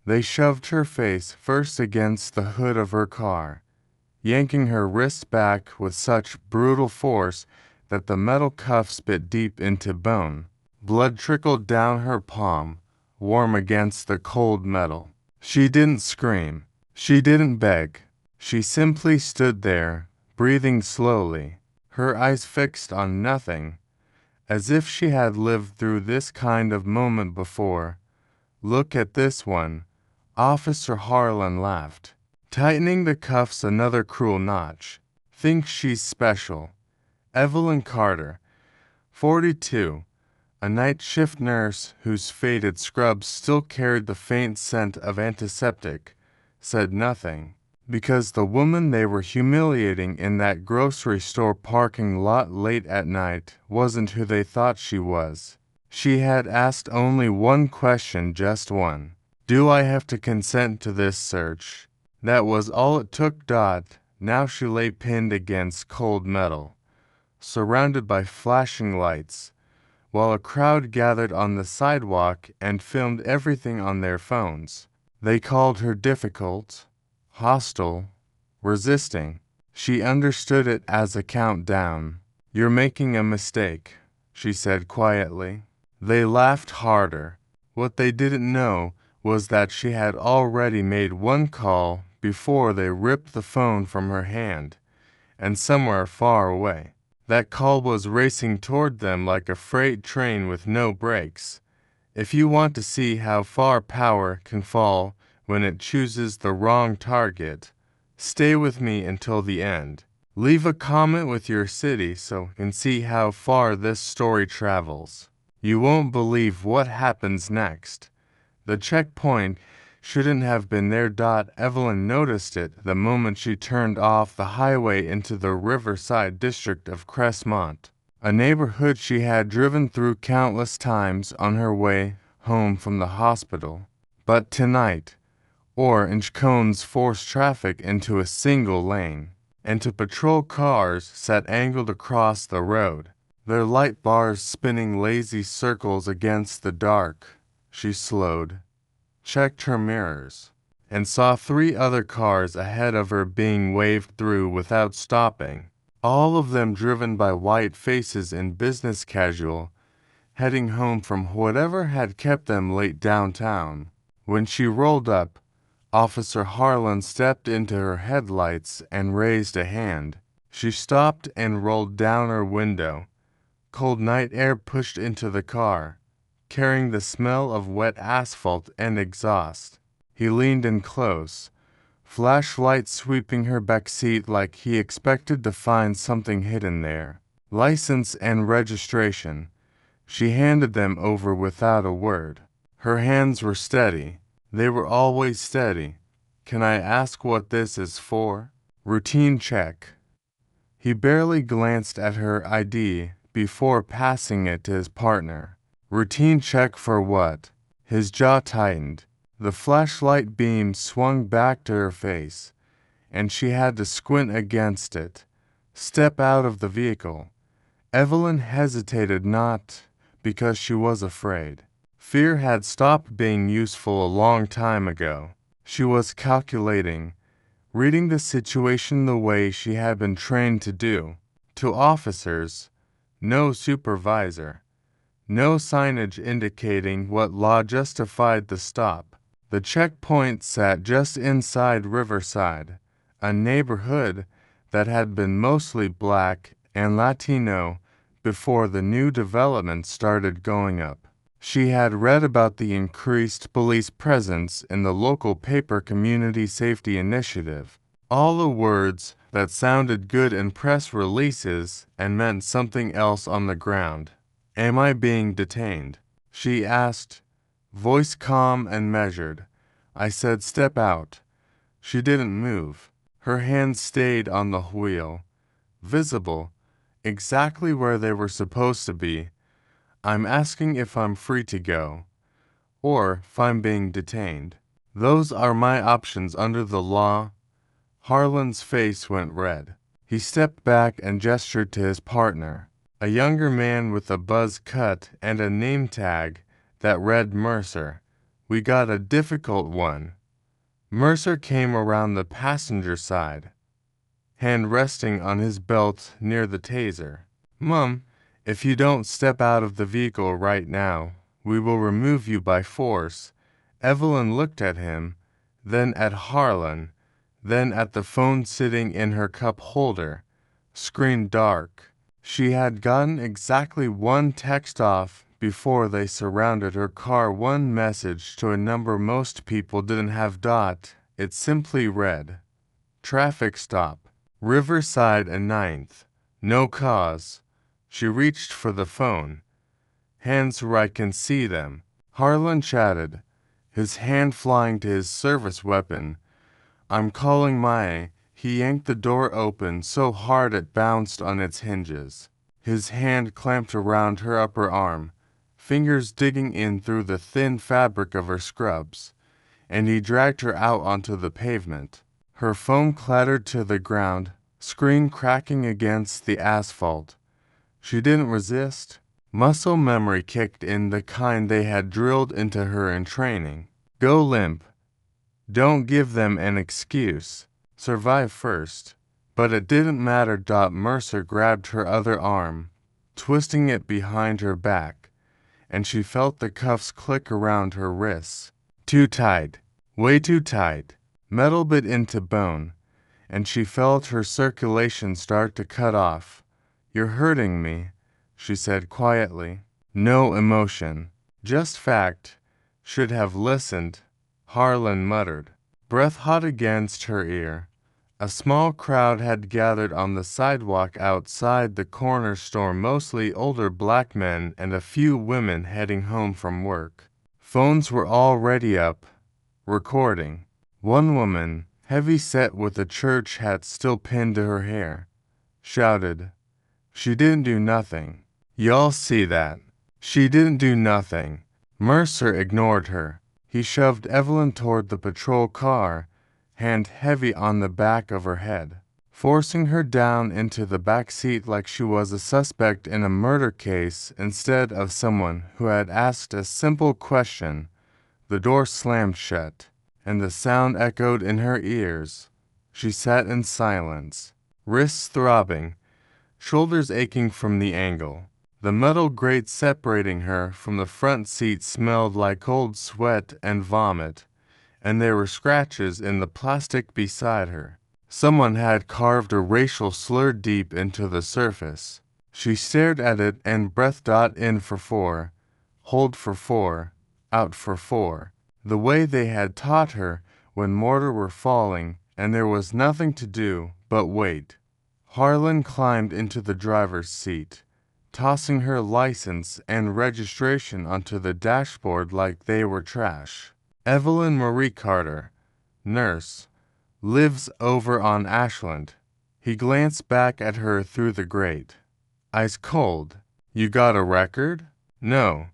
They shoved her face first against the hood of her car, yanking her wrists back with such brutal force that the metal cuffs bit deep into bone. Blood trickled down her palm, warm against the cold metal. She didn't scream. She didn't beg. She simply stood there, breathing slowly, her eyes fixed on nothing, as if she had lived through this kind of moment before. "Look at this one," Officer Harlan laughed, tightening the cuffs another cruel notch. "Thinks she's special." Evelyn Carter, 42, a night shift nurse whose faded scrubs still carried the faint scent of antiseptic, said nothing, because the woman they were humiliating in that grocery store parking lot late at night wasn't who they thought she was. She had asked only one question, just one. "Do I have to consent to this search?" That was all it took. Now she lay pinned against cold metal, surrounded by flashing lights, while a crowd gathered on the sidewalk and filmed everything on their phones. They called her difficult, hostile, resisting. She understood it as a countdown. "You're making a mistake," she said quietly. They laughed harder. What they didn't know was that she had already made one call before they ripped the phone from her hand, and somewhere far away, that call was racing toward them like a freight train with no brakes. If you want to see how far power can fall when it chooses the wrong target, stay with me until the end. Leave a comment with your city so you can see how far this story travels. You won't believe what happens next. The checkpoint shouldn't have been there. Evelyn noticed it the moment she turned off the highway into the Riverside district of Crestmont, a neighborhood she had driven through countless times on her way home from the hospital. But tonight, orange cones forced traffic into a single lane, and two patrol cars sat angled across the road, their light bars spinning lazy circles against the dark. She slowed, checked her mirrors, and saw three other cars ahead of her being waved through without stopping, all of them driven by white faces in business casual, heading home from whatever had kept them late downtown. When she rolled up, Officer Harlan stepped into her headlights and raised a hand. She stopped and rolled down her window. Cold night air pushed into the car, carrying the smell of wet asphalt and exhaust. He leaned in close, flashlight sweeping her back seat like he expected to find something hidden there. "License and registration." She handed them over without a word. Her hands were steady. They were always steady. "Can I ask what this is for?" "Routine check." He barely glanced at her ID before passing it to his partner. "Routine check for what?" His jaw tightened. The flashlight beam swung back to her face, and she had to squint against it. "Step out of the vehicle." Evelyn hesitated, not because she was afraid. Fear had stopped being useful a long time ago. She was calculating, reading the situation the way she had been trained to do. To officers, no supervisor, no signage indicating what law justified the stop. The checkpoint sat just inside Riverside, a neighborhood that had been mostly Black and Latino before the new development started going up. She had read about the increased police presence in the local paper Community Safety Initiative. All the words that sounded good in press releases and meant something else on the ground. "Am I being detained?" she asked, voice calm and measured. "I said step out." She didn't move. Her hands stayed on the wheel, visible, exactly where they were supposed to be. "I'm asking if I'm free to go, or if I'm being detained. Those are my options under the law." Harlan's face went red. He stepped back and gestured to his partner, a younger man with a buzz cut and a name tag that read Mercer. We got a difficult one. Mercer came around the passenger side, hand resting on his belt near the taser. Mum, if you don't step out of the vehicle right now, we will remove you by force. Evelyn looked at him, then at Harlan, then at the phone sitting in her cup holder. Screen dark. She had gotten exactly one text off before they surrounded her car, one message to a number most people didn't have. It simply read, "Traffic stop, Riverside and 9th. No cause." She reached for the phone. "Hands where I can see them." Harlan chatted, his hand flying to his service weapon. "I'm calling Mae." He yanked the door open so hard it bounced on its hinges. His hand clamped around her upper arm, fingers digging in through the thin fabric of her scrubs, and he dragged her out onto the pavement. Her phone clattered to the ground, screen cracking against the asphalt. She didn't resist. Muscle memory kicked in, the kind they had drilled into her in training. Go limp. Don't give them an excuse. Survive first. But it didn't matter. Mercer grabbed her other arm, twisting it behind her back, and she felt the cuffs click around her wrists. Too tight. Way too tight. Metal bit into bone, and she felt her circulation start to cut off. "You're hurting me," she said quietly. No emotion, just fact. "Should have listened," Harlan muttered, breath hot against her ear. A small crowd had gathered on the sidewalk outside the corner store, mostly older black men and a few women heading home from work. Phones were already up, recording. One woman, heavy set with a church hat still pinned to her hair, shouted, "She didn't do nothing. Y'all see that? She didn't do nothing." Mercer ignored her. He shoved Evelyn toward the patrol car, hand heavy on the back of her head, forcing her down into the back seat like she was a suspect in a murder case instead of someone who had asked a simple question. The door slammed shut, and the sound echoed in her ears. She sat in silence, wrists throbbing, shoulders aching from the angle. The metal grate separating her from the front seat smelled like cold sweat and vomit, and there were scratches in the plastic beside her. Someone had carved a racial slur deep into the surface. She stared at it and breathed. In for 4, hold for 4, out for 4. The way they had taught her when mortar were falling, and there was nothing to do but wait. Harlan climbed into the driver's seat, tossing her license and registration onto the dashboard like they were trash. "Evelyn Marie Carter, nurse, lives over on Ashland." He glanced back at her through the grate. Ice cold. "You got a record?" "No."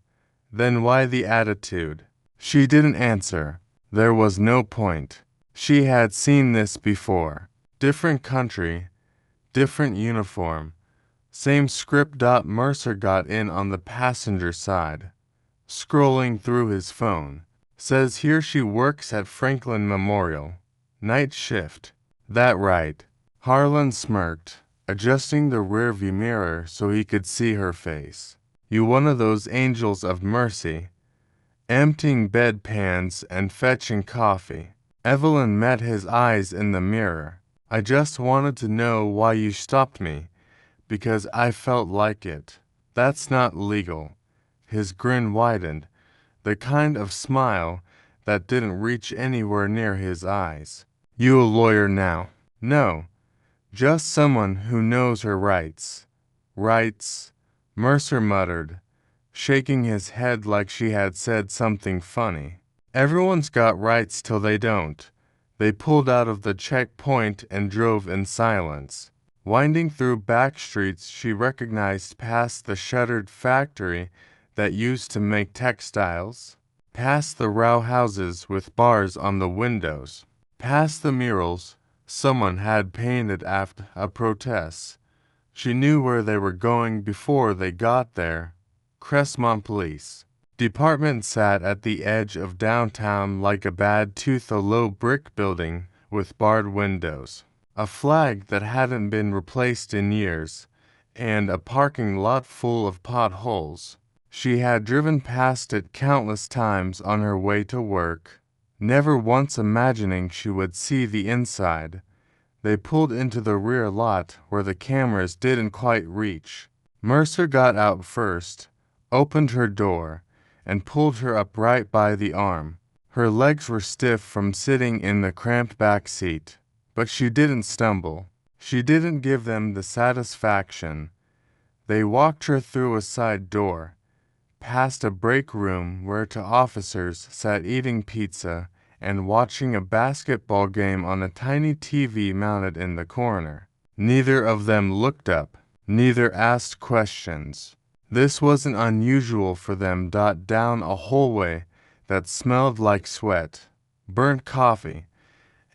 "Then why the attitude?" She didn't answer. There was no point. She had seen this before. Different country, different uniform, same script. Mercer got in on the passenger side, scrolling through his phone. "Says here she works at Franklin Memorial. Night shift." "That right." Harlan smirked, adjusting the rearview mirror so he could see her face. "You one of those angels of mercy, emptying bedpans and fetching coffee." Evelyn met his eyes in the mirror. "I just wanted to know why you stopped me, because I felt like it." "That's not legal." His grin widened, the kind of smile that didn't reach anywhere near his eyes. "You a lawyer now?" "No, just someone who knows her rights." "Rights?" Mercer muttered, shaking his head like she had said something funny. "Everyone's got rights till they don't." They pulled out of the checkpoint and drove in silence. Winding through back streets, she recognized past the shuttered factory that used to make textiles, past the row houses with bars on the windows, past the murals someone had painted after a protest. She knew where they were going before they got there. Crestmont Police. Department sat at the edge of downtown like a bad tooth, a low brick building with barred windows, a flag that hadn't been replaced in years, and a parking lot full of potholes. She had driven past it countless times on her way to work, never once imagining she would see the inside. They pulled into the rear lot where the cameras didn't quite reach. Mercer got out first, opened her door, and pulled her up right by the arm. Her legs were stiff from sitting in the cramped back seat, but she didn't stumble. She didn't give them the satisfaction. They walked her through a side door, past a break room where two officers sat eating pizza and watching a basketball game on a tiny TV mounted in the corner. Neither of them looked up, neither asked questions. This wasn't unusual for them. Down a hallway that smelled like sweat, burnt coffee,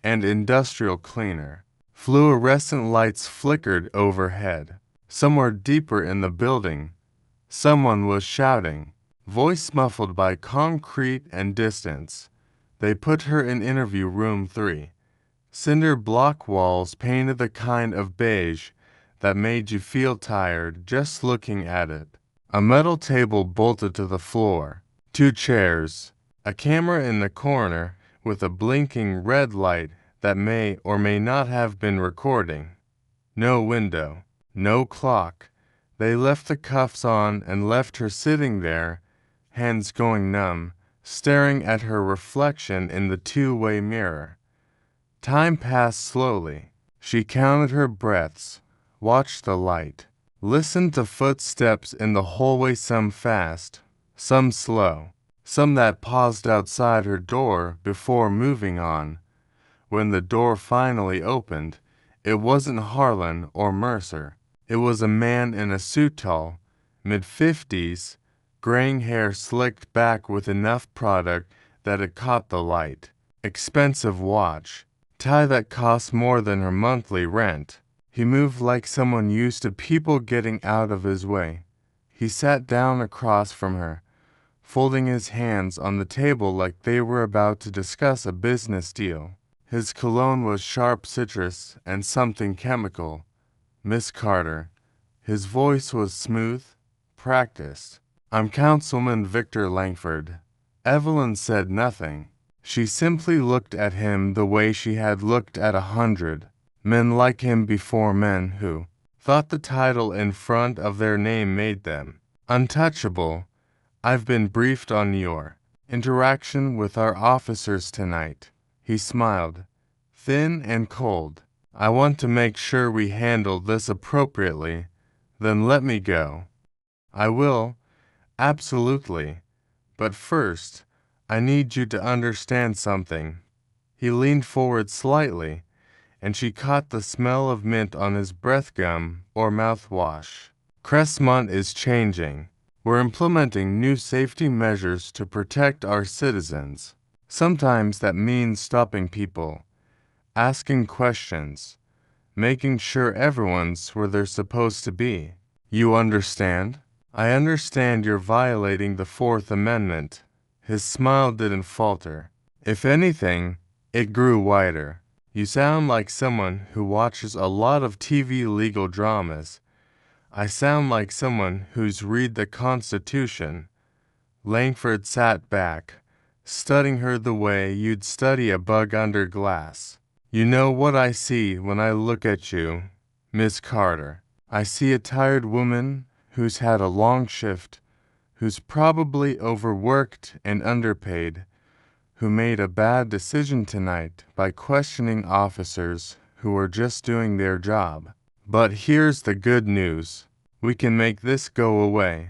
and industrial cleaner. Fluorescent lights flickered overhead. Somewhere deeper in the building, someone was shouting, voice muffled by concrete and distance. They put her in interview room 3. Cinder block walls painted the kind of beige that made you feel tired just looking at it. A metal table bolted to the floor, 2 chairs, a camera in the corner with a blinking red light that may or may not have been recording. No window, no clock. They left the cuffs on and left her sitting there, hands going numb, staring at her reflection in the two-way mirror. Time passed slowly. She counted her breaths, watched the light, listened to footsteps in the hallway, some fast, some slow, some that paused outside her door before moving on. When the door finally opened, it wasn't Harlan or Mercer. It was a man in a suit, tall, mid-50s, graying hair slicked back with enough product that it caught the light. Expensive watch, tie that cost more than her monthly rent. He moved like someone used to people getting out of his way. He sat down across from her, folding his hands on the table like they were about to discuss a business deal. His cologne was sharp citrus and something chemical. Miss Carter. His voice was smooth, practiced. I'm Councilman Victor Langford. Evelyn said nothing. She simply looked at him the way she had looked at 100 men like him before, men who thought the title in front of their name made them untouchable. I've been briefed on your interaction with our officers tonight. He smiled, thin and cold. I want to make sure we handle this appropriately. Then let me go. I will, absolutely. But first, I need you to understand something. He leaned forward slightly, and she caught the smell of mint on his breath gum or mouthwash. Crestmont is changing. We're implementing new safety measures to protect our citizens. Sometimes that means stopping people, asking questions, making sure everyone's where they're supposed to be. You understand? I understand you're violating the Fourth Amendment. His smile didn't falter. If anything, it grew wider. You sound like someone who watches a lot of TV legal dramas. I sound like someone who's read the Constitution. Langford sat back, studying her the way you'd study a bug under glass. You know what I see when I look at you, Miss Carter. I see a tired woman who's had a long shift, who's probably overworked and underpaid, who made a bad decision tonight by questioning officers who were just doing their job. But here's the good news. We can make this go away.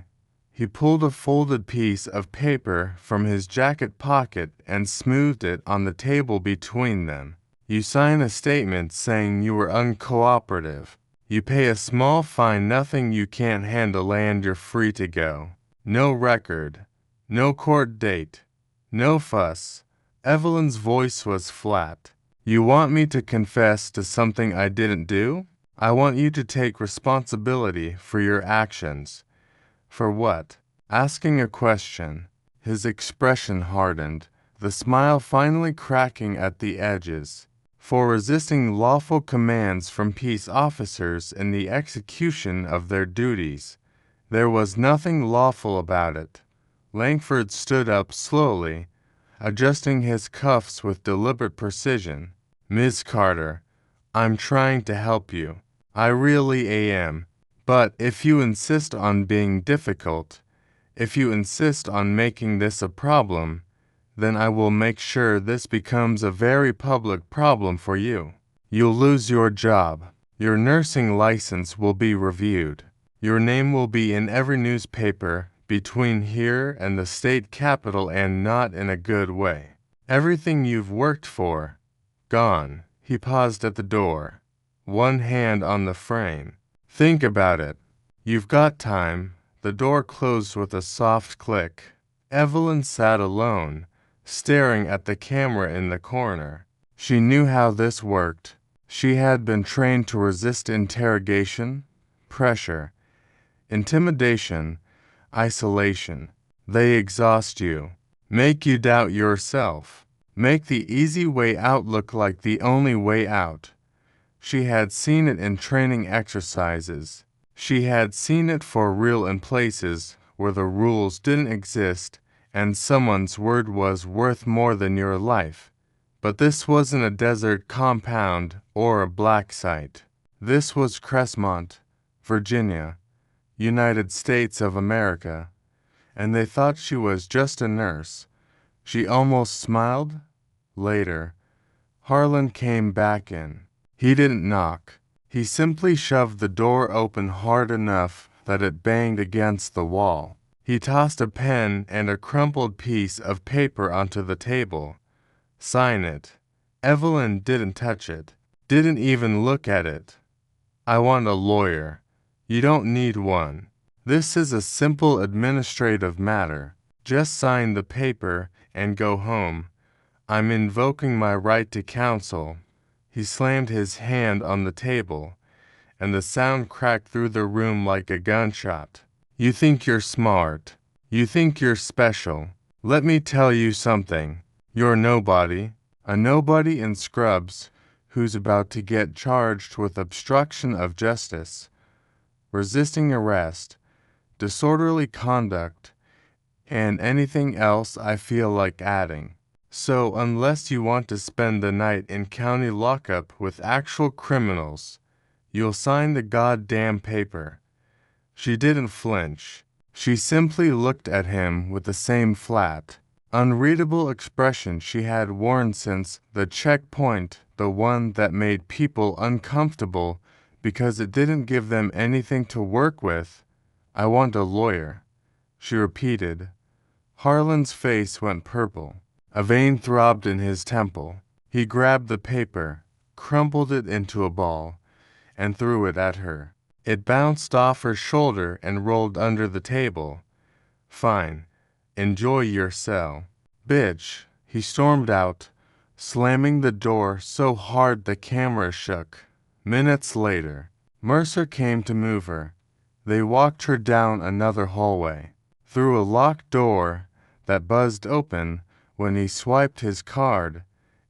He pulled a folded piece of paper from his jacket pocket and smoothed it on the table between them. You sign a statement saying you were uncooperative. You pay a small fine, nothing you can't handle, and you're free to go. No record, no court date, no fuss. Evelyn's voice was flat. You want me to confess to something I didn't do? I want you to take responsibility for your actions. For what? Asking a question. His expression hardened, the smile finally cracking at the edges. For resisting lawful commands from peace officers in the execution of their duties, there was nothing lawful about it. Langford stood up slowly, adjusting his cuffs with deliberate precision. "Miss Carter, I'm trying to help you. I really am. But if you insist on being difficult, if you insist on making this a problem, then I will make sure this becomes a very public problem for you. You'll lose your job. Your nursing license will be reviewed. Your name will be in every newspaper between here and the state capital, and not in a good way. Everything you've worked for, gone." He paused at the door, one hand on the frame. "Think about it. You've got time." The door closed with a soft click. Evelyn sat alone, staring at the camera in the corner. She knew how this worked. She had been trained to resist interrogation, pressure, intimidation, isolation. They exhaust you, make you doubt yourself, make the easy way out look like the only way out. She had seen it in training exercises. She had seen it for real in places where the rules didn't exist and someone's word was worth more than your life. But this wasn't a desert compound or a black site. This was Crestmont, Virginia, United States of America, and they thought she was just a nurse. She almost smiled. Later, Harlan came back in. He didn't knock. He simply shoved the door open hard enough that it banged against the wall. He tossed a pen and a crumpled piece of paper onto the table. "Sign it." Evelyn didn't touch it, didn't even look at it. "I want a lawyer." "You don't need one. This is a simple administrative matter. Just sign the paper and go home. I'm invoking my right to counsel." He slammed his hand on the table, and the sound cracked through the room like a gunshot. "You think you're smart. You think you're special. Let me tell you something. You're nobody. A nobody in scrubs who's about to get charged with obstruction of justice, resisting arrest, disorderly conduct, and anything else I feel like adding. So unless you want to spend the night in county lockup with actual criminals, you'll sign the goddamn paper." She didn't flinch. She simply looked at him with the same flat, unreadable expression she had worn since the checkpoint, the one that made people uncomfortable because it didn't give them anything to work with. "I want a lawyer," she repeated. Harlan's face went purple. A vein throbbed in his temple. He grabbed the paper, crumpled it into a ball, and threw it at her. It bounced off her shoulder and rolled under the table. "Fine. Enjoy your cell." "Bitch," he stormed out, slamming the door so hard the camera shook. Minutes later, Mercer came to move her. They walked her down another hallway, through a locked door that buzzed open when he swiped his card,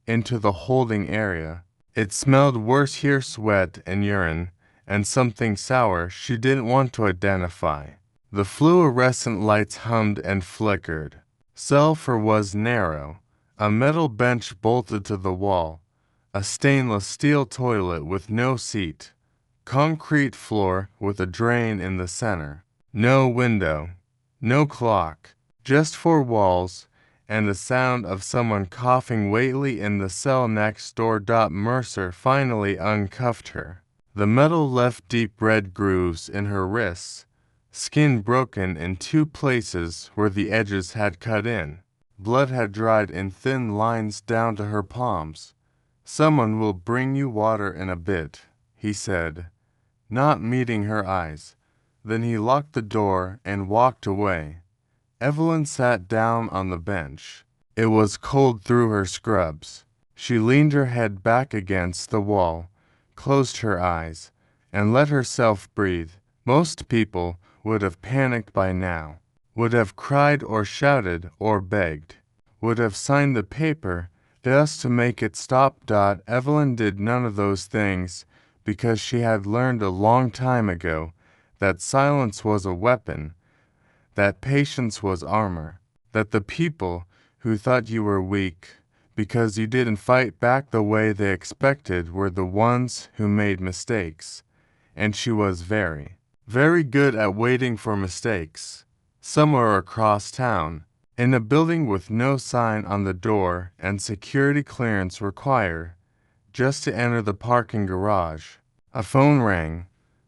into the holding area. It smelled worse here, sweat and urine, and something sour she didn't want to identify. The fluorescent lights hummed and flickered. Cell 4 was narrow, a metal bench bolted to the wall, a stainless steel toilet with no seat, concrete floor with a drain in the center. No window, no clock, just 4 walls, and the sound of someone coughing weightily in the cell next door. Mercer finally uncuffed her. The metal left deep red grooves in her wrists, skin broken in 2 places where the edges had cut in. Blood had dried in thin lines down to her palms. "Someone will bring you water in a bit," he said, not meeting her eyes. Then he locked the door and walked away. Evelyn sat down on the bench. It was cold through her scrubs. She leaned her head back against the wall, closed her eyes, and let herself breathe. Most people would have panicked by now. would have cried or shouted or begged, would have signed the paper just to make it stop. Evelyn did none of those things because she had learned a long time ago that silence was a weapon, that patience was armor, that the people who thought you were weak because you didn't fight back the way they expected were the ones who made mistakes. And she was very, very good at waiting for mistakes. Somewhere across town, in a building with no sign on the door and security clearance required, just to enter the parking garage, a phone rang.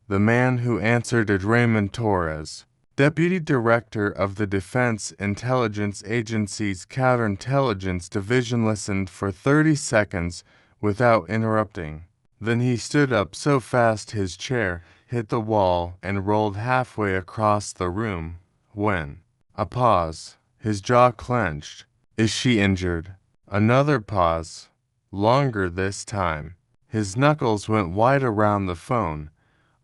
The man who answered it, Raymond Torres, Deputy Director of the Defense Intelligence Agency's Counterintelligence Division, listened for 30 seconds without interrupting. Then he stood up so fast his chair hit the wall and rolled halfway across the room. When? A pause. His jaw clenched. Is she injured? Another pause. Longer this time. His knuckles went wide around the phone.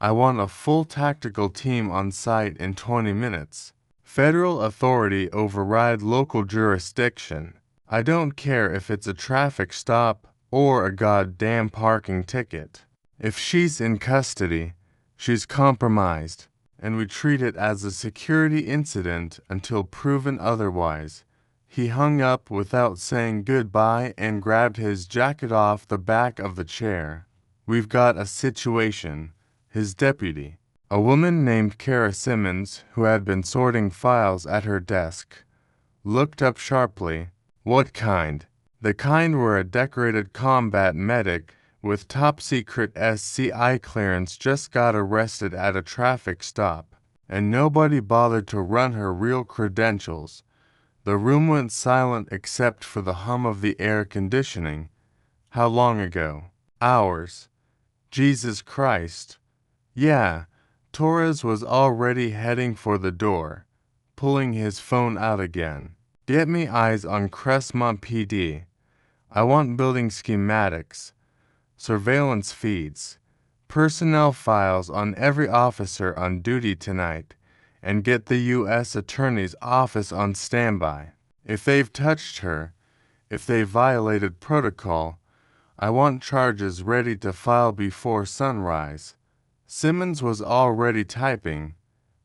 I want a full tactical team on site in 20 minutes. Federal authority override local jurisdiction. I don't care if it's a traffic stop or a goddamn parking ticket. If she's in custody, she's compromised, and we treat it as a security incident until proven otherwise. He hung up without saying goodbye and grabbed his jacket off the back of the chair. We've got a situation. His deputy, a woman named Kara Simmons, who had been sorting files at her desk, looked up sharply. What kind? The kind where a decorated combat medic with top-secret SCI clearance just got arrested at a traffic stop, and nobody bothered to run her real credentials. The room went silent except for the hum of the air conditioning. How long ago? Hours. Jesus Christ. Yeah, Torres was already heading for the door, pulling his phone out again. Get me eyes on Crestmont PD. I want building schematics, surveillance feeds, personnel files on every officer on duty tonight, and get the U.S. Attorney's Office on standby. If they've touched her, if they violated protocol, I want charges ready to file before sunrise. Simmons was already typing,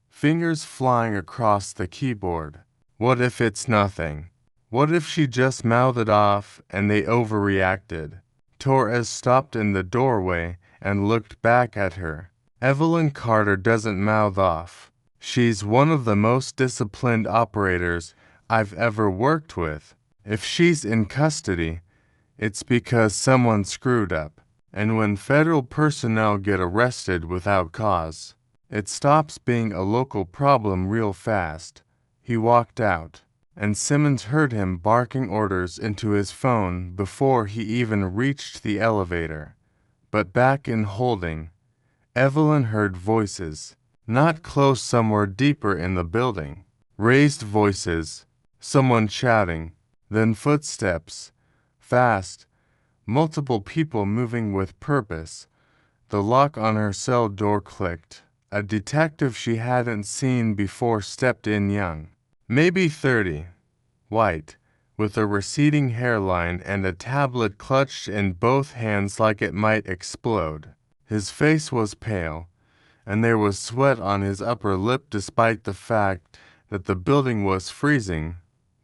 fingers flying across the keyboard. What if it's nothing? What if she just mouthed off and they overreacted? Torres stopped in the doorway and looked back at her. Evelyn Carter doesn't mouth off. She's one of the most disciplined operators I've ever worked with. If she's in custody, it's because someone screwed up. And when federal personnel get arrested without cause, it stops being a local problem real fast. He walked out, and Simmons heard him barking orders into his phone before he even reached the elevator. But back in holding, Evelyn heard voices, not close, somewhere deeper in the building. Raised voices, someone shouting, then footsteps, fast, multiple people moving with purpose. The lock on her cell door clicked. A detective she hadn't seen before stepped in, young, maybe 30, white, with a receding hairline and a tablet clutched in both hands like it might explode. His face was pale, and there was sweat on his upper lip despite the fact that the building was freezing.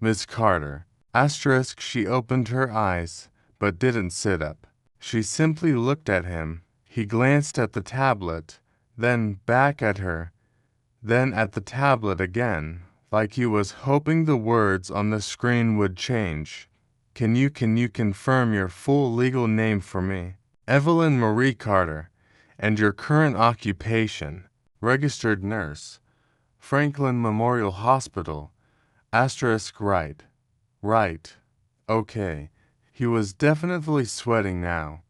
Miss Carter. Asterisk. She opened her eyes, but didn't sit up. She simply looked at him. He glanced at the tablet, then back at her, then at the tablet again, like he was hoping the words on the screen would change. Can you confirm your full legal name for me? Evelyn Marie Carter. And your current occupation? Registered nurse. Franklin Memorial Hospital. Asterisk. Right. Right. Okay. He was definitely sweating now.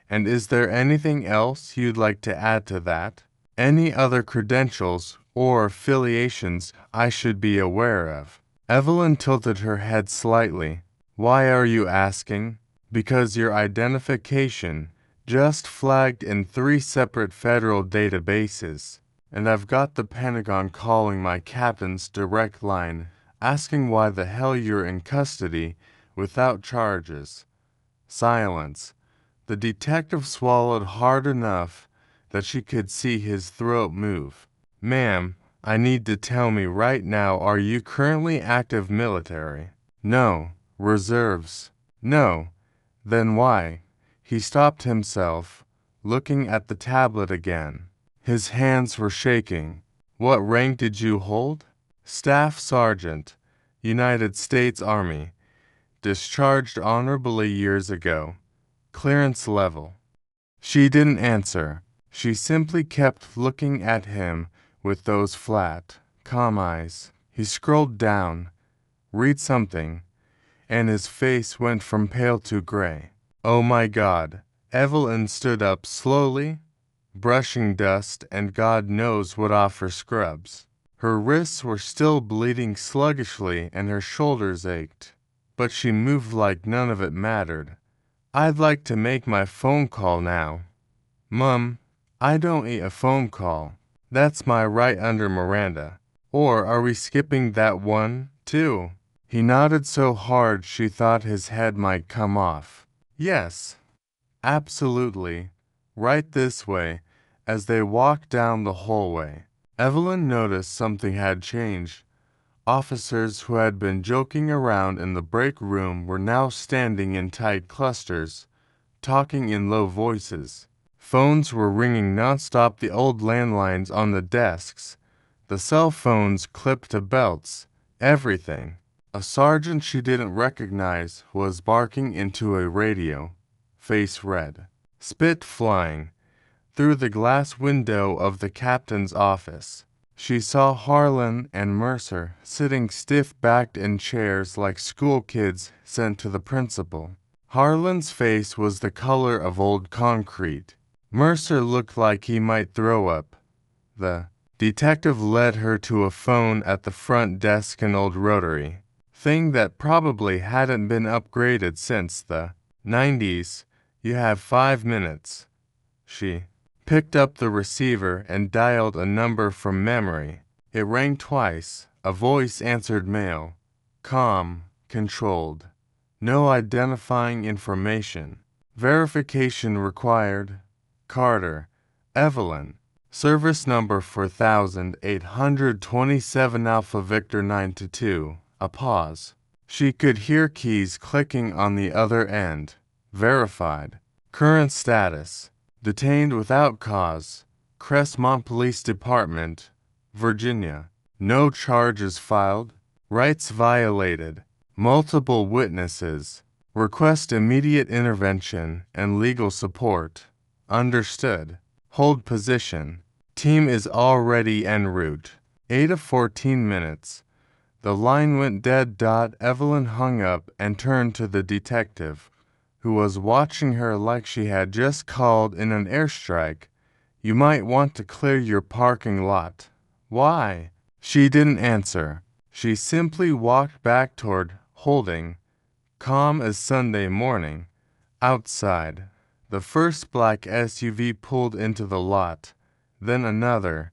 And is there anything else you'd like to add to that? Any other credentials or affiliations I should be aware of? Evelyn tilted her head slightly. Why are you asking? Because your identification just flagged in 3 separate federal databases. and I've got the Pentagon calling my captain's direct line, asking why the hell you're in custody without charges. Silence. The detective swallowed hard enough that she could see his throat move. Ma'am, I need to tell me right now, are you currently active military? No. Reserves? No. Then why? He stopped himself, looking at the tablet again. His hands were shaking. What rank did you hold? Staff Sergeant, United States Army. Discharged honorably years ago. Clearance level. She didn't answer. She simply kept looking at him with those flat, calm eyes. He scrolled down. Read something. And his face went from pale to gray. Oh my God. Evelyn stood up slowly, brushing dust and God knows what off her scrubs. Her wrists were still bleeding sluggishly and her shoulders ached. But she moved like none of it mattered. I'd like to make my phone call now. Mum, I don't eat a phone call. That's my right under Miranda. Or are we skipping that one, too? He nodded so hard she thought his head might come off. Yes, absolutely. Right this way. As they walked down the hallway, Evelyn noticed something had changed. Officers who had been joking around in the break room were now standing in tight clusters, talking in low voices. Phones were ringing nonstop, the old landlines on the desks, the cell phones clipped to belts, everything. A sergeant she didn't recognize was barking into a radio, face red, spit flying. Through the glass window of the captain's office, she saw Harlan and Mercer sitting stiff-backed in chairs like school kids sent to the principal. Harlan's face was the color of old concrete. Mercer looked like he might throw up. The detective led her to a phone at the front desk, an old rotary thing that probably hadn't been upgraded since the 90s. You have 5 minutes. She picked up the receiver and dialed a number from memory. It rang twice. A voice answered, male. Calm, controlled. No identifying information. Verification required. Carter. Evelyn. Service number 4827 Alpha Victor 9-2. A pause. She could hear keys clicking on the other end. Verified. Current status. Detained without cause. Crestmont Police Department, Virginia. No charges filed. Rights violated. Multiple witnesses. Request immediate intervention and legal support. Understood. Hold position. Team is already en route. 8 of 14 minutes. The line went dead. Evelyn hung up and turned to the detective, who was watching her like she had just called in an airstrike. You might want to clear your parking lot. Why? She didn't answer. She simply walked back toward Holding, calm as Sunday morning. Outside, the first black SUV pulled into the lot, then another,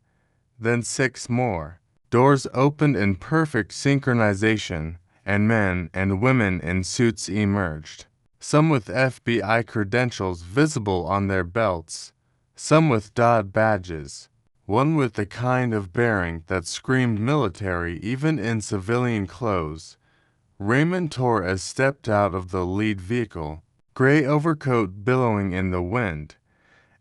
then 6 more. Doors opened in perfect synchronization, and men and women in suits emerged. Some with FBI credentials visible on their belts, some with DOD badges, one with the kind of bearing that screamed military even in civilian clothes. Raymond Torres stepped out of the lead vehicle, gray overcoat billowing in the wind,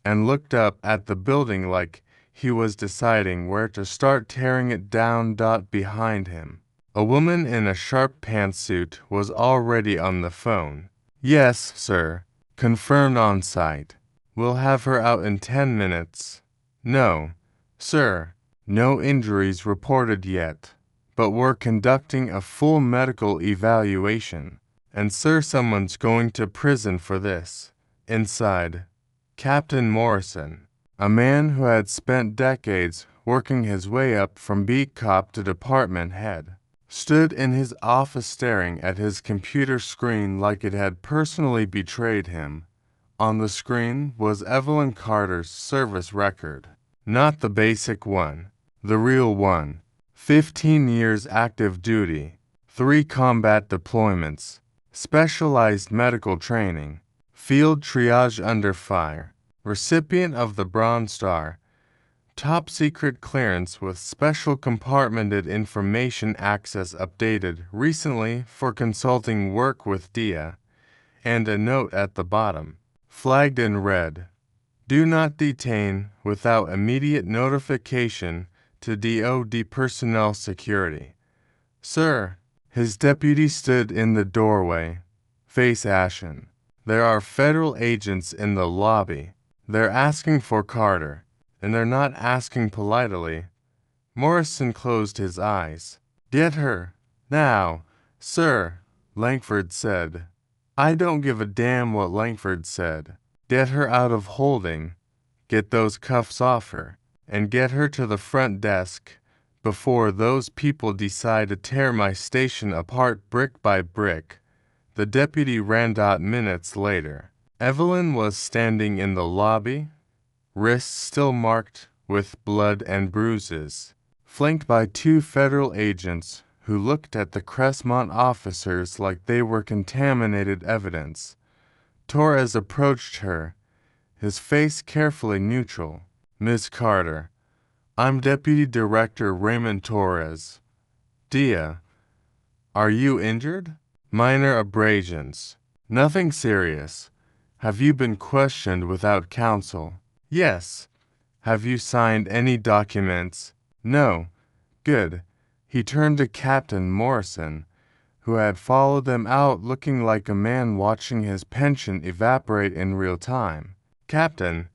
and looked up at the building like he was deciding where to start tearing it down. Behind him, a woman in a sharp pantsuit was already on the phone. Yes, sir. Confirmed on site. We'll have her out in 10 minutes. No, sir. No injuries reported yet. But we're conducting a full medical evaluation. And sir, someone's going to prison for this. Inside, Captain Morrison, a man who had spent decades working his way up from beat cop to department head, stood in his office staring at his computer screen like it had personally betrayed him. On the screen was Evelyn Carter's service record. Not the basic one. The real one. 15 years active duty. 3 combat deployments. Specialized medical training. Field triage under fire. Recipient of the Bronze Star. Top secret clearance with special compartmented information access updated recently for consulting work with DIA, and a note at the bottom, flagged in red. Do not detain without immediate notification to DoD personnel security. Sir, his deputy stood in the doorway, face ashen. There are federal agents in the lobby. They're asking for Carter. And they're not asking politely. Morrison closed his eyes. Get her. Now, sir, Langford said. I don't give a damn what Langford said. Get her out of holding. Get those cuffs off her. And get her to the front desk before those people decide to tear my station apart brick by brick. The deputy ran out minutes later. Evelyn was standing in the lobby, wrists still marked with blood and bruises, flanked by 2 federal agents who looked at the Crestmont officers like they were contaminated evidence. Torres approached her, his face carefully neutral. Miss Carter, I'm Deputy Director Raymond Torres. Dia, are you injured? Minor abrasions. Nothing serious. Have you been questioned without counsel? Yes. Have you signed any documents? No. Good. He turned to Captain Morrison, who had followed them out looking like a man watching his pension evaporate in real time. Captain,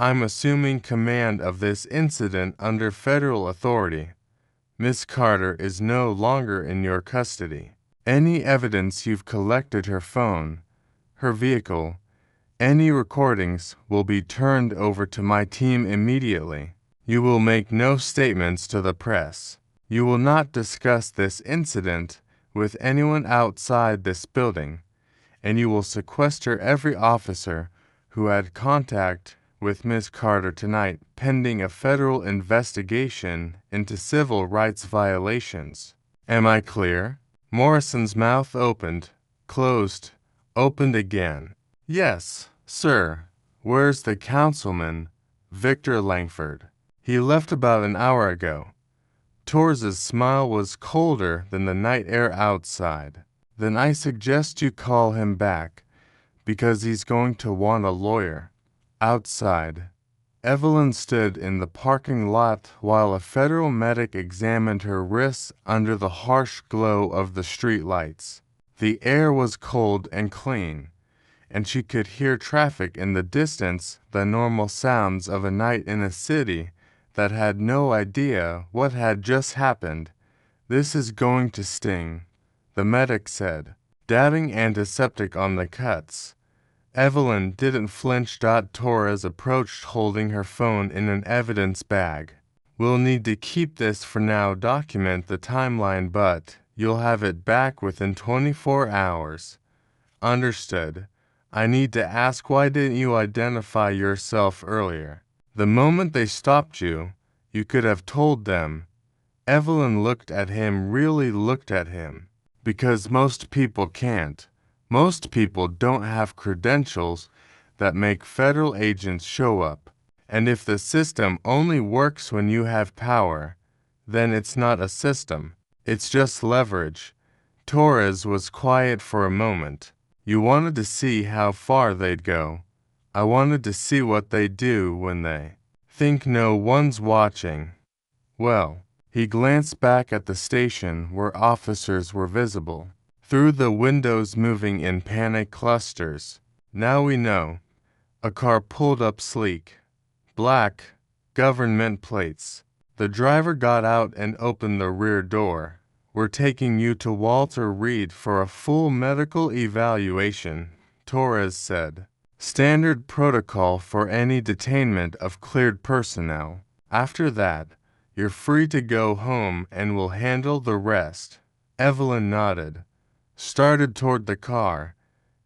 I'm assuming command of this incident under federal authority. Miss Carter is no longer in your custody. Any evidence you've collected, her phone, her vehicle, any recordings will be turned over to my team immediately. You will make no statements to the press. You will not discuss this incident with anyone outside this building, and you will sequester every officer who had contact with Ms. Carter tonight pending a federal investigation into civil rights violations. Am I clear? Morrison's mouth opened, closed, opened again. Yes, sir. Where's the councilman? Victor Langford. He left about an hour ago. Torres's smile was colder than the night air outside. Then I suggest you call him back, because he's going to want a lawyer. Outside, Evelyn stood in the parking lot while a federal medic examined her wrists under the harsh glow of the street lights. The air was cold and clean, and she could hear traffic in the distance, the normal sounds of a night in a city that had no idea what had just happened. This is going to sting, the medic said, dabbing antiseptic on the cuts. Evelyn didn't flinch. Torres approached holding her phone in an evidence bag. We'll need to keep this for now. Document the timeline, but you'll have it back within 24 hours. Understood. I need to ask, why didn't you identify yourself earlier? The moment they stopped you, you could have told them. Evelyn looked at him, really looked at him. Because most people can't. Most people don't have credentials that make federal agents show up. And if the system only works when you have power, then it's not a system. It's just leverage. Torres was quiet for a moment. You wanted to see how far they'd go. I wanted to see what they do when they think no one's watching. Well, he glanced back at the station where officers were visible, through the windows moving in panic clusters. Now we know. A car pulled up, sleek, black, government plates. The driver got out and opened the rear door. We're taking you to Walter Reed for a full medical evaluation, Torres said. Standard protocol for any detainment of cleared personnel. After that, you're free to go home and we'll handle the rest. Evelyn nodded, started toward the car,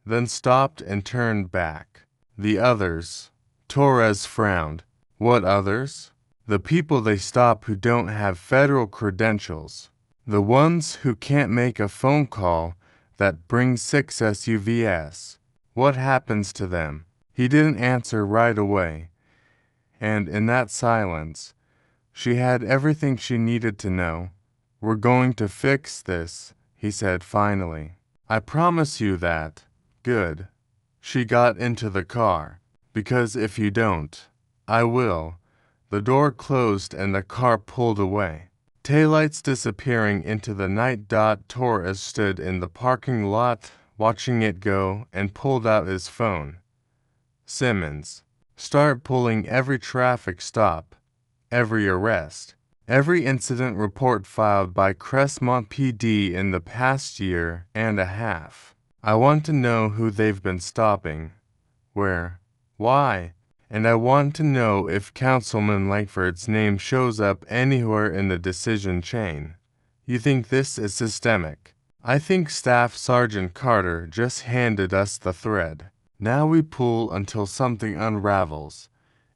then stopped and turned back. The others. Torres frowned. What others? The people they stop who don't have federal credentials. The ones who can't make a phone call that brings 6 SUVs. What happens to them? He didn't answer right away. And in that silence, she had everything she needed to know. We're going to fix this, he said finally. I promise you that. Good. She got into the car. Because if you don't, I will. The door closed and the car pulled away. Taillights disappearing into the night. Torres stood in the parking lot, watching it go, and pulled out his phone. Simmons. Start pulling every traffic stop, every arrest, every incident report filed by Crestmont PD in the past year and a half. I want to know who they've been stopping, where, why, and I want to know if Councilman Langford's name shows up anywhere in the decision chain. You think this is systemic? I think Staff Sergeant Carter just handed us the thread. Now we pull until something unravels.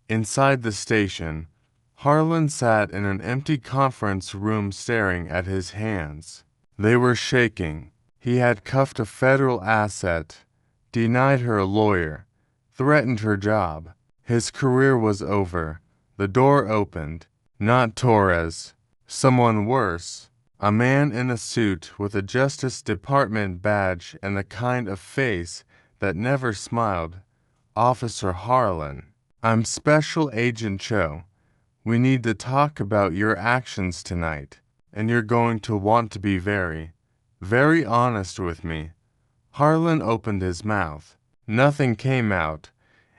Inside the station, Harlan sat in an empty conference room staring at his hands. They were shaking. He had cuffed a federal asset, denied her a lawyer, threatened her job. His career was over. The door opened. Not Torres. Someone worse. A man in a suit with a Justice Department badge and the kind of face that never smiled. Officer Harlan. I'm Special Agent Cho. We need to talk about your actions tonight, and you're going to want to be very, very honest with me. Harlan opened his mouth. Nothing came out,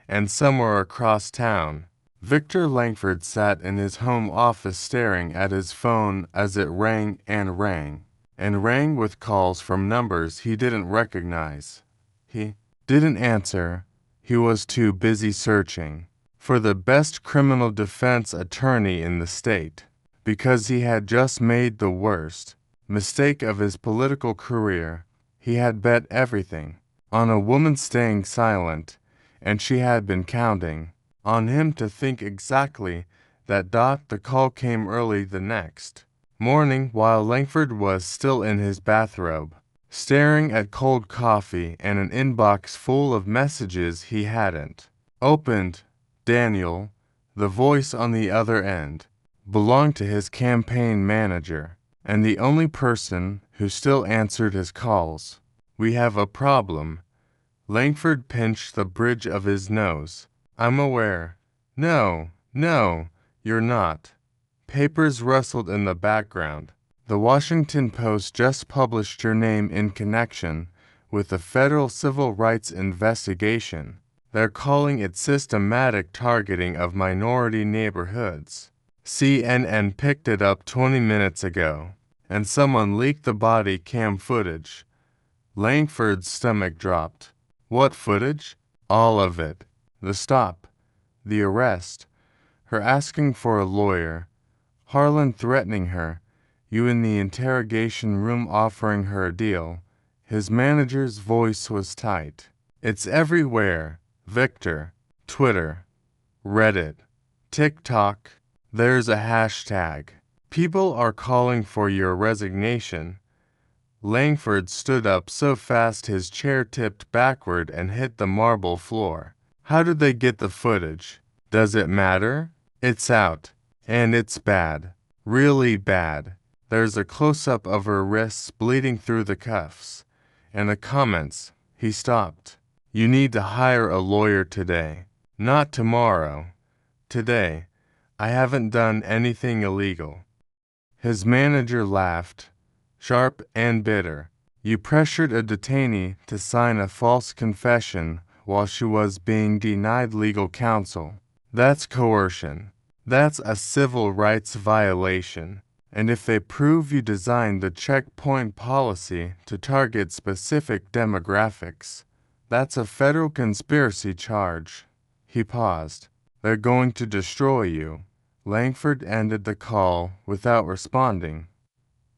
and somewhere across town, Victor Langford sat in his home office staring at his phone as it rang and rang, and rang with calls from numbers he didn't recognize. He didn't answer. He was too busy searching for the best criminal defense attorney in the state, because he had just made the worst mistake of his political career. He had bet everything on a woman staying silent, and she had been counting on him to think exactly that. The call came early the next morning while Langford was still in his bathrobe, staring at cold coffee and an inbox full of messages he hadn't opened. Daniel, the voice on the other end, belonged to his campaign manager, and the only person who still answered his calls. We have a problem. Langford pinched the bridge of his nose. I'm aware. No, you're not. Papers rustled in the background. The Washington Post just published your name in connection with the federal civil rights investigation. They're calling it systematic targeting of minority neighborhoods. CNN picked it up 20 minutes ago, and someone leaked the body cam footage. Langford's stomach dropped. What footage? All of it. The stop. The arrest. Her asking for a lawyer. Harlan threatening her. You in the interrogation room offering her a deal. His manager's voice was tight. It's everywhere. Victor. Twitter. Reddit. TikTok. There's a hashtag. People are calling for your resignation. Langford stood up so fast his chair tipped backward and hit the marble floor. How did they get the footage? Does it matter? It's out. And it's bad. Really bad. There's a close-up of her wrists bleeding through the cuffs. And the comments. He stopped. You need to hire a lawyer today. Not tomorrow. Today. I haven't done anything illegal. His manager laughed, sharp and bitter. You pressured a detainee to sign a false confession while she was being denied legal counsel. That's coercion. That's a civil rights violation. And if they prove you designed the checkpoint policy to target specific demographics, that's a federal conspiracy charge. He paused. They're going to destroy you. Langford ended the call without responding.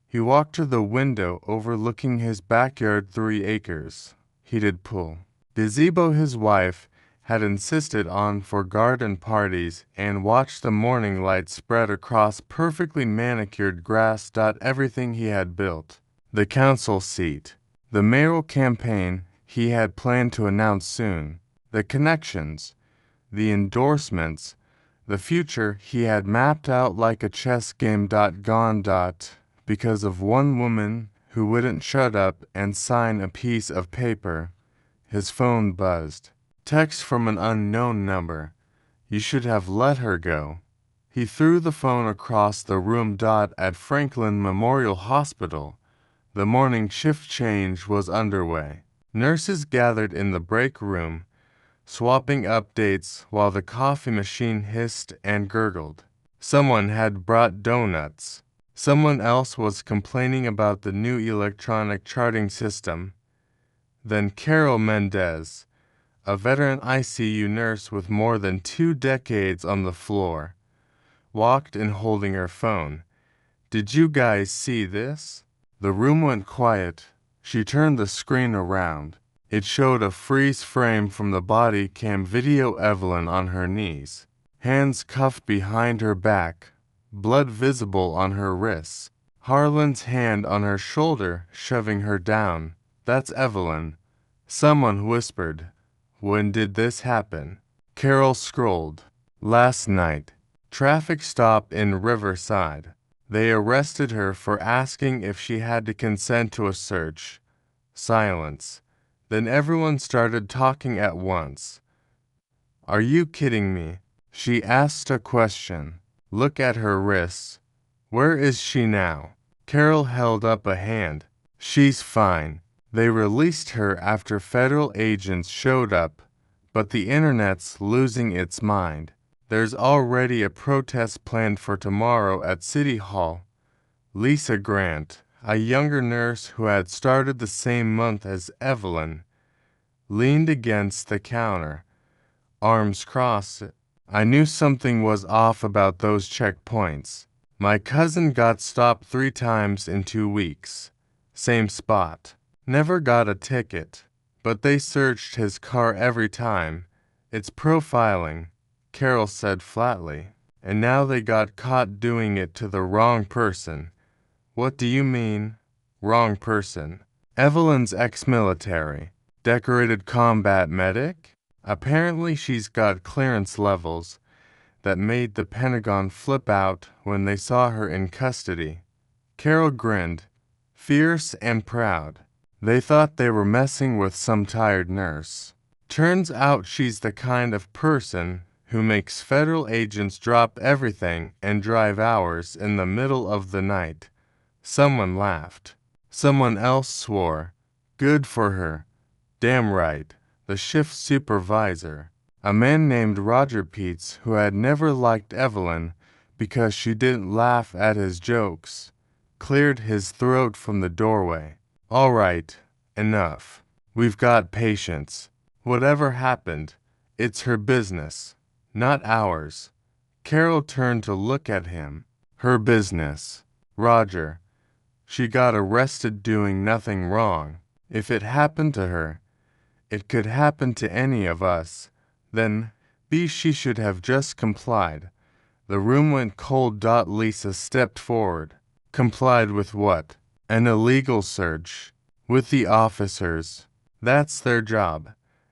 He walked to the window overlooking his backyard 3 acres. He'd pull. Gazebo his wife had insisted on for garden parties and watch the morning light spread across perfectly manicured grass. Everything he had built, the council seat, the mayoral campaign he had planned to announce soon, the connections, the endorsements, the future he had mapped out like a chess game. Gone. Because of one woman who wouldn't shut up and sign a piece of paper. His phone buzzed. Text from an unknown number. You should have let her go. He threw the phone across the room. At Franklin Memorial Hospital, the morning shift change was underway. Nurses gathered in the break room, swapping updates while the coffee machine hissed and gurgled. Someone had brought donuts. Someone else was complaining about the new electronic charting system. Then Carol Mendez, a veteran ICU nurse with more than 2 decades on the floor, walked in holding her phone. Did you guys see this? The room went quiet. She turned the screen around. It showed a freeze frame from the body cam video. Evelyn on her knees, hands cuffed behind her back, blood visible on her wrists. Harlan's hand on her shoulder, shoving her down. That's Evelyn. Someone whispered. When did this happen? Carol scrolled. Last night. Traffic stop in Riverside. They arrested her for asking if she had to consent to a search. Silence. Then everyone started talking at once. Are you kidding me? She asked a question. Look at her wrists. Where is she now? Carol held up a hand. She's fine. They released her after federal agents showed up, but the internet's losing its mind. There's already a protest planned for tomorrow at City Hall. Lisa Grant, a younger nurse who had started the same month as Evelyn, leaned against the counter, arms crossed. I knew something was off about those checkpoints. My cousin got stopped 3 times in 2 weeks. Same spot. Never got a ticket, but they searched his car every time. It's profiling, Carol said flatly. And now they got caught doing it to the wrong person. What do you mean, wrong person? Evelyn's ex-military, decorated combat medic? Apparently she's got clearance levels that made the Pentagon flip out when they saw her in custody. Carol grinned, fierce and proud. They thought they were messing with some tired nurse. Turns out she's the kind of person who makes federal agents drop everything and drive hours in the middle of the night. Someone laughed. Someone else swore. Good for her. Damn right. The shift supervisor, a man named Roger Peets, who had never liked Evelyn because she didn't laugh at his jokes, cleared his throat from the doorway. All right, enough. We've got patience. Whatever happened, it's her business, not ours. Carol turned to look at him. Her business. Roger. She got arrested doing nothing wrong. If it happened to her, it could happen to any of us. Then, she should have just complied. The room went cold. Lisa stepped forward. Complied with what? An illegal search. With the officers. That's their job.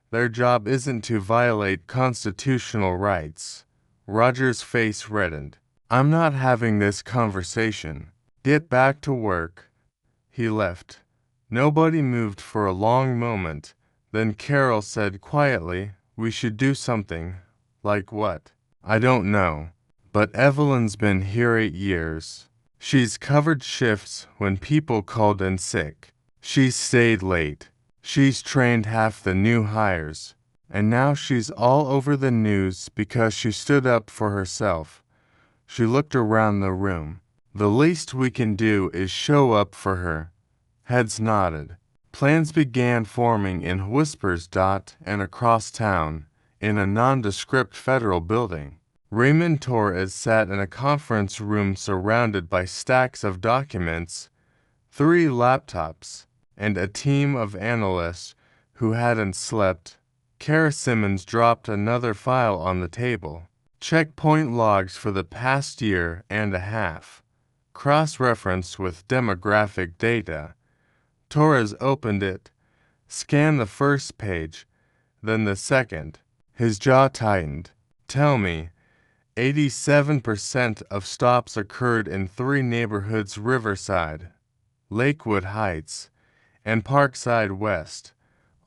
Their job isn't to violate constitutional rights. Roger's face reddened. I'm not having this conversation. Get back to work. He left. Nobody moved for a long moment. Then Carol said quietly, we should do something. Like what? I don't know. But Evelyn's been here 8 years. She's covered shifts when people called in sick. She's stayed late. She's trained half the new hires. And now she's all over the news because she stood up for herself. She looked around the room. The least we can do is show up for her. Heads nodded. Plans began forming in whispers. And across town, in a nondescript federal building, Raymond Torres sat in a conference room surrounded by stacks of documents, 3 laptops, and a team of analysts who hadn't slept Kara Simmons dropped another file on the table. Checkpoint logs for the past year and a half. Cross-referenced with demographic data. Torres opened it, scanned the first page, then the second. His jaw tightened. Tell me, 87% of stops occurred in 3 neighborhoods: Riverside, Lakewood Heights, and Parkside West,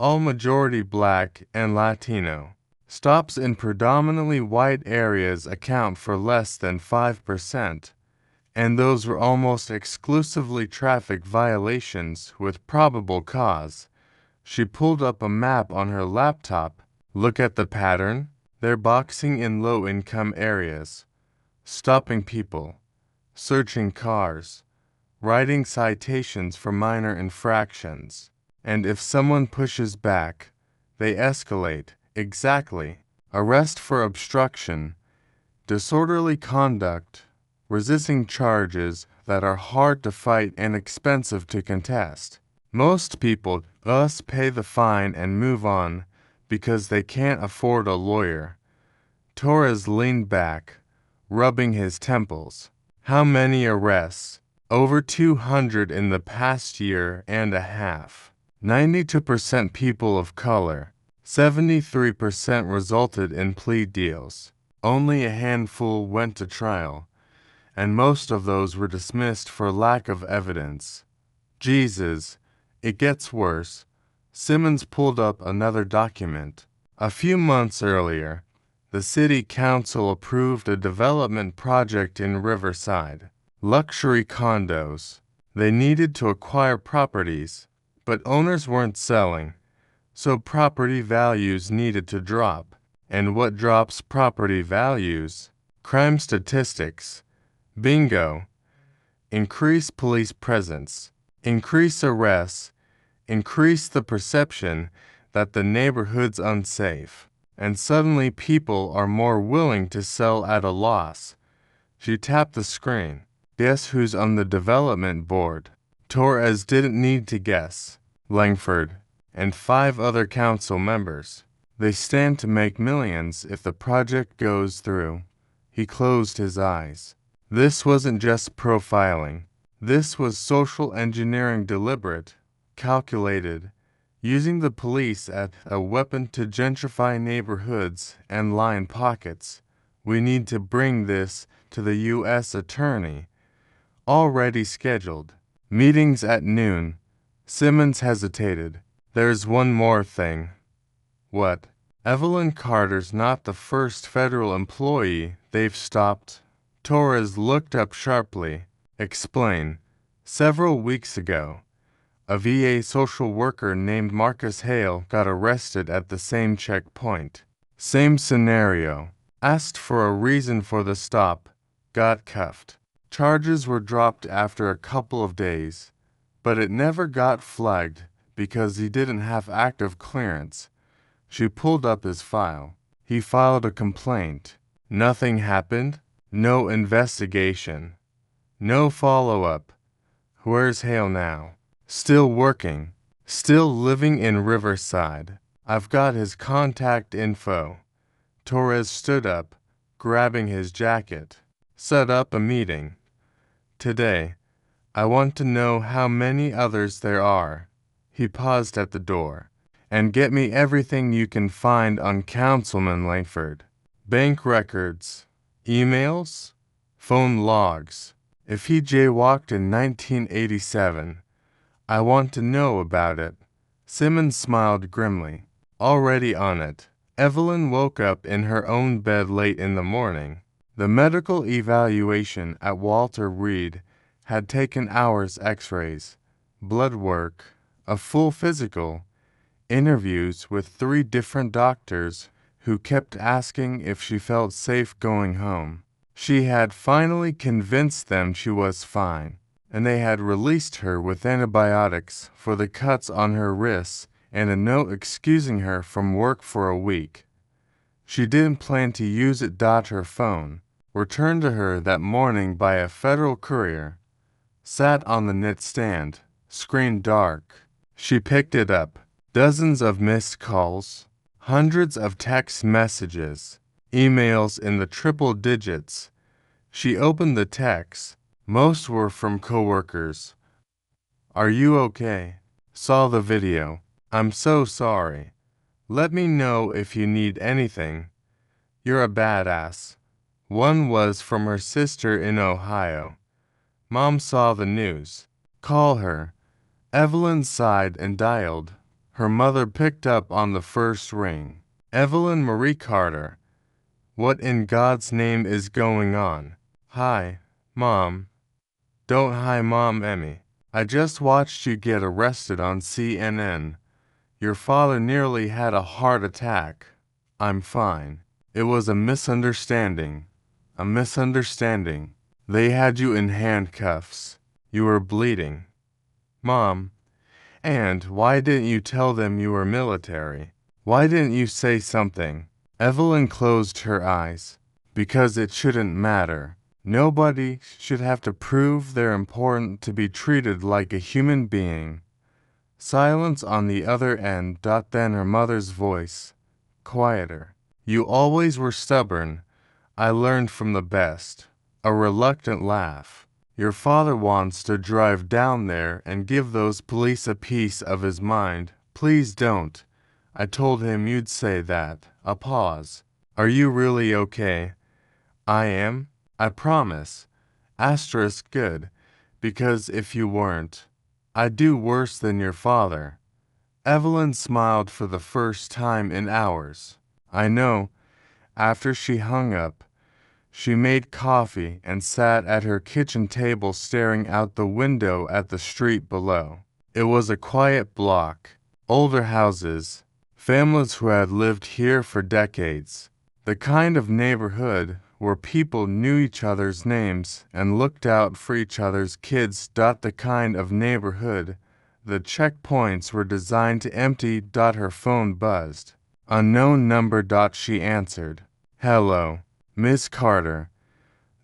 all majority Black and Latino. Stops in predominantly white areas account for less than 5%, and those were almost exclusively traffic violations with probable cause. She pulled up a map on her laptop. Look at the pattern. They're boxing in low-income areas, stopping people, searching cars, writing citations for minor infractions. And if someone pushes back, they escalate. Exactly. Arrest for obstruction, disorderly conduct, resisting charges that are hard to fight and expensive to contest. Most people thus pay the fine and move on because they can't afford a lawyer. Torres leaned back, rubbing his temples. How many arrests? Over 200 in the past year and a half. 92% people of color. 73% resulted in plea deals. Only a handful went to trial, and most of those were dismissed for lack of evidence. Jesus, it gets worse. Simmons pulled up another document. A few months earlier, the city council approved a development project in Riverside. Luxury condos. They needed to acquire properties, but owners weren't selling, so property values needed to drop. And what drops property values? Crime statistics. Bingo. Increase police presence. Increase arrests. Increase the perception that the neighborhood's unsafe. And suddenly people are more willing to sell at a loss. She tapped the screen. Guess who's on the development board? Torres didn't need to guess. Langford and 5 other council members. They stand to make millions if the project goes through. He closed his eyes. This wasn't just profiling. This was social engineering, deliberate, calculated, using the police as a weapon to gentrify neighborhoods and line pockets. We need to bring this to the U.S. Attorney. Already scheduled. Meetings at noon. Simmons hesitated. There's one more thing. What? Evelyn Carter's not the first federal employee they've stopped. Torres looked up sharply. Explain. Several weeks ago, a VA social worker named Marcus Hale got arrested at the same checkpoint. Same scenario. Asked for a reason for the stop. Got cuffed. Charges were dropped after a couple of days, but it never got flagged because he didn't have active clearance. She pulled up his file. He filed a complaint. Nothing happened. No investigation. No follow-up. Where's Hale now? Still working. Still living in Riverside. I've got his contact info. Torres stood up, grabbing his jacket. Set up a meeting. Today, I want to know how many others there are. He paused at the door. And get me everything you can find on Councilman Langford. Bank records, emails, phone logs. If he jaywalked in 1987, I want to know about it. Simmons smiled grimly. Already on it. Evelyn woke up in her own bed late in the morning. The medical evaluation at Walter Reed had taken hours: x-rays, blood work, a full physical, interviews with 3 different doctors who kept asking if she felt safe going home. She had finally convinced them she was fine, and they had released her with antibiotics for the cuts on her wrists and a note excusing her from work for a week. She didn't plan to use it. Her phone, returned to her that morning by a federal courier, sat on the nightstand, screen dark. She picked it up. Dozens of missed calls, Hundreds of text messages, emails in the triple digits. She opened the texts. Most were from coworkers. Are you okay? Saw the video. I'm so sorry. Let me know if you need anything. You're a badass. One was from her sister in Ohio. Mom saw the news. Call her. Evelyn sighed and dialed. Her mother picked up on the first ring. Evelyn Marie Carter. What in God's name is going on? Hi, Mom. Don't hi, Mom Emmy. I just watched you get arrested on CNN. Your father nearly had a heart attack. I'm fine. It was a misunderstanding. A misunderstanding. They had you in handcuffs. You were bleeding. Mom, and why didn't you tell them you were military? Why didn't you say something? Evelyn closed her eyes. Because it shouldn't matter. Nobody should have to prove they're important to be treated like a human being. Silence on the other end. Then her mother's voice. Quieter. You always were stubborn. I learned from the best. A reluctant laugh. Your father wants to drive down there and give those police a piece of his mind. Please don't. I told him you'd say that. A pause. Are you really okay? I am. I promise. Asterisk good. Because if you weren't, I'd do worse than your father. Evelyn smiled for the first time in hours. I know. After she hung up, she made coffee and sat at her kitchen table staring out the window at the street below. It was a quiet block, older houses, families who had lived here for decades. The kind of neighborhood where people knew each other's names and looked out for each other's kids. The kind of neighborhood the checkpoints were designed to empty. Her phone buzzed. Unknown number. She answered. Hello. Ms. Carter,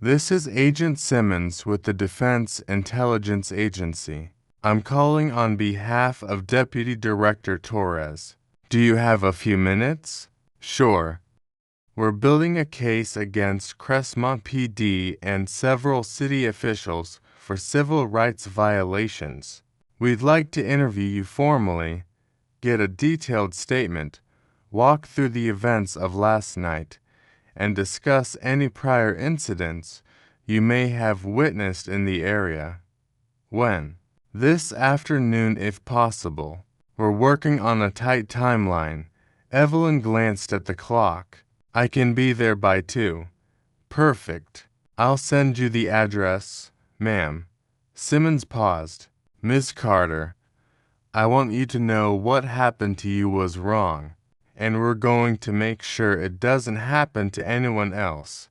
this is Agent Simmons with the Defense Intelligence Agency. I'm calling on behalf of Deputy Director Torres. Do you have a few minutes? Sure. We're building a case against Crestmont PD and several city officials for civil rights violations. We'd like to interview you formally, get a detailed statement, walk through the events of last night, and discuss any prior incidents you may have witnessed in the area. When? This afternoon if possible. We're working on a tight timeline. Evelyn glanced at the clock. I can be there by 2. Perfect. I'll send you the address, ma'am. Simmons paused. Miss Carter, I want you to know what happened to you was wrong, and we're going to make sure it doesn't happen to anyone else.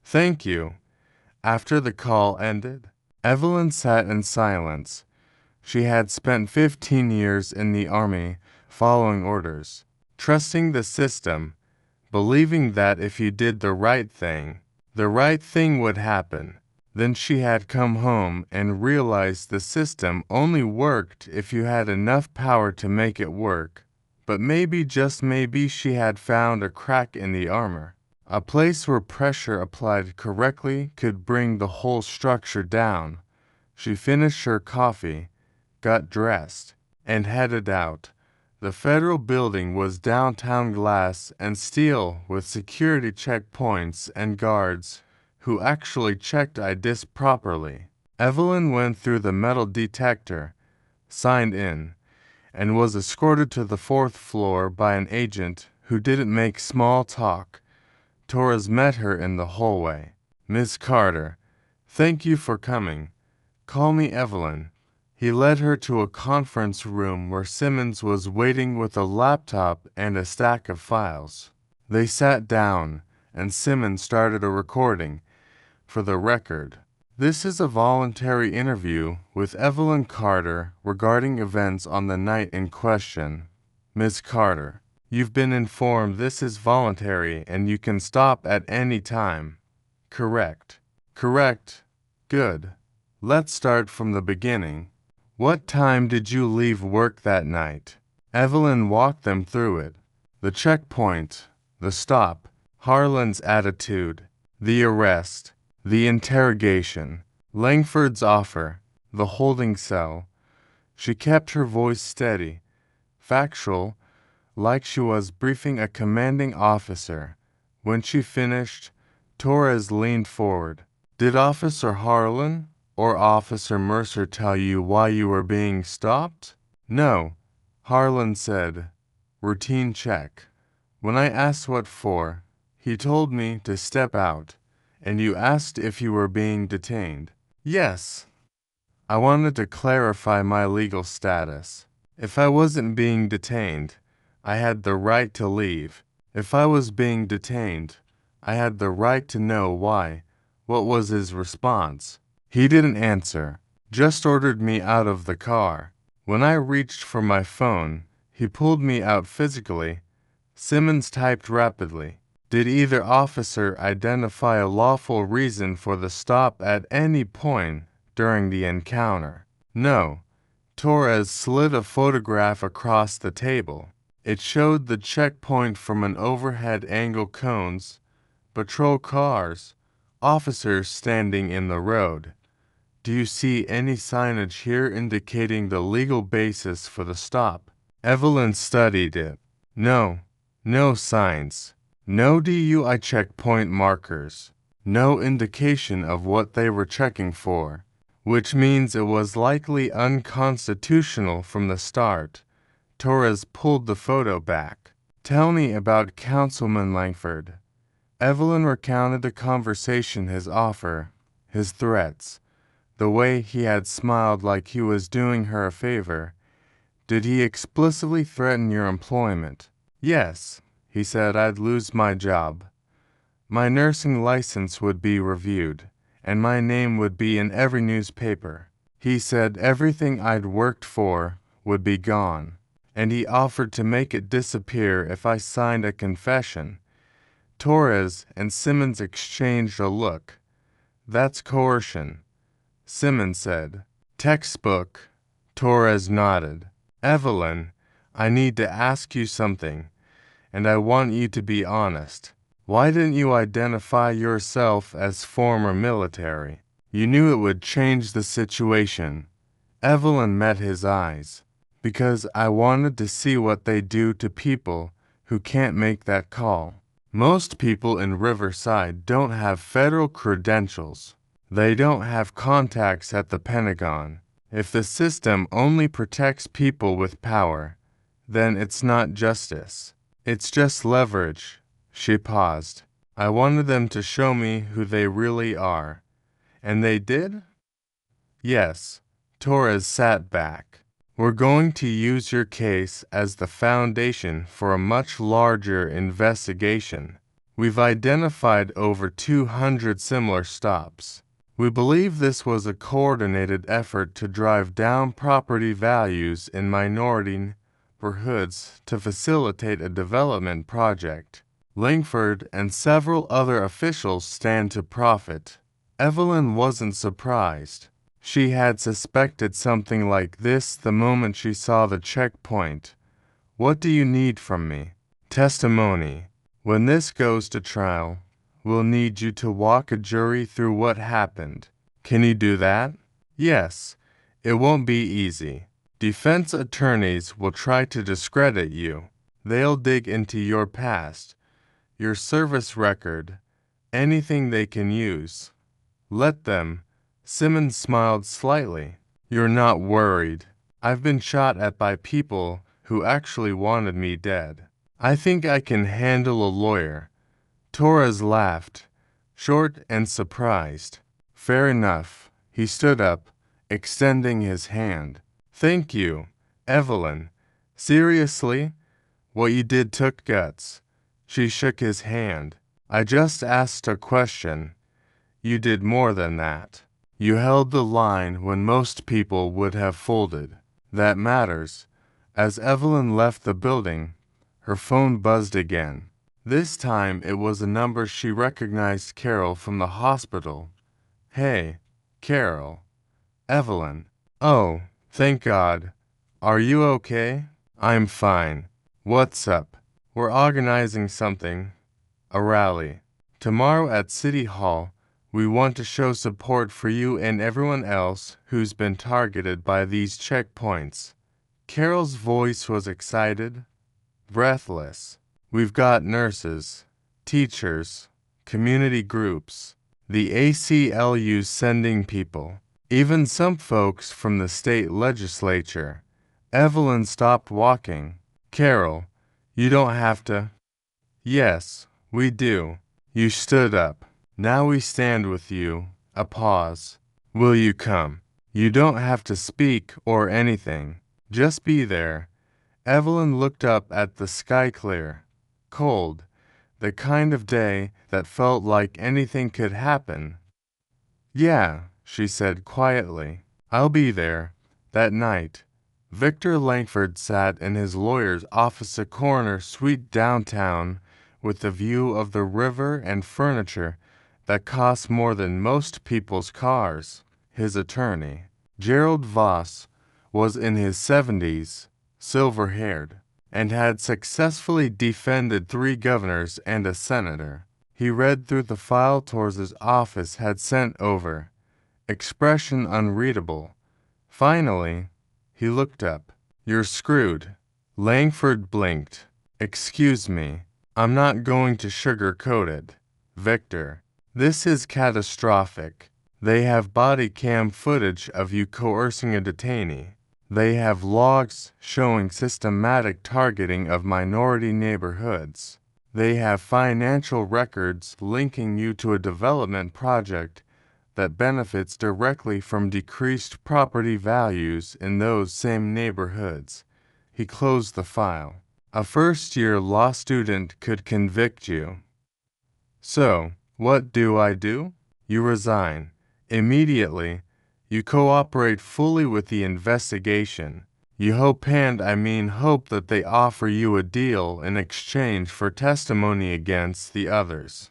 Thank you. After the call ended, Evelyn sat in silence. She had spent 15 years in the Army following orders, trusting the system, believing that if you did the right thing would happen. Then she had come home and realized the system only worked if you had enough power to make it work. But maybe, just maybe, she had found a crack in the armor. A place where pressure applied correctly could bring the whole structure down. She finished her coffee, got dressed, and headed out. The federal building was downtown, glass and steel with security checkpoints and guards who actually checked IDs properly. Evelyn went through the metal detector, signed in, and was escorted to the 4th floor by an agent who didn't make small talk. Torres met her in the hallway. Miss Carter, thank you for coming. Call me Evelyn. He led her to a conference room where Simmons was waiting with a laptop and a stack of files. They sat down, and Simmons started a recording. For the record, this is a voluntary interview with Evelyn Carter regarding events on the night in question. Ms. Carter, you've been informed this is voluntary and you can stop at any time. Correct. Correct. Good. Let's start from the beginning. What time did you leave work that night? Evelyn walked them through it. The checkpoint, the stop, Harlan's attitude, the arrest, the interrogation, Langford's offer, the holding cell. She kept her voice steady, factual, like she was briefing a commanding officer. When she finished, Torres leaned forward. Did Officer Harlan or Officer Mercer tell you why you were being stopped? No, Harlan said. Routine check. When I asked what for, he told me to step out, and you asked if you were being detained. Yes. I wanted to clarify my legal status. If I wasn't being detained, I had the right to leave. If I was being detained, I had the right to know why. What was his response? He didn't answer, just ordered me out of the car. When I reached for my phone, he pulled me out physically. Simmons typed rapidly. Did either officer identify a lawful reason for the stop at any point during the encounter? No. Torres slid a photograph across the table. It showed the checkpoint from an overhead angle, cones, patrol cars, officers standing in the road. Do you see any signage here indicating the legal basis for the stop? Evelyn studied it. No. No signs. No DUI checkpoint markers. No indication of what they were checking for, which means it was likely unconstitutional from the start. Torres pulled the photo back. Tell me about Councilman Langford. Evelyn recounted the conversation, his offer, his threats, the way he had smiled like he was doing her a favor. Did he explicitly threaten your employment? Yes, he said I'd lose my job. My nursing license would be reviewed, and my name would be in every newspaper. He said everything I'd worked for would be gone, and he offered to make it disappear if I signed a confession. Torres and Simmons exchanged a look. That's coercion, Simmons said. Textbook. Torres nodded. Evelyn, I need to ask you something, and I want you to be honest. Why didn't you identify yourself as former military? You knew it would change the situation. Evelyn met his eyes. Because I wanted to see what they do to people who can't make that call. Most people in Riverside don't have federal credentials. They don't have contacts at the Pentagon. If the system only protects people with power, then it's not justice. It's just leverage. She paused. I wanted them to show me who they really are. And they did? Yes. Torres sat back. We're going to use your case as the foundation for a much larger investigation. We've identified over 200 similar stops. We believe this was a coordinated effort to drive down property values in minority neighborhoods to facilitate a development project. Langford and several other officials stand to profit. Evelyn wasn't surprised. She had suspected something like this the moment she saw the checkpoint. What do you need from me? Testimony. When this goes to trial, we'll need you to walk a jury through what happened. Can you do that? Yes. It won't be easy. Defense attorneys will try to discredit you. They'll dig into your past, your service record, anything they can use. Let them. Simmons smiled slightly. You're not worried. I've been shot at by people who actually wanted me dead. I think I can handle a lawyer. Torres laughed, short and surprised. Fair enough. He stood up, extending his hand. Thank you, Evelyn. Seriously? What you did took guts. She shook his hand. I just asked a question. You did more than that. You held the line when most people would have folded. That matters. As Evelyn left the building, her phone buzzed again. This time it was a number she recognized, Carol from the hospital. Hey, Carol. Evelyn. Oh, thank God. Are you okay? I'm fine. What's up? We're organizing something, a rally. Tomorrow at City Hall, we want to show support for you and everyone else who's been targeted by these checkpoints. Carol's voice was excited, breathless. We've got nurses, teachers, community groups, the ACLU's sending people, even some folks from the state legislature. Evelyn stopped walking. Carol, you don't have to. Yes, we do. You stood up. Now we stand with you. A pause. Will you come? You don't have to speak or anything. Just be there. Evelyn looked up at the sky clear, cold, the kind of day that felt like anything could happen. Yeah, she said quietly. I'll be there. That night, Victor Langford sat in his lawyer's office, a corner suite downtown, with a view of the river and furniture that cost more than most people's cars. His attorney, Gerald Voss, was in his 70s, silver-haired, and had successfully defended 3 governors and a senator. He read through the file Torres's office had sent over, expression unreadable. Finally, he looked up. You're screwed. Langford blinked. Excuse me, I'm not going to sugarcoat it. Victor, this is catastrophic. They have body cam footage of you coercing a detainee. They have logs showing systematic targeting of minority neighborhoods. They have financial records linking you to a development project that benefits directly from decreased property values in those same neighborhoods. He closed the file. A first-year law student could convict you. So, what do? You resign. Immediately, you cooperate fully with the investigation. You hope that they offer you a deal in exchange for testimony against the others.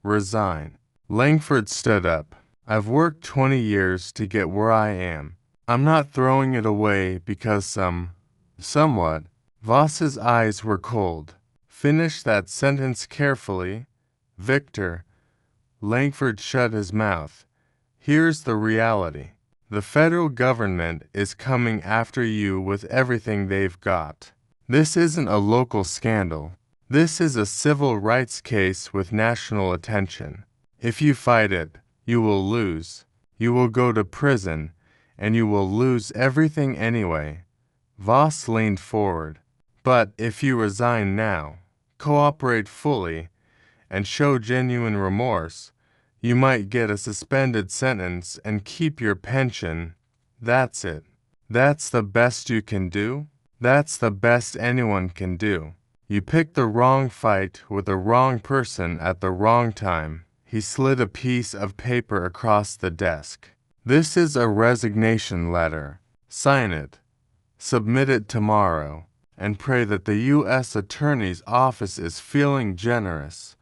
Resign. Langford stood up. I've worked 20 years to get where I am. I'm not throwing it away because somewhat. Voss's eyes were cold. Finish that sentence carefully. Victor. Langford shut his mouth. Here's the reality. The federal government is coming after you with everything they've got. This isn't a local scandal. This is a civil rights case with national attention. If you fight it, you will lose. You will go to prison, and you will lose everything anyway. Voss leaned forward. But if you resign now, cooperate fully, and show genuine remorse, you might get a suspended sentence and keep your pension. That's it. That's the best you can do? That's the best anyone can do. You picked the wrong fight with the wrong person at the wrong time. He slid a piece of paper across the desk. This is a resignation letter. Sign it. Submit it tomorrow, and pray that the U.S. Attorney's Office is feeling generous.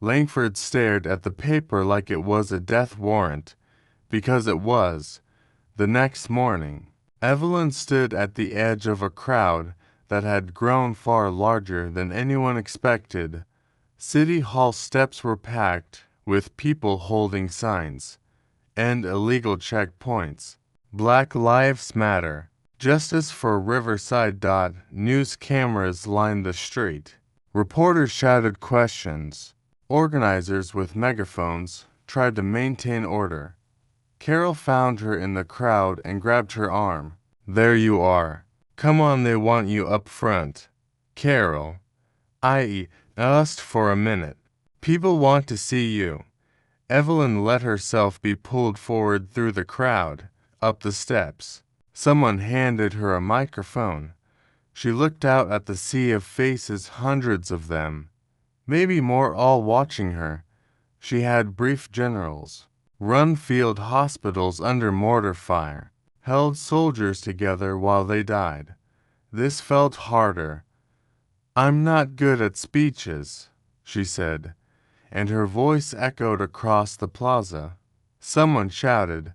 Langford stared at the paper like it was a death warrant, because it was. The next morning, Evelyn stood at the edge of a crowd that had grown far larger than anyone expected. City Hall steps were packed with people holding signs. End illegal checkpoints. Black Lives Matter. Justice for Riverside. News cameras lined the street. Reporters shouted questions. Organizers with megaphones tried to maintain order. Carol found her in the crowd and grabbed her arm. There you are. Come on, they want you up front. Carol, I asked for a minute. People want to see you. Evelyn let herself be pulled forward through the crowd, up the steps. Someone handed her a microphone. She looked out at the sea of faces, hundreds of them. Maybe more, all watching her. She had briefed generals, run field hospitals under mortar fire, held soldiers together while they died. This felt harder. I'm not good at speeches, she said, and her voice echoed across the plaza. Someone shouted,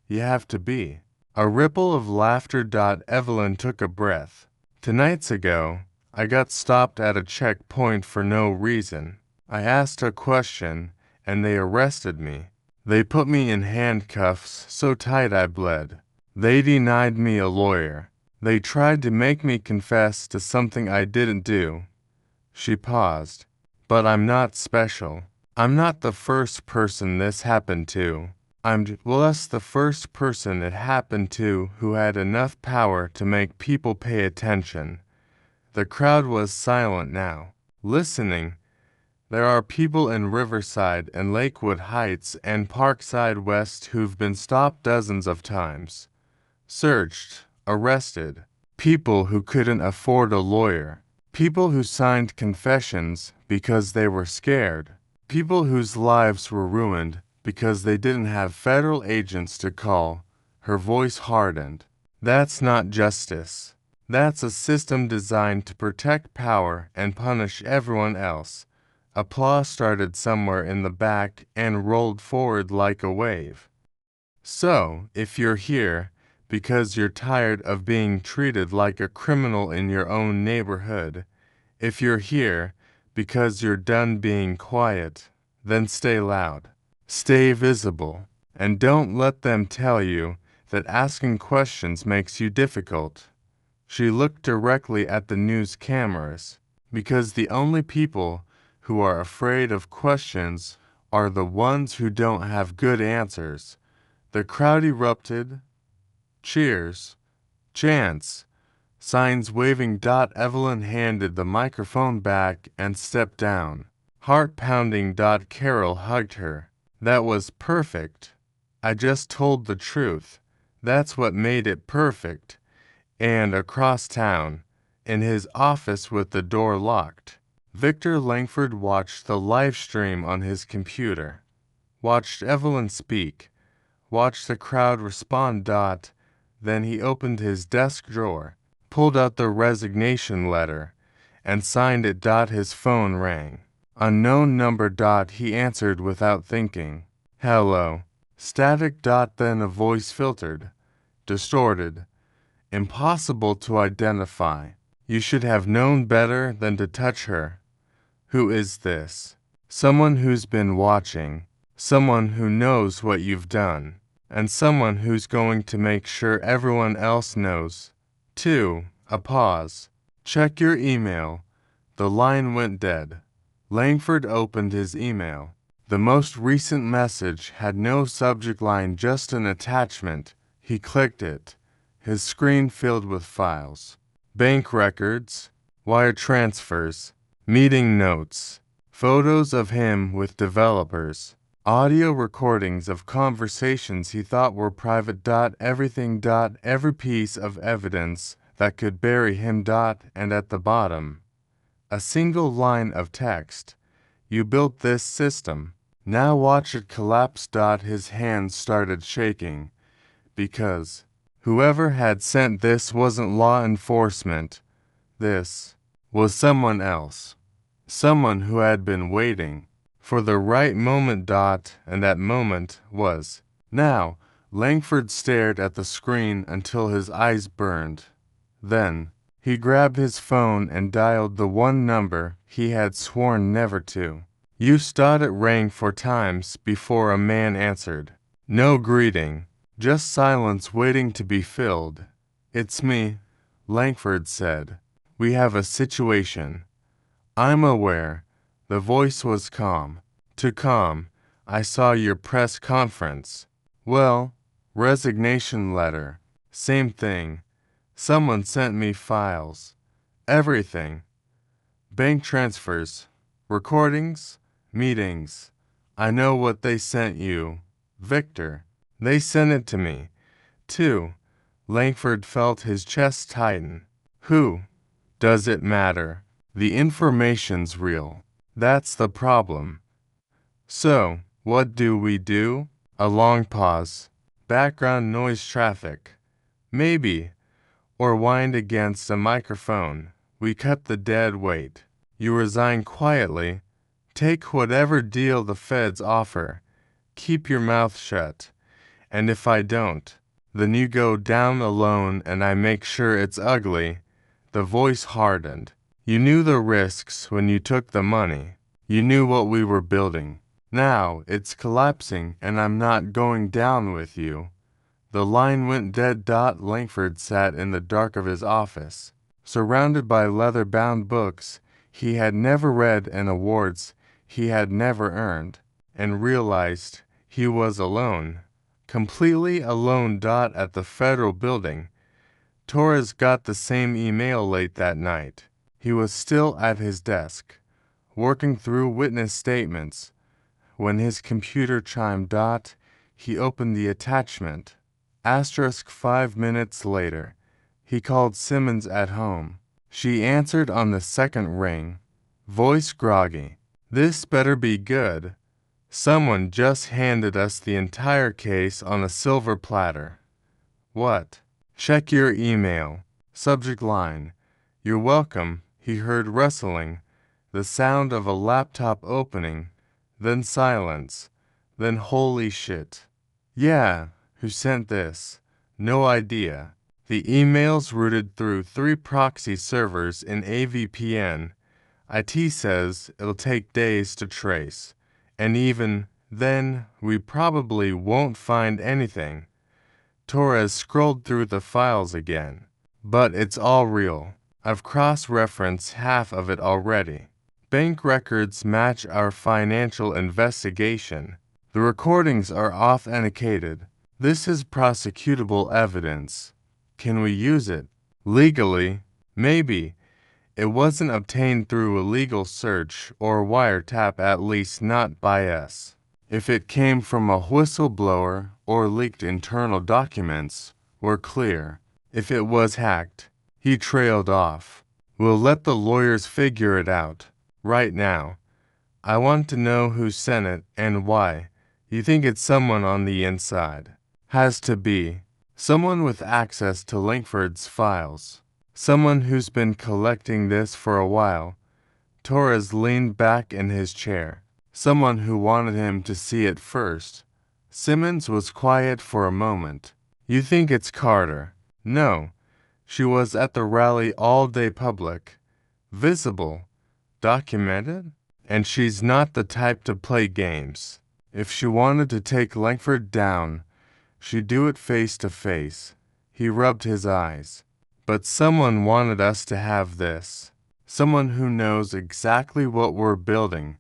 You have to be. A ripple of laughter. Evelyn took a breath. 2 nights ago, I got stopped at a checkpoint for no reason. I asked a question, and they arrested me. They put me in handcuffs so tight I bled. They denied me a lawyer. They tried to make me confess to something I didn't do. She paused. But I'm not special. I'm not the first person this happened to. I'm just the first person it happened to who had enough power to make people pay attention. The crowd was silent now, listening. There are people in Riverside and Lakewood Heights and Parkside West who've been stopped dozens of times, searched, arrested. People who couldn't afford a lawyer. People who signed confessions because they were scared. People whose lives were ruined because they didn't have federal agents to call. Her voice hardened. That's not justice. That's a system designed to protect power and punish everyone else. Applause started somewhere in the back and rolled forward like a wave. So, if you're here because you're tired of being treated like a criminal in your own neighborhood, if you're here because you're done being quiet, then stay loud. Stay visible. And don't let them tell you that asking questions makes you difficult. She looked directly at the news cameras, because the only people who are afraid of questions are the ones who don't have good answers. The crowd erupted. Cheers. Chants. Signs waving. Evelyn handed the microphone back and stepped down. Heart pounding. Carol hugged her. That was perfect. I just told the truth. That's what made it perfect. And across town, in his office with the door locked, Victor Langford watched the live stream on his computer. Watched Evelyn speak. Watched the crowd respond. Then he opened his desk drawer, pulled out the resignation letter, and signed it. His phone rang. Unknown number. He answered without thinking. Hello. Static. Then a voice filtered, distorted, impossible to identify. You should have known better than to touch her. Who is this? Someone who's been watching, someone who knows what you've done, and someone who's going to make sure everyone else knows. 2. A pause. Check your email. The line went dead. Langford opened his email. The most recent message had no subject line, just an attachment. He clicked it. His screen filled with files. Bank records, wire transfers, meeting notes, photos of him with developers, audio recordings of conversations he thought were private. Everything. Every piece of evidence that could bury him. And at the bottom, a single line of text. You built this system. Now watch it collapse. His hands started shaking. Because whoever had sent this wasn't law enforcement. This was someone else. Someone who had been waiting for the right moment. And that moment was now. Langford stared at the screen until his eyes burned. Then he grabbed his phone and dialed the one number he had sworn never to. It rang 4 times before a man answered. No greeting, just silence waiting to be filled. It's me, Langford said. We have a situation. I'm aware. The voice was calm. Too calm. I saw your press conference. Well, resignation letter. Same thing. Someone sent me files. Everything. Bank transfers. Recordings. Meetings. I know what they sent you. Victor. They sent it to me, too. Langford felt his chest tighten. Who? Does it matter? The information's real. That's the problem. So, what do we do? A long pause. Background noise, traffic. Maybe. Or wind against a microphone. We cut the dead weight. You resign quietly. Take whatever deal the feds offer. Keep your mouth shut. And if I don't, then you go down alone and I make sure it's ugly. The voice hardened. You knew the risks when you took the money. You knew what we were building. Now it's collapsing and I'm not going down with you. The line went dead. Langford sat in the dark of his office, surrounded by leather-bound books he had never read and awards he had never earned, and realized he was alone, completely alone. At the federal building, Torres got the same email late that night. He was still at his desk, working through witness statements. When his computer chimed. He opened the attachment. 5 minutes later, he called Simmons at home. She answered on the second ring, voice groggy. This better be good. Someone just handed us the entire case on a silver platter. What? Check your email. Subject line. You're welcome. He heard rustling, the sound of a laptop opening, then silence, then holy shit. Yeah, who sent this? No idea. The email's routed through 3 proxy servers in AVPN. IT says it'll take days to trace, and even then, we probably won't find anything. Torres scrolled through the files again. But it's all real. I've cross-referenced half of it already. Bank records match our financial investigation. The recordings are authenticated. This is prosecutable evidence. Can we use it? Legally? Maybe. It wasn't obtained through a legal search or wiretap, at least not by us. If it came from a whistleblower or leaked internal documents, we're clear. If it was hacked, he trailed off. We'll let the lawyers figure it out. Right now, I want to know who sent it and why. You think it's someone on the inside? Has to be. Someone with access to Langford's files. Someone who's been collecting this for a while. Torres leaned back in his chair. Someone who wanted him to see it first. Simmons was quiet for a moment. You think it's Carter? No. She was at the rally all day, public. Visible. Documented? And she's not the type to play games. If she wanted to take Langford down, she'd do it face to face. He rubbed his eyes. But someone wanted us to have this. Someone who knows exactly what we're building.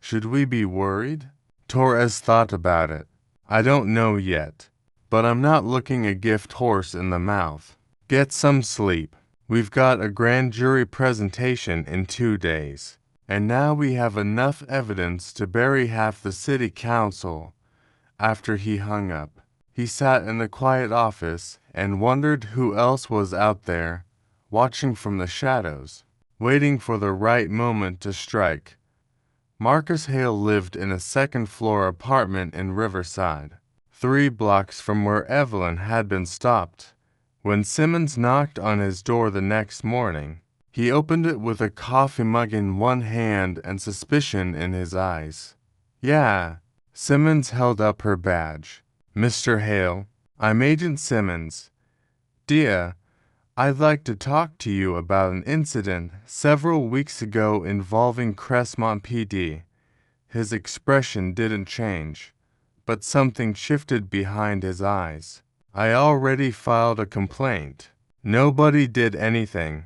Should we be worried? Torres thought about it. I don't know yet. But I'm not looking a gift horse in the mouth. Get some sleep. We've got a grand jury presentation in 2 days. And now we have enough evidence to bury half the city council. After he hung up, he sat in the quiet office and wondered who else was out there, watching from the shadows, waiting for the right moment to strike. Marcus Hale lived in a second-floor apartment in Riverside, 3 blocks from where Evelyn had been stopped. When Simmons knocked on his door the next morning, he opened it with a coffee mug in one hand and suspicion in his eyes. Yeah. Simmons held up her badge. Mr. Hale, I'm Agent Simmons. Dear, I'd like to talk to you about an incident several weeks ago involving Crestmont PD. His expression didn't change, but something shifted behind his eyes. I already filed a complaint. Nobody did anything.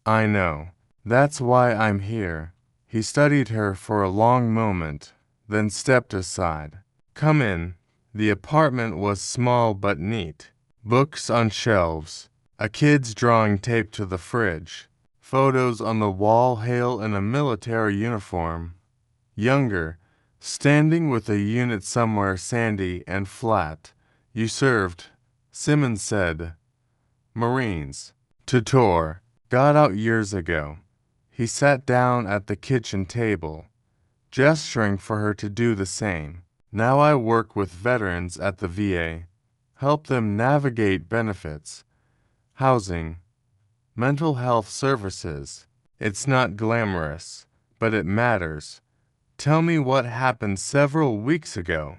I know. That's why I'm here. He studied her for a long moment, then stepped aside. Come in. The apartment was small but neat. Books on shelves. A kid's drawing taped to the fridge. Photos on the wall. Hale in a military uniform. Younger, standing with a unit somewhere sandy and flat. You served, Simmons said. Marines. Tutor. Got out years ago. He sat down at the kitchen table, gesturing for her to do the same. Now I work with veterans at the VA, help them navigate benefits, housing, mental health services. It's not glamorous, but it matters. Tell me what happened several weeks ago.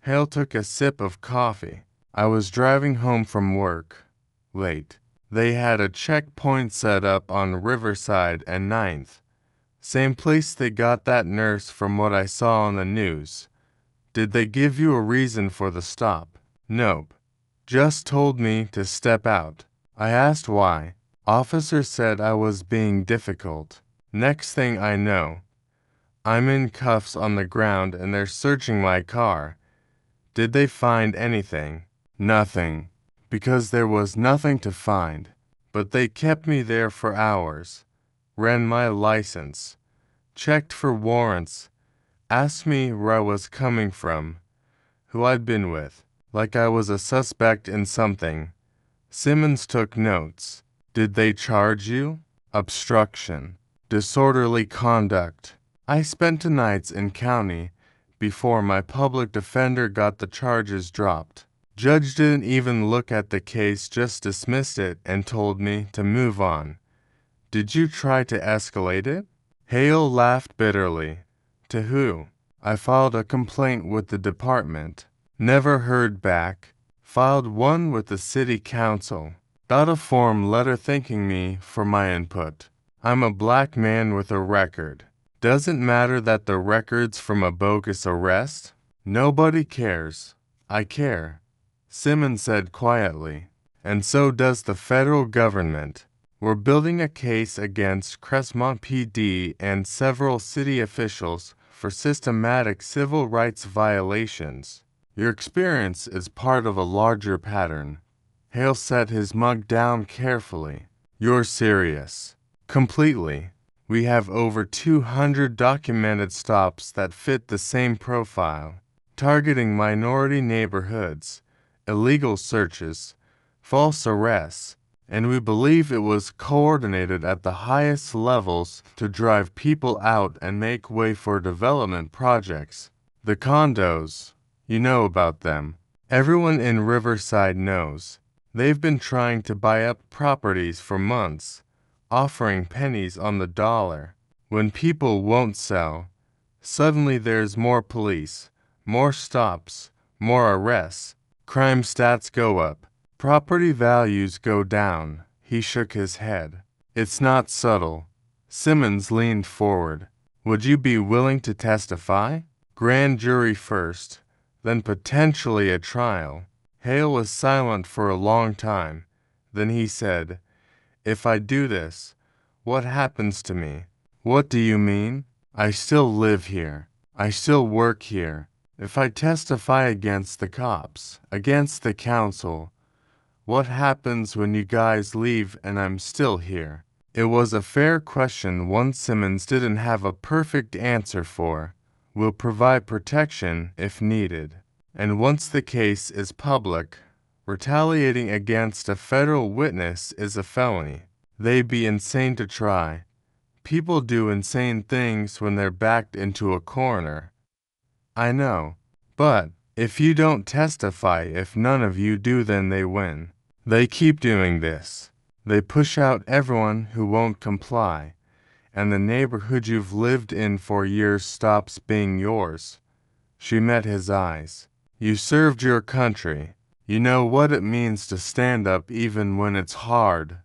Hale took a sip of coffee. I was driving home from work, late. They had a checkpoint set up on Riverside and Ninth. Same place they got that nurse from what I saw on the news. Did they give you a reason for the stop? Nope. Just told me to step out. I asked why. Officer said I was being difficult. Next thing I know, I'm in cuffs on the ground and they're searching my car. Did they find anything? Nothing. Because there was nothing to find. But they kept me there for hours. Ran my license. Checked for warrants. Asked me where I was coming from. Who I'd been with. Like I was a suspect in something. Simmons took notes. Did they charge you? Obstruction. Disorderly conduct. I spent 2 nights in county before my public defender got the charges dropped. Judge didn't even look at the case, just dismissed it and told me to move on. Did you try to escalate it? Hale laughed bitterly. To who? I filed a complaint with the department. Never heard back. Filed one with the city council. Got a form letter thanking me for my input. I'm a black man with a record. Doesn't matter that the record's from a bogus arrest? Nobody cares. I care, Simmons said quietly. And so does the federal government. We're building a case against Crestmont PD and several city officials for systematic civil rights violations. Your experience is part of a larger pattern. Hale set his mug down carefully. You're serious. Completely. We have over 200 documented stops that fit the same profile, targeting minority neighborhoods, illegal searches, false arrests, and we believe it was coordinated at the highest levels to drive people out and make way for development projects. The condos, you know about them. Everyone in Riverside knows. They've been trying to buy up properties for months, offering pennies on the dollar. When people won't sell, suddenly there's more police, more stops, more arrests. Crime stats go up. Property values go down. He shook his head. It's not subtle. Simmons leaned forward. Would you be willing to testify? Grand jury first, then potentially a trial. Hale was silent for a long time. Then he said, If I do this, what happens to me? What do you mean? I still live here. I still work here. If I testify against the cops, against the council, what happens when you guys leave and I'm still here? It was a fair question, one Simmons didn't have a perfect answer for. We'll provide protection if needed. And once the case is public, retaliating against a federal witness is a felony. They'd be insane to try. People do insane things when they're backed into a corner. I know. But if you don't testify, if none of you do, then they win. They keep doing this. They push out everyone who won't comply, and the neighborhood you've lived in for years stops being yours. She met his eyes. You served your country. You know what it means to stand up even when it's hard.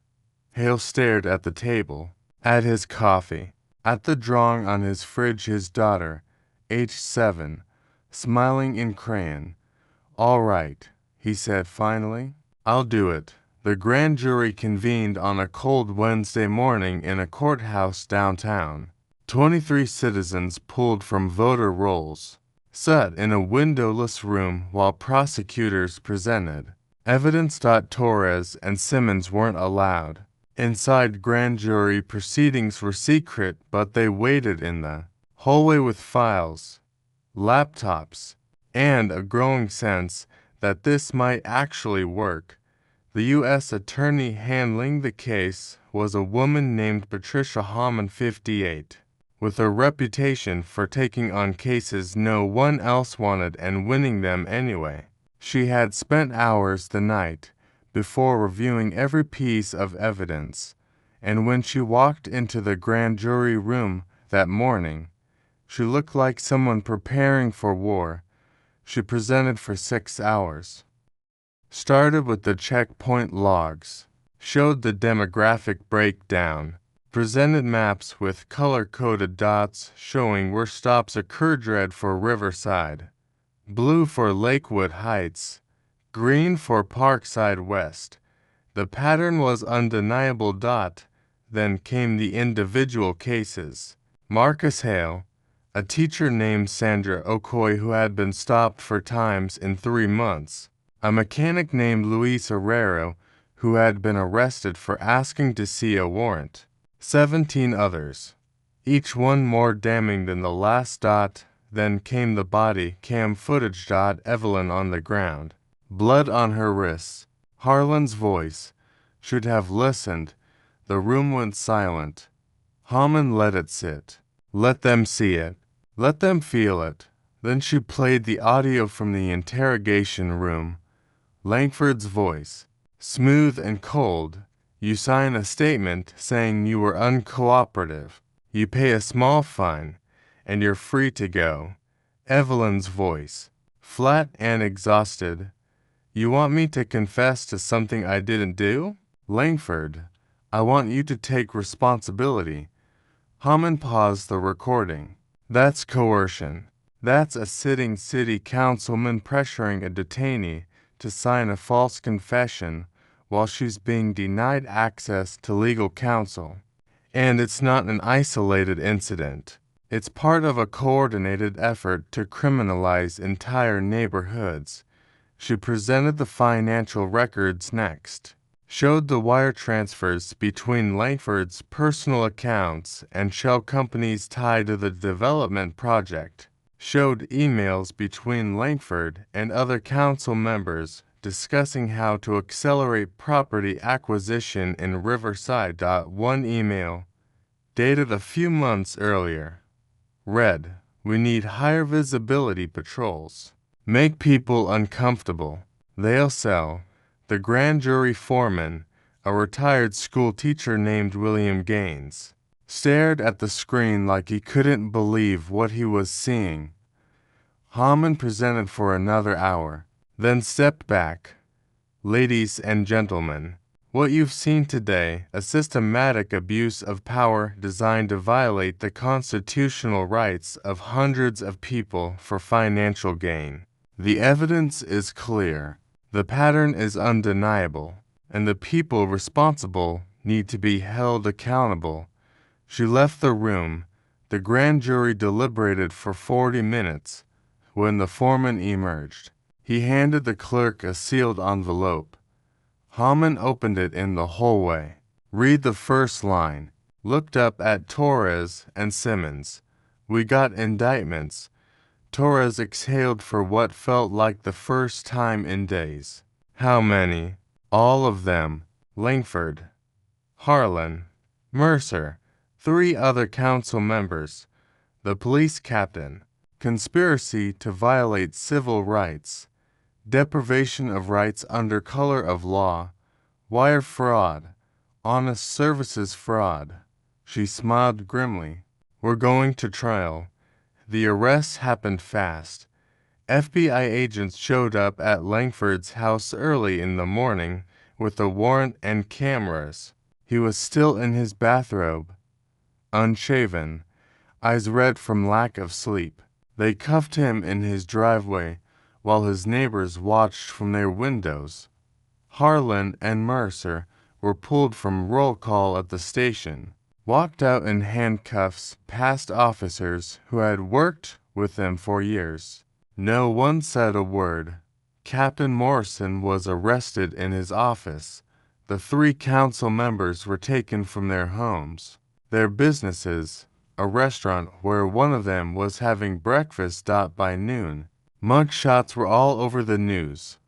Hale stared at the table, at his coffee, at the drawing on his fridge, his daughter, age 7, smiling in crayon. All right, he said finally. I'll do it. The grand jury convened on a cold Wednesday morning in a courthouse downtown. 23 citizens pulled from voter rolls, sat in a windowless room while prosecutors presented evidence. Torres and Simmons weren't allowed. Inside, grand jury proceedings were secret, but they waited in the hallway with files, laptops, and a growing sense that this might actually work. The U.S. attorney handling the case was a woman named Patricia Hammond, 58, with a reputation for taking on cases no one else wanted and winning them anyway. She had spent hours the night before reviewing every piece of evidence, and when she walked into the grand jury room that morning, she looked like someone preparing for war. She presented for 6 hours. Started with the checkpoint logs. showed the demographic breakdown, presented maps with color-coded dots showing where stops occurred: red for Riverside, blue for Lakewood Heights, green for Parkside West. The pattern was undeniable. Then came the individual cases. Marcus Hale, a teacher named Sandra Okoye who had been stopped 4 times in 3 months, a mechanic named Luis Herrero who had been arrested for asking to see a warrant, 17 others, each one more damning than the last. Then came the body cam footage. Evelyn on the ground, blood on her wrists. Harlan's voice. Should have listened. The room went silent. Hammond let it sit. Let them see it. Let them feel it. Then she played the audio from the interrogation room. Langford's voice, smooth and cold. You sign a statement saying you were uncooperative. You pay a small fine, and you're free to go. Evelyn's voice, flat and exhausted. You want me to confess to something I didn't do? Langford, I want you to take responsibility. Hammond paused the recording. That's coercion. That's a sitting city councilman pressuring a detainee to sign a false confession while she's being denied access to legal counsel. And it's not an isolated incident. It's part of a coordinated effort to criminalize entire neighborhoods. She presented the financial records next, showed the wire transfers between Langford's personal accounts and shell companies tied to the development project, showed emails between Langford and other council members discussing how to accelerate property acquisition in Riverside. One email, dated a few months earlier, read, "We need higher visibility patrols. Make people uncomfortable. They'll sell." The grand jury foreman, a retired school teacher named William Gaines, stared at the screen like he couldn't believe what he was seeing. Hammond presented for another hour, then stepped back. Ladies and gentlemen, what you've seen today, a systematic abuse of power designed to violate the constitutional rights of hundreds of people for financial gain. The evidence is clear. The pattern is undeniable, and the people responsible need to be held accountable. She left the room. The grand jury deliberated for 40 minutes. When the foreman emerged, he handed the clerk a sealed envelope. Hammond opened it in the hallway. Read the first line. Looked up at Torres and Simmons. We got indictments. Torres exhaled for what felt like the first time in days. How many? All of them. Langford, Harlan, Mercer, 3 other council members, the police captain. Conspiracy to violate civil rights, deprivation of rights under color of law, wire fraud, honest services fraud. She smiled grimly. We're going to trial. The arrests happened fast. FBI agents showed up at Langford's house early in the morning with a warrant and cameras. He was still in his bathrobe, unshaven, eyes red from lack of sleep. They cuffed him in his driveway while his neighbors watched from their windows. Harlan and Mercer were pulled from roll call at the station, walked out in handcuffs past officers who had worked with them for years. No one said a word. Captain Morrison was arrested in his office. The 3 council members were taken from their homes, their businesses, a restaurant where one of them was having breakfast. By noon, mug shots were all over the news.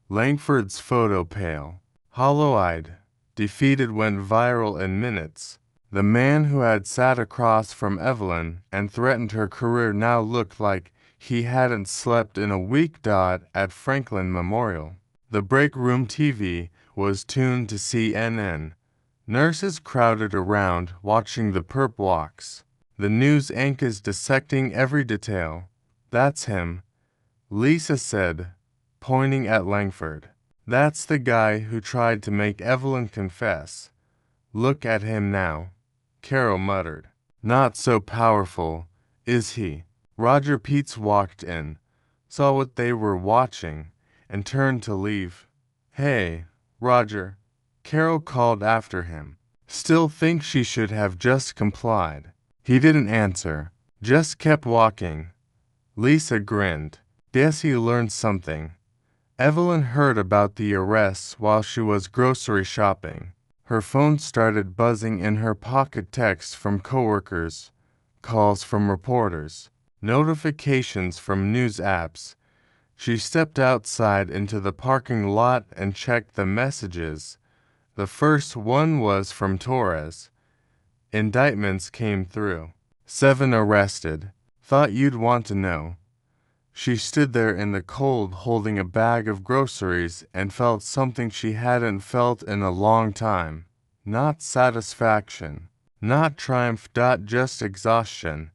Langford's photo, pale, hollow-eyed, defeated, went viral in minutes. The man who had sat across from Evelyn and threatened her career now looked like he hadn't slept in a week. At Franklin Memorial, the break room TV was tuned to CNN. Nurses crowded around watching the perp walks. The news anchors dissecting every detail. That's him, Lisa said, pointing at Langford. That's the guy who tried to make Evelyn confess. Look at him now, Carol muttered. Not so powerful, is he? Roger Peets walked in, saw what they were watching, and turned to leave. Hey, Roger, Carol called after him. Still think she should have just complied. He didn't answer, just kept walking. Lisa grinned. Guess he learned something. Evelyn heard about the arrests while she was grocery shopping. Her phone started buzzing in her pocket, texts from coworkers, calls from reporters, notifications from news apps. She stepped outside into the parking lot and checked the messages. The first one was from Torres. Indictments came through. 7 arrested. Thought you'd want to know. She stood there in the cold holding a bag of groceries and felt something she hadn't felt in a long time. Not satisfaction, not triumph, just exhaustion.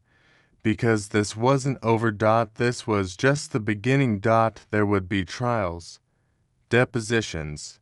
Because this wasn't over. This was just the beginning. There would be trials, depositions,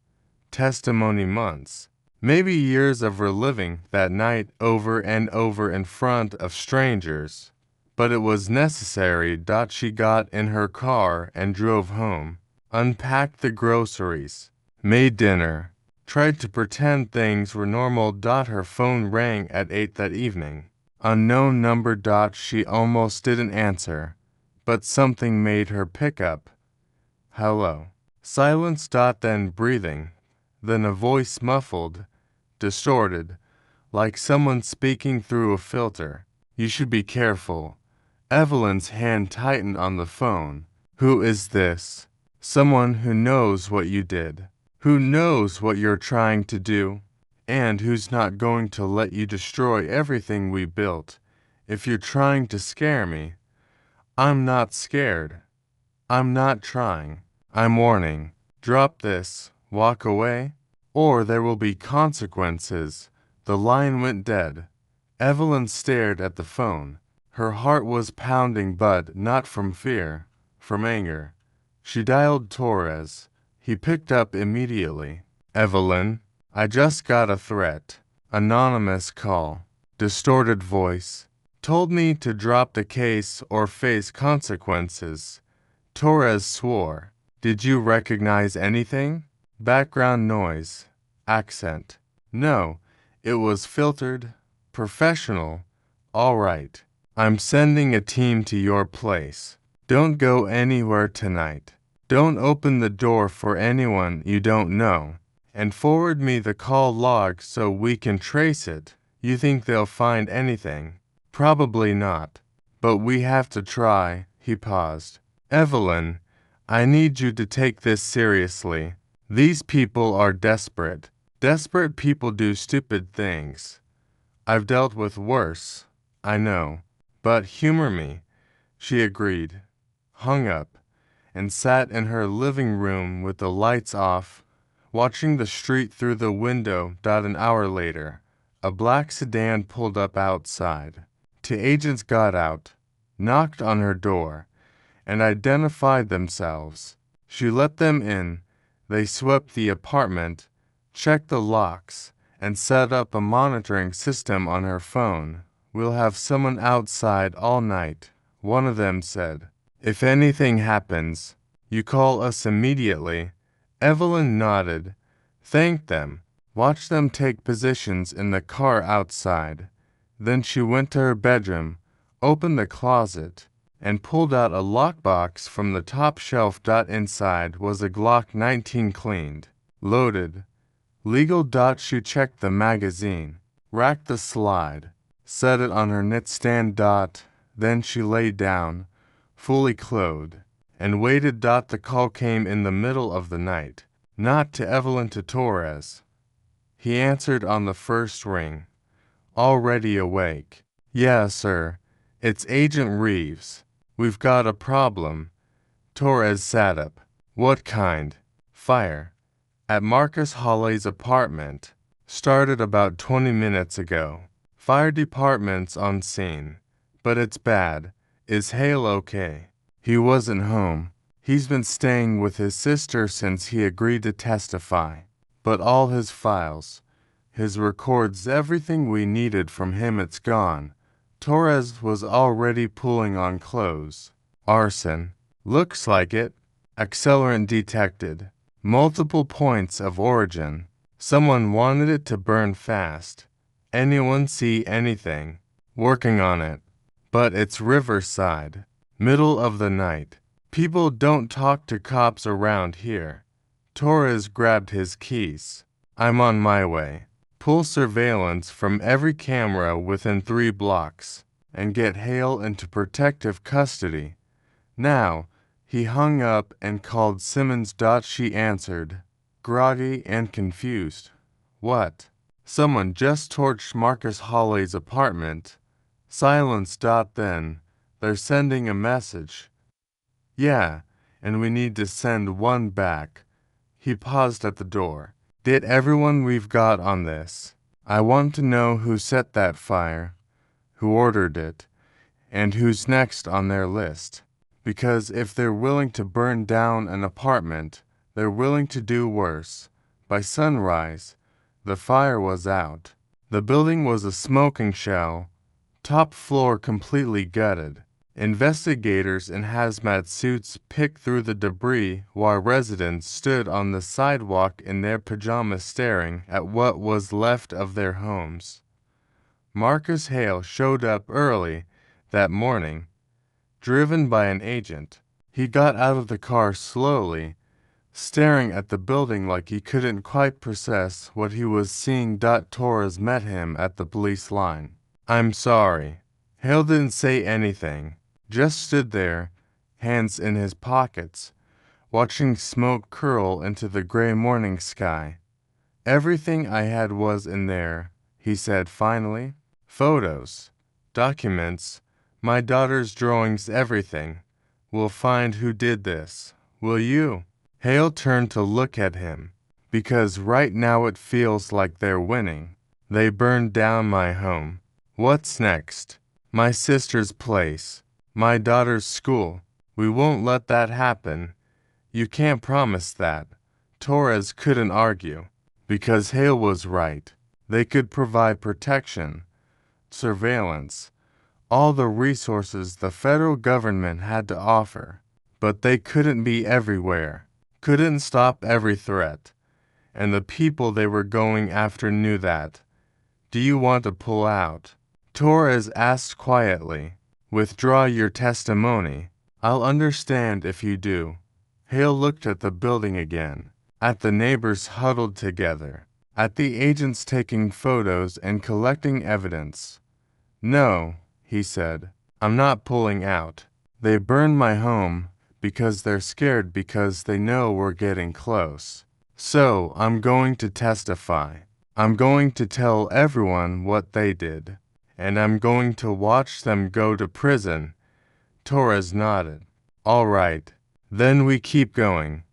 testimony, months, maybe years of reliving that night over and over in front of strangers. But it was necessary. She got in her car and drove home, unpacked the groceries, made dinner, tried to pretend things were normal. Her phone rang at 8 that evening. Unknown number. She almost didn't answer, but something made her pick up. Hello. Silence. Then breathing. Then a voice, muffled, distorted, like someone speaking through a filter. You should be careful. Evelyn's hand tightened on the phone. Who is this? Someone who knows what you did, who knows what you're trying to do, and who's not going to let you destroy everything we built. If you're trying to scare me, I'm not scared. I'm not trying. I'm warning. Drop this, walk away, or there will be consequences. The line went dead. Evelyn stared at the phone. Her heart was pounding, but not from fear, from anger. She dialed Torres. He picked up immediately. Evelyn, I just got a threat. Anonymous call. Distorted voice. Told me to drop the case or face consequences. Torres swore. Did you recognize anything? Background noise. Accent. No, it was filtered. Professional. All right. I'm sending a team to your place. Don't go anywhere tonight. Don't open the door for anyone you don't know. And forward me the call log so we can trace it. You think they'll find anything? Probably not. But we have to try. He paused. Evelyn, I need you to take this seriously. These people are desperate. Desperate people do stupid things. I've dealt with worse, I know. But humor me. She agreed, hung up, and sat in her living room with the lights off, watching the street through the window. An hour later, a black sedan pulled up outside. 2 agents got out, knocked on her door, and identified themselves. She let them in. They swept the apartment, checked the locks, and set up a monitoring system on her phone. We'll have someone outside all night, one of them said. If anything happens, you call us immediately. Evelyn nodded, thanked them, watched them take positions in the car outside. Then she went to her bedroom, opened the closet, and pulled out a lockbox from the top shelf. Inside was a Glock 19 cleaned, loaded, legal. She checked the magazine, racked the slide, set it on her nightstand. Then she lay down, fully clothed, and waited. The call came in the middle of the night, not to Evelyn, to Torres. He answered on the first ring, already awake. Yeah, sir. It's Agent Reeves. We've got a problem. Torres sat up. What kind? Fire. At Marcus Hawley's apartment. Started about 20 minutes ago. Fire department's on scene. But it's bad. Is Hale okay? He wasn't home. He's been staying with his sister since he agreed to testify. But all his files, his records, everything we needed from him, it's gone. Torres was already pulling on clothes. Arson. Looks like it. Accelerant detected. Multiple points of origin. Someone wanted it to burn fast. Anyone see anything? Working on it. But it's Riverside. Middle of the night. People don't talk to cops around here. Torres grabbed his keys. I'm on my way. Pull surveillance from every camera within 3 blocks and get Hale into protective custody. Now, he hung up and called Simmons. She answered, groggy and confused. What? Someone just torched Marcus Hawley's apartment. Silence. Then, they're sending a message. Yeah, and we need to send one back. He paused at the door. Did everyone we've got on this? I want to know who set that fire, who ordered it, and who's next on their list. Because if they're willing to burn down an apartment, they're willing to do worse. By sunrise, the fire was out. The building was a smoking shell, top floor completely gutted. Investigators in hazmat suits picked through the debris while residents stood on the sidewalk in their pajamas staring at what was left of their homes. Marcus Hale showed up early that morning, driven by an agent. He got out of the car slowly, staring at the building like he couldn't quite process what he was seeing. Torres met him at the police line. I'm sorry. Hale didn't say anything. Just stood there, hands in his pockets, watching smoke curl into the gray morning sky. Everything I had was in there, he said finally. Photos, documents, my daughter's drawings, everything. We'll find who did this. Will you? Hale turned to look at him. Because right now it feels like they're winning. They burned down my home. What's next? My sister's place. My daughter's school. We won't let that happen. You can't promise that. Torres couldn't argue. Because Hale was right. They could provide protection, surveillance, all the resources the federal government had to offer. But they couldn't be everywhere. Couldn't stop every threat. And the people they were going after knew that. Do you want to pull out? Torres asked quietly. Withdraw your testimony. I'll understand if you do. Hale looked at the building again, at the neighbors huddled together, at the agents taking photos and collecting evidence. No, he said, I'm not pulling out. They burned my home because they're scared, because they know we're getting close. So I'm going to testify. I'm going to tell everyone what they did. And I'm going to watch them go to prison. Torres nodded. All right, then we keep going.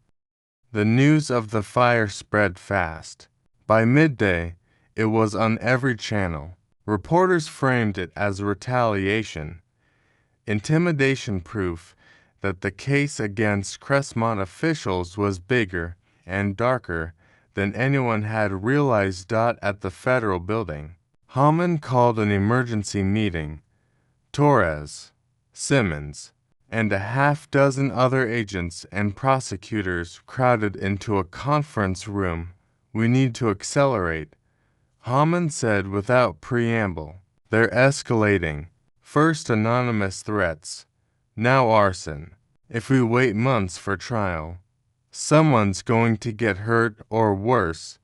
The news of the fire spread fast. By midday, it was on every channel. Reporters framed it as retaliation, intimidation, proof that the case against Crestmont officials was bigger and darker than anyone had realized. At the federal building, Hammond called an emergency meeting. Torres, Simmons, and a half-dozen other agents and prosecutors crowded into a conference room. We need to accelerate, Hammond said without preamble. They're escalating. First anonymous threats, now arson. If we wait months for trial, someone's going to get hurt or worse.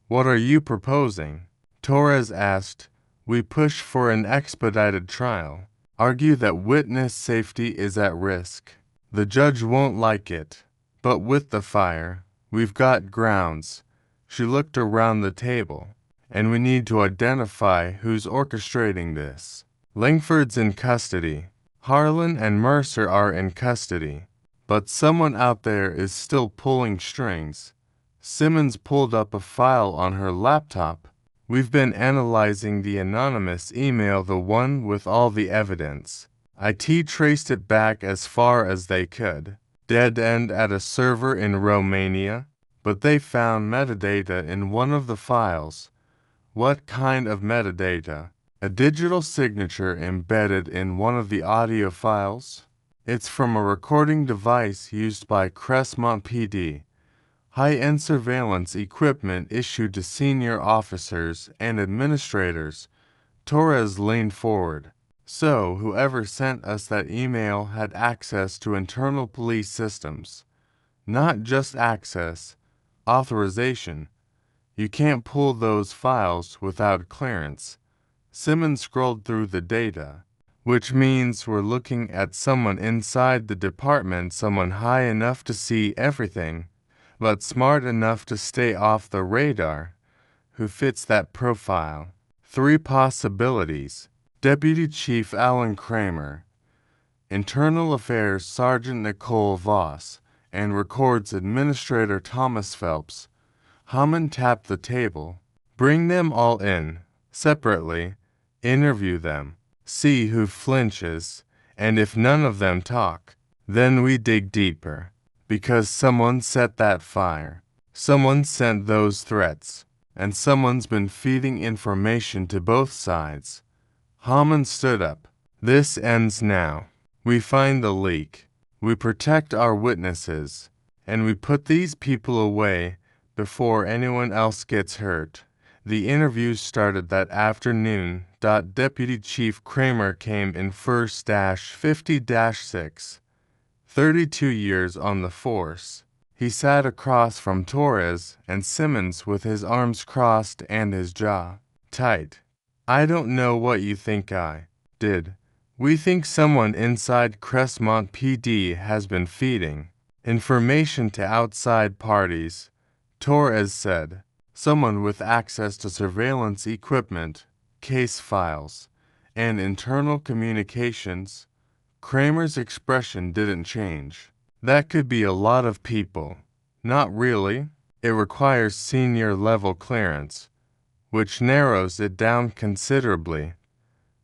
What are you proposing? Torres asked. We push for an expedited trial. Argue that witness safety is at risk. The judge won't like it. But with the fire, we've got grounds. She looked around the table. And we need to identify who's orchestrating this. Langford's in custody. Harlan and Mercer are in custody. But someone out there is still pulling strings. Simmons pulled up a file on her laptop. We've been analyzing the anonymous email, the one with all the evidence. IT traced it back as far as they could. Dead end at a server in Romania, but they found metadata in one of the files. What kind of metadata? A digital signature embedded in one of the audio files? It's from a recording device used by Crestmont PD. High-end surveillance equipment issued to senior officers and administrators. Torres leaned forward. So, whoever sent us that email had access to internal police systems. Not just access, authorization. You can't pull those files without clearance. Simmons scrolled through the data, which means we're looking at someone inside the department, someone high enough to see everything, but smart enough to stay off the radar, who fits that profile. 3 possibilities. Deputy Chief Alan Kramer, Internal Affairs Sergeant Nicole Voss, and Records Administrator Thomas Phelps. Hammond tapped the table. Bring them all in, separately, interview them, see who flinches, and if none of them talk, then we dig deeper. Because someone set that fire, someone sent those threats, and someone's been feeding information to both sides. Hammond stood up. This ends now. We find the leak. We protect our witnesses, and we put these people away before anyone else gets hurt. The interviews started that afternoon. Deputy Chief Kramer came in first 50-6. 32 years on the force. He sat across from Torres and Simmons with his arms crossed and his jaw tight. I don't know what you think I did. We think someone inside Crestmont PD has been feeding information to outside parties, Torres said. Someone with access to surveillance equipment, case files, and internal communications. Kramer's expression didn't change. That could be a lot of people. Not really. It requires senior-level clearance, which narrows it down considerably.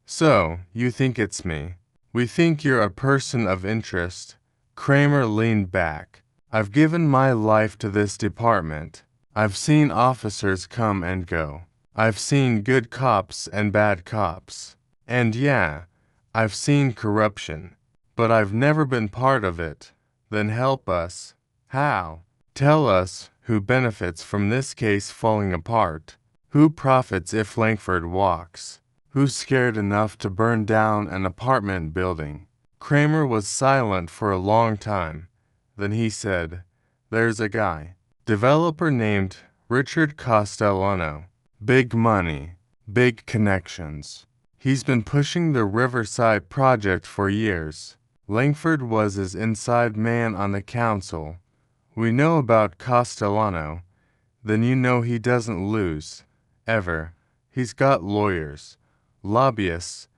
So, you think it's me. We think you're a person of interest. Kramer leaned back. I've given my life to this department. I've seen officers come and go. I've seen good cops and bad cops. And yeah, I've seen corruption. But I've never been part of it. Then help us. How? Tell us who benefits from this case falling apart. Who profits if Langford walks? Who's scared enough to burn down an apartment building? Kramer was silent for a long time. Then he said, There's a guy. Developer named Richard Castellano. Big money. Big connections. He's been pushing the Riverside project for years. Langford was his inside man on the council. We know about Castellano. Then you know he doesn't lose. Ever. He's got lawyers, lobbyists,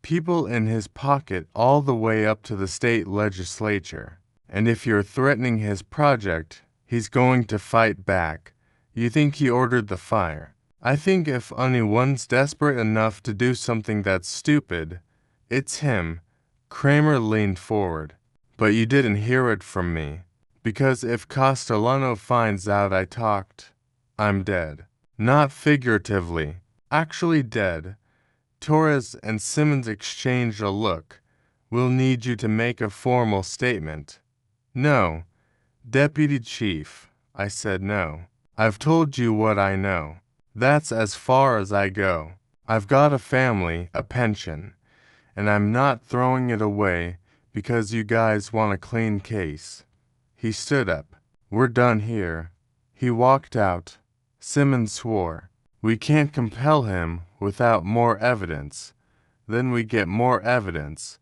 people in his pocket all the way up to the state legislature. And if you're threatening his project, he's going to fight back. You think he ordered the fire? I think if anyone's desperate enough to do something that's stupid, it's him. Kramer leaned forward. But you didn't hear it from me. Because if Castellano finds out I talked, I'm dead. Not figuratively. Actually dead. Torres and Simmons exchanged a look. We'll need you to make a formal statement. No. Deputy Chief, I said no. I've told you what I know. That's as far as I go. I've got a family, a pension, and I'm not throwing it away because you guys want a clean case. He stood up. We're done here. He walked out. Simmons swore. We can't compel him without more evidence. Then we get more evidence.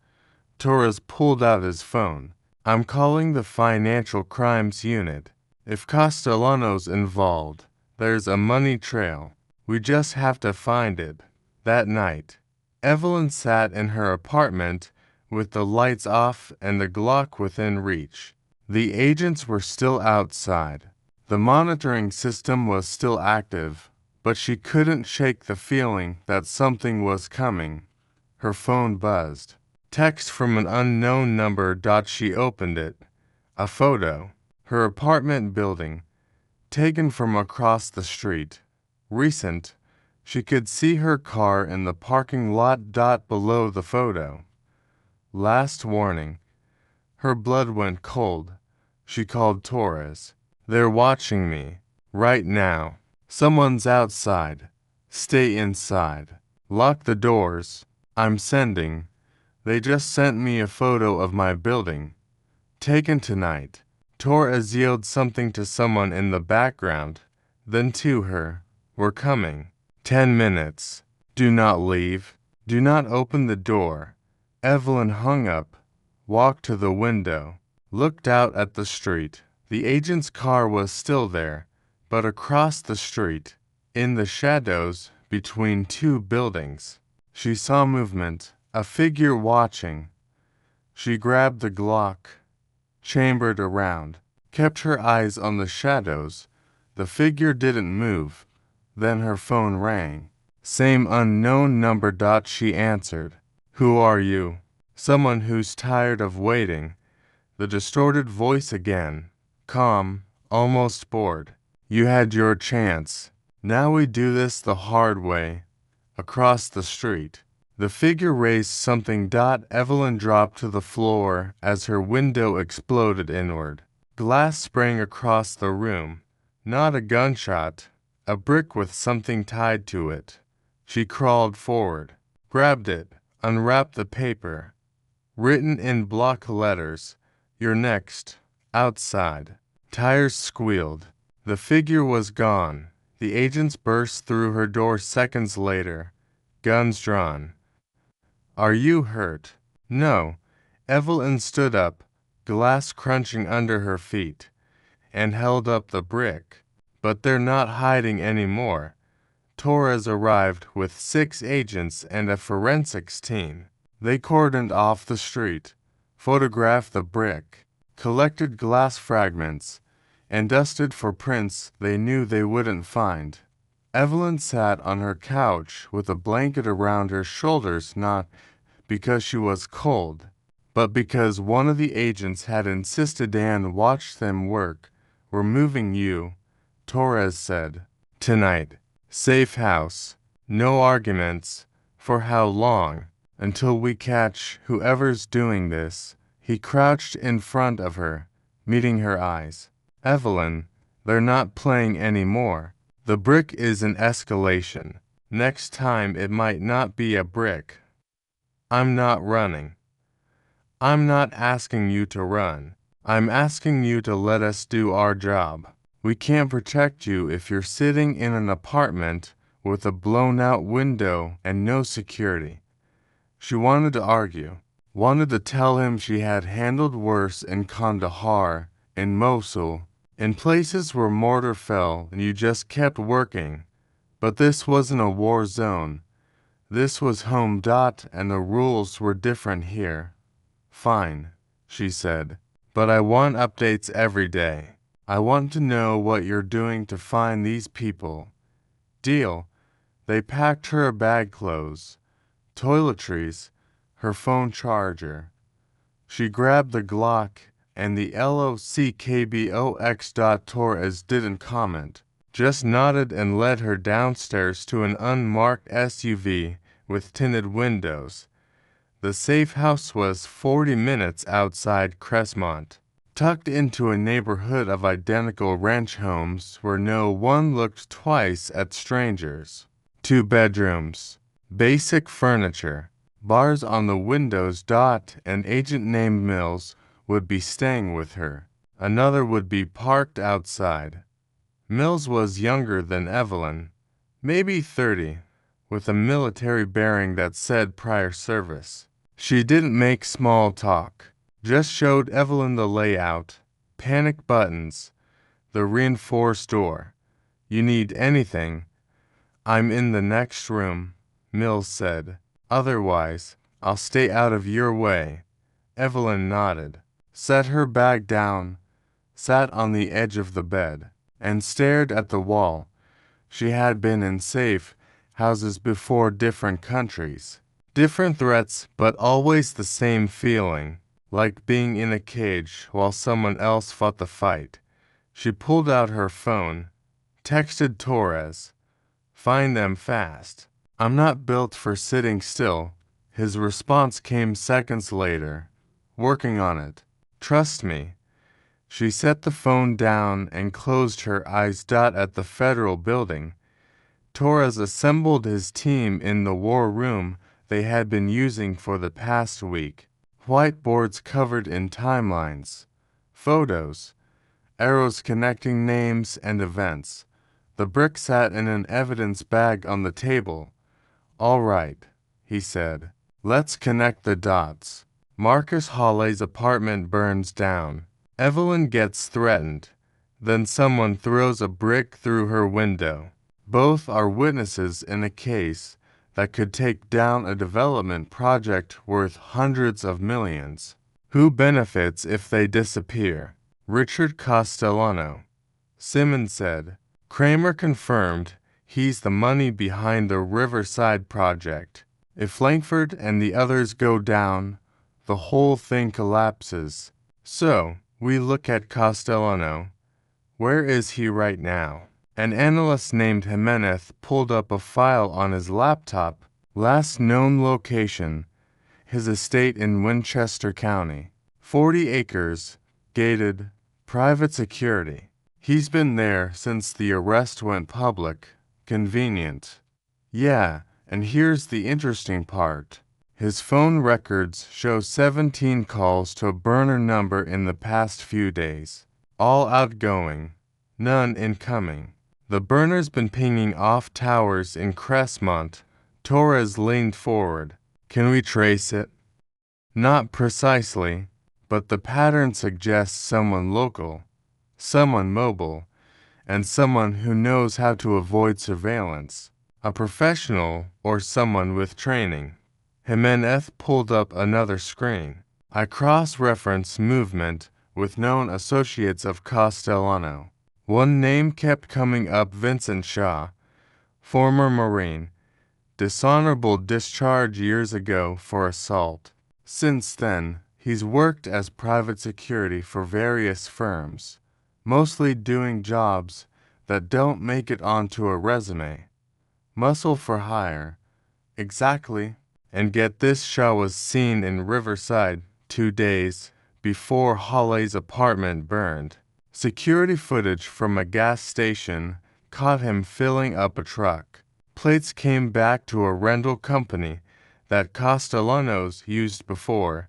Torres pulled out his phone. I'm calling the Financial Crimes Unit. If Castellano's involved, there's a money trail. We just have to find it. That night, Evelyn sat in her apartment with the lights off and the Glock within reach. The agents were still outside. The monitoring system was still active, but she couldn't shake the feeling that something was coming. Her phone buzzed. Text from an unknown number. She opened it. A photo. Her apartment building, taken from across the street. Recent. She could see her car in the parking lot. Below the photo. Last warning. Her blood went cold. She called Torres. They're watching me. Right now. Someone's outside. Stay inside. Lock the doors. I'm sending. They just sent me a photo of my building. Taken tonight. Torres yelled something to someone in the background. Then to her. We're coming. 10 minutes. Do not leave. Do not open the door. Evelyn hung up, walked to the window, looked out at the street. The agent's car was still there, but across the street, in the shadows between two buildings, she saw movement, a figure watching. She grabbed the Glock, chambered around, kept her eyes on the shadows. The figure didn't move. Then her phone rang. Same unknown number. She answered. Who are you? Someone who's tired of waiting. The distorted voice again. Calm, almost bored. You had your chance. Now we do this the hard way. Across the street. The figure raised something. Evelyn dropped to the floor as her window exploded inward. Glass sprang across the room. Not a gunshot. A brick with something tied to it. She crawled forward, grabbed it, unwrapped the paper. Written in block letters, "You're next, outside." Tires squealed. The figure was gone. The agents burst through her door seconds later, guns drawn. Are you hurt? No. Evelyn stood up, glass crunching under her feet, and held up the brick. But they're not hiding anymore. Torres arrived with 6 agents and a forensics team. They cordoned off the street, photographed the brick, collected glass fragments, and dusted for prints they knew they wouldn't find. Evelyn sat on her couch with a blanket around her shoulders, not because she was cold, but because one of the agents had insisted Dan watch them work. We're moving you, Torres said. Tonight. Safe house. No arguments. For how long? Until we catch whoever's doing this. He crouched in front of her, meeting her eyes. Evelyn, they're not playing anymore. The brick is an escalation. Next time it might not be a brick. I'm not running. I'm not asking you to run. I'm asking you to let us do our job. We can't protect you if you're sitting in an apartment with a blown-out window and no security. She wanted to argue, wanted to tell him she had handled worse in Kandahar, in Mosul, in places where mortar fell and you just kept working. But this wasn't a war zone. This was home. And the rules were different here. Fine, she said, but I want updates every day. I want to know what you're doing to find these people. Deal. They packed her a bag clothes, toiletries, her phone charger. She grabbed the Glock and the LOCKBOX. Torres didn't comment, just nodded and led her downstairs to an unmarked SUV with tinted windows. The safe house was 40 minutes outside Crestmont, tucked into a neighborhood of identical ranch homes where no one looked twice at strangers. 2 bedrooms, basic furniture, bars on the windows. An agent named Mills would be staying with her. Another would be parked outside. Mills was younger than Evelyn, maybe 30, with a military bearing that said prior service. She didn't make small talk, just showed Evelyn the layout, panic buttons, the reinforced door. You need anything? I'm in the next room, Mills said. Otherwise, I'll stay out of your way. Evelyn nodded, set her bag down, sat on the edge of the bed, and stared at the wall. She had been in safe houses before, different countries, different threats, but always the same feeling. like being in a cage while someone else fought the fight. She pulled out her phone, texted Torres, "Find them fast. I'm not built for sitting still." His response came seconds later, "Working on it. Trust me." She set the phone down and closed her eyes. At the federal building, Torres assembled his team in the war room they had been using for the past week. Whiteboards covered in timelines, photos, arrows connecting names and events. The brick sat in an evidence bag on the table. "All right," he said. "Let's connect the dots. Marcus Hawley's apartment burns down. Evelyn gets threatened. Then someone throws a brick through her window. Both are witnesses in a case that could take down a development project worth hundreds of millions. Who benefits if they disappear?" "Richard Castellano," Simmons said. "Kramer confirmed he's the money behind the Riverside project. If Langford and the others go down, the whole thing collapses. So, we look at Castellano. Where is he right now?" An analyst named Jimenez pulled up a file on his laptop. "Last known location, his estate in Winchester County. 40 acres, gated, private security. He's been there since the arrest went public. Convenient." "Yeah, and here's the interesting part. His phone records show 17 calls to a burner number in the past few days. All outgoing, none incoming. The burner's been pinging off towers in Crestmont." Torres leaned forward. "Can we trace it?" "Not precisely, but the pattern suggests someone local, someone mobile, and someone who knows how to avoid surveillance. A professional or someone with training." Jimenez pulled up another screen. "I cross-referenced movement with known associates of Castellano. One name kept coming up: Vincent Shaw, former Marine, dishonorable discharge years ago for assault. Since then, he's worked as private security for various firms, mostly doing jobs that don't make it onto a resume. Muscle for hire." "Exactly. And get this, Shaw was seen in Riverside 2 days before Hawley's apartment burned. Security footage from a gas station caught him filling up a truck. Plates came back to a rental company that Castellanos used before."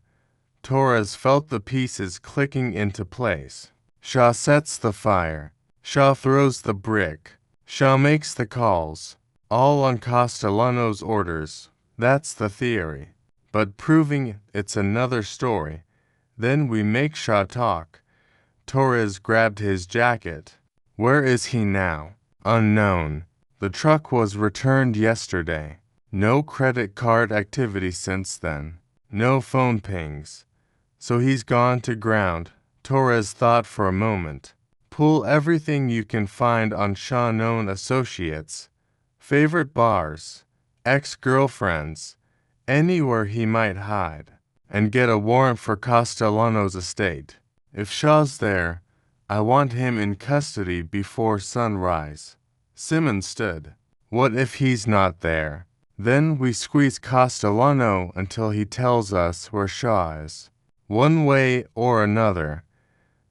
Torres felt the pieces clicking into place. "Shaw sets the fire. Shaw throws the brick. Shaw makes the calls. All on Castellano's orders. That's the theory. But proving it's another story. Then we make Shaw talk." Torres grabbed his jacket. "Where is he now?" "Unknown. The truck was returned yesterday. No credit card activity since then. No phone pings. So he's gone to ground." Torres thought for a moment. "Pull everything you can find on Shaw, known associates, favorite bars, ex-girlfriends, anywhere he might hide, and get a warrant for Castellano's estate. If Shaw's there, I want him in custody before sunrise." Simmons stood. "What if he's not there?" "Then we squeeze Castellano until he tells us where Shaw is. One way or another,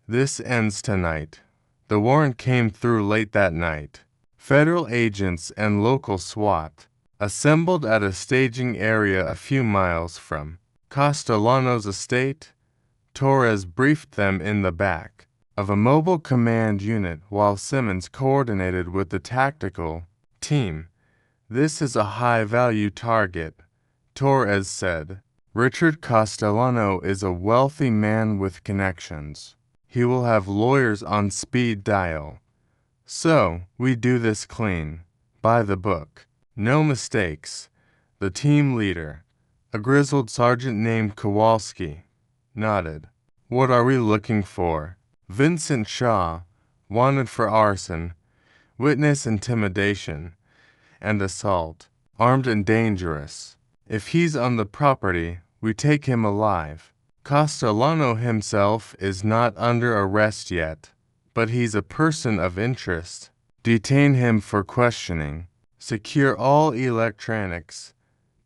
this ends tonight." The warrant came through late that night. Federal agents and local SWAT assembled at a staging area a few miles from Castellano's estate. Torres briefed them in the back of a mobile command unit while Simmons coordinated with the tactical team. "This is a high-value target," Torres said. "Richard Castellano is a wealthy man with connections. He will have lawyers on speed dial. So, we do this clean, by the book. No mistakes." The team leader, a grizzled sergeant named Kowalski, nodded. "What are we looking for?" "Vincent Shaw, wanted for arson, witness intimidation, and assault, armed and dangerous. If he's on the property, we take him alive. Castellano himself is not under arrest yet, but he's a person of interest. Detain him for questioning. Secure all electronics.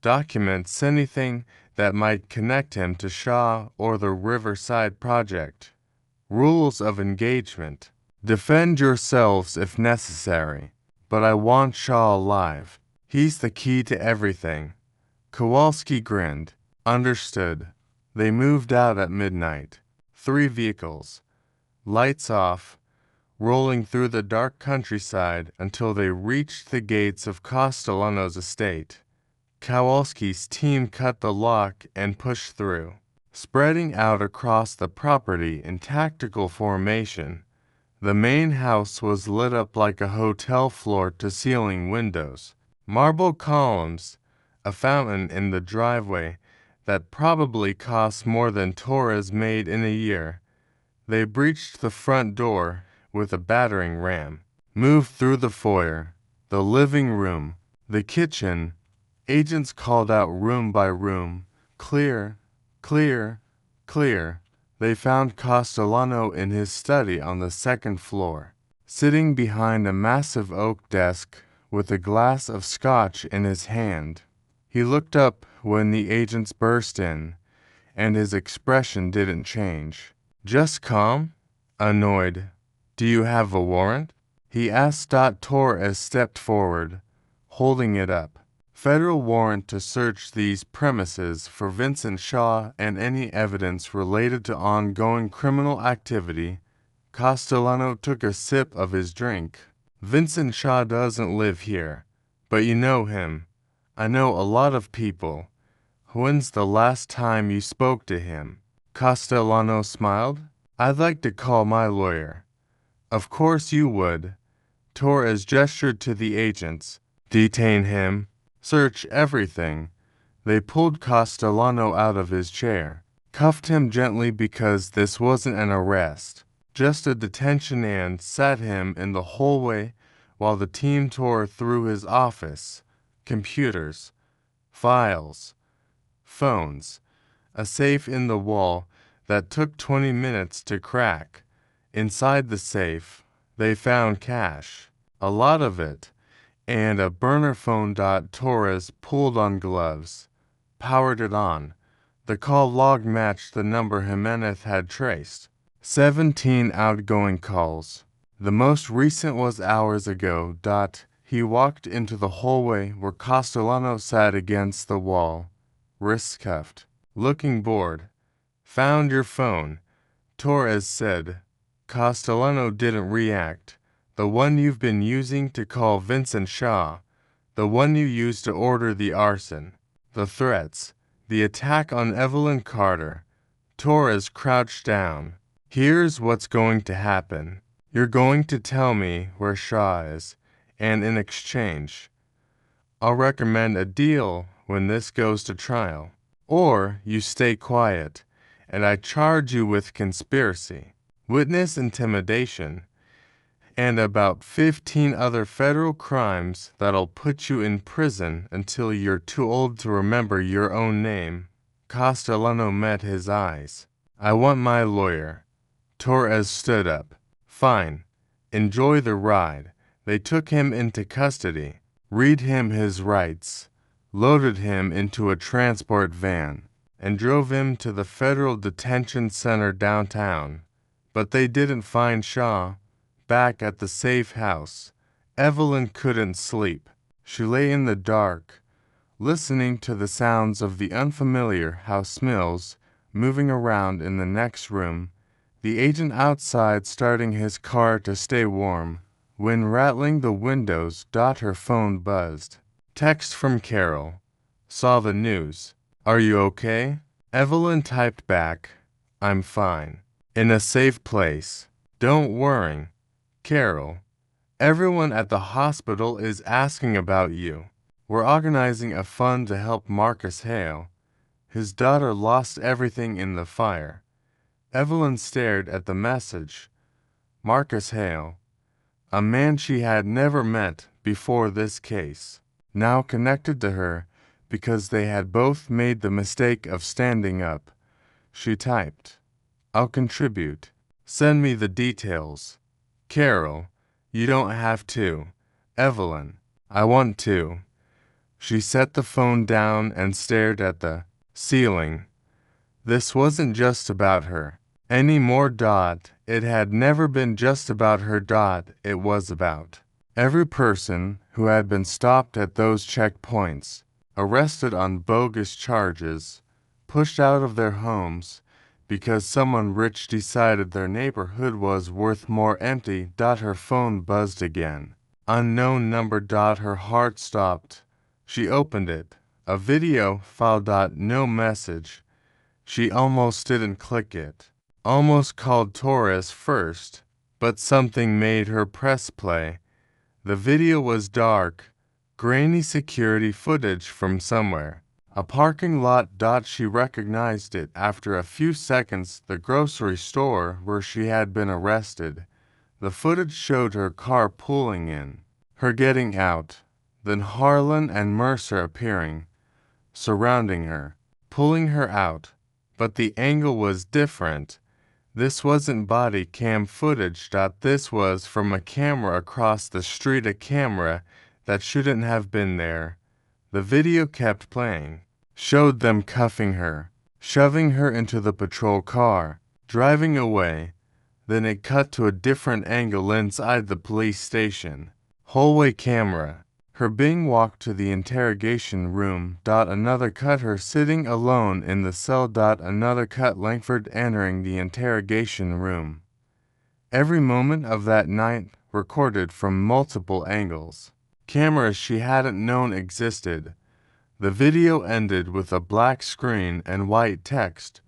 Documents anything that might connect him to Shaw or the Riverside Project. Rules of engagement. Defend yourselves if necessary, but I want Shaw alive. He's the key to everything. Kowalski grinned. Understood. They moved out at midnight. 3 vehicles. Lights off, rolling through the dark countryside until they reached the gates of Castellano's estate. Kowalski's team cut the lock and pushed through. Spreading out across the property in tactical formation, the main house was lit up like a hotel floor-to-ceiling windows. Marble columns, a fountain in the driveway that probably cost more than Torres made in a year. They breached the front door with a battering ram, moved through the foyer, the living room, the kitchen. Agents called out room by room, clear, clear, clear. They found Castellano in his study on the 2nd floor, sitting behind a massive oak desk with a glass of scotch in his hand. He looked up when the agents burst in, and his expression didn't change. Just calm? Annoyed. Do you have a warrant? He asked. Torres stepped forward, holding it up. Federal warrant to search these premises for Vincent Shaw and any evidence related to ongoing criminal activity. Castellano took a sip of his drink. Vincent Shaw doesn't live here, but you know him. I know a lot of people. When's the last time you spoke to him? Castellano smiled. I'd like to call my lawyer. Of course you would. Torres gestured to the agents. Detain him. Search everything. They pulled Castellano out of his chair, cuffed him gently because this wasn't an arrest, just a detention, and sat him in the hallway while the team tore through his office, computers, files, phones, a safe in the wall that took 20 minutes to crack. Inside the safe, they found cash, a lot of it, and a burner phone. Torres pulled on gloves, powered it on. The call log matched the number Jimenez had traced. 17 outgoing calls. The most recent was hours ago. He walked into the hallway where Castellano sat against the wall, wrists cuffed, looking bored. Found your phone, Torres said. Castellano didn't react. The one you've been using to call Vincent Shaw, the one you used to order the arson, the threats, the attack on Evelyn Carter. Torres crouched down. Here's what's going to happen. You're going to tell me where Shaw is, and in exchange, I'll recommend a deal when this goes to trial. Or you stay quiet, and I charge you with conspiracy, witness intimidation, and about 15 other federal crimes that'll put you in prison until you're too old to remember your own name. Castellano met his eyes. I want my lawyer. Torres stood up. Fine. Enjoy the ride. They took him into custody, read him his rights, loaded him into a transport van, and drove him to the federal detention center downtown. But they didn't find Shaw. Back at the safe house, Evelyn couldn't sleep. She lay in the dark, listening to the sounds of the unfamiliar house smells moving around in the next room, the agent outside starting his car to stay warm. When rattling the windows, her phone buzzed. Text from Carol. Saw the news. Are you okay? Evelyn typed back, I'm fine. In a safe place. Don't worry. Carol, everyone at the hospital is asking about you. We're organizing a fund to help Marcus Hale. His daughter lost everything in the fire. Evelyn stared at the message. Marcus Hale, a man she had never met before this case, now connected to her because they had both made the mistake of standing up. she typed. I'll contribute. Send me the details. Carol, you don't have to. Evelyn, I want to. She set the phone down and stared at the ceiling. This wasn't just about her. Any more. It had never been just about her. It was about every person who had been stopped at those checkpoints, arrested on bogus charges, pushed out of their homes because someone rich decided their neighborhood was worth more. Empty. Her phone buzzed again. Unknown number. Her heart stopped. She opened it. A video file. No message. She almost didn't click it. Almost called Torres first, but something made her press play. The video was dark, grainy security footage from somewhere. A parking lot. She recognized it after a few seconds. The grocery store where she had been arrested. The footage showed her car pulling in, her getting out, then Harlan and Mercer appearing, surrounding her, pulling her out. But the angle was different. This wasn't body cam footage. This was from a camera across the street, a camera that shouldn't have been there. The video kept playing, showed them cuffing her, shoving her into the patrol car, driving away. Then it cut to a different angle inside the police station. Hallway camera. Her being walked to the interrogation room. Another cut, her sitting alone in the cell. Another cut, Langford entering the interrogation room. Every moment of that night recorded from multiple angles. Cameras she hadn't known existed. The video ended with a black screen and white text.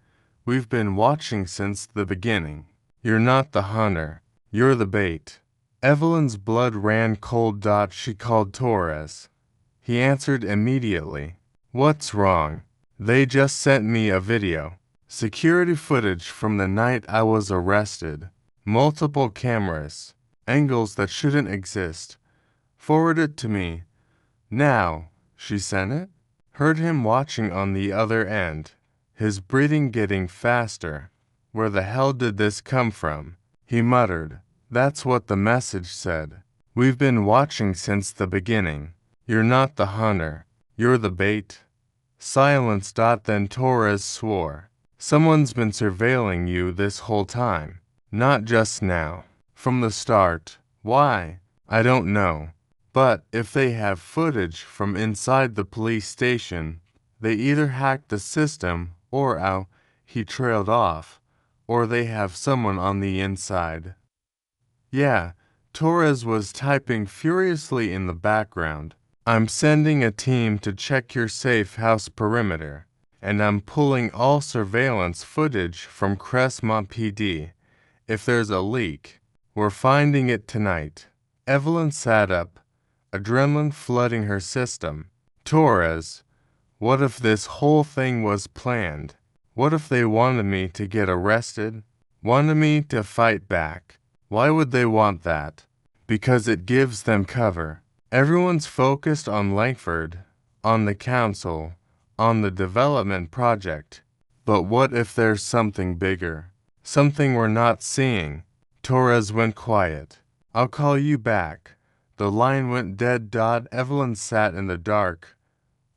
We've been watching since the beginning. You're not the hunter. You're the bait. Evelyn's blood ran cold. She called Torres. He answered immediately. What's wrong? They just sent me a video. Security footage from the night I was arrested. Multiple cameras. Angles that shouldn't exist. Forward it to me. Now. She sent it? Heard him watching on the other end. His breathing getting faster. Where the hell did this come from? He muttered. That's what the message said. We've been watching since the beginning. You're not the hunter. You're the bait. Silence. Then Torres swore. Someone's been surveilling you this whole time. Not just now. From the start. Why? I don't know. But if they have footage from inside the police station, they either hacked the system or he trailed off, or they have someone on the inside. Yeah, Torres was typing furiously in the background. I'm sending a team to check your safe house perimeter, and I'm pulling all surveillance footage from Crestmont PD. If there's a leak, we're finding it tonight. Evelyn sat up, adrenaline flooding her system. Torres, what if this whole thing was planned? What if they wanted me to get arrested? Wanted me to fight back? Why would they want that? Because it gives them cover. Everyone's focused on Langford, on the council, on the development project. But what if there's something bigger? Something we're not seeing? Torres went quiet. I'll call you back. The line went dead. Evelyn sat in the dark,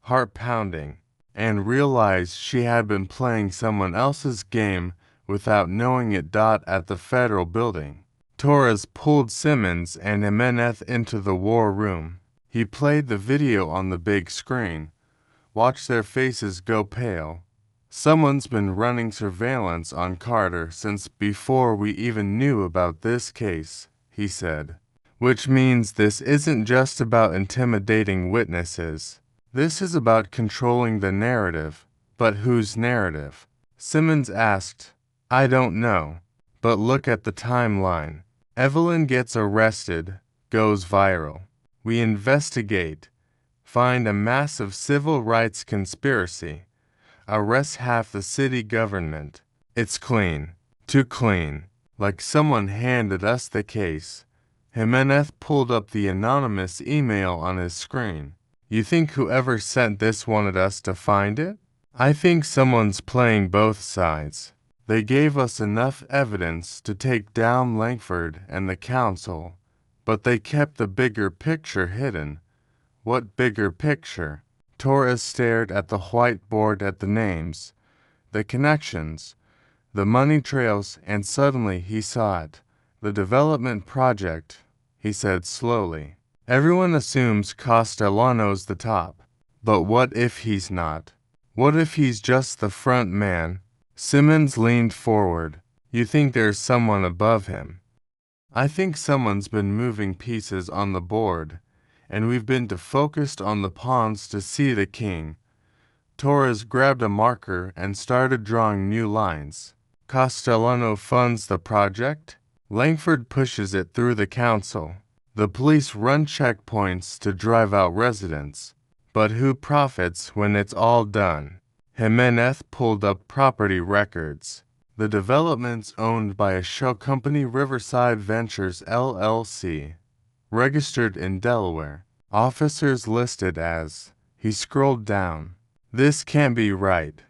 heart pounding, and realized she had been playing someone else's game without knowing it. At the federal building, Torres pulled Simmons and Jimenez into the war room. He played the video on the big screen, watched their faces go pale. Someone's been running surveillance on Carter since before we even knew about this case, he said. Which means this isn't just about intimidating witnesses. This is about controlling the narrative. But whose narrative? Simmons asked. I don't know. But look at the timeline. Evelyn gets arrested, goes viral. We investigate, find a massive civil rights conspiracy, arrest half the city government. It's clean. Too clean. Like someone handed us the case. Jimenez pulled up the anonymous email on his screen. You think whoever sent this wanted us to find it? I think someone's playing both sides. They gave us enough evidence to take down Langford and the council, but they kept the bigger picture hidden. What bigger picture? Torres stared at the whiteboard at the names, the connections, the money trails, and suddenly he saw it. The development project, he said slowly. Everyone assumes Castellano's the top, but what if he's not? What if he's just the front man? Simmons leaned forward. You think there's someone above him? I think someone's been moving pieces on the board, and we've been too focused on the pawns to see the king. Torres grabbed a marker and started drawing new lines. Castellano funds the project. Langford pushes it through the council. The police run checkpoints to drive out residents. But who profits when it's all done? Jimenez pulled up property records. The development's owned by a shell company, Riverside Ventures LLC, registered in Delaware. Officers listed as. He scrolled down. This can't be right.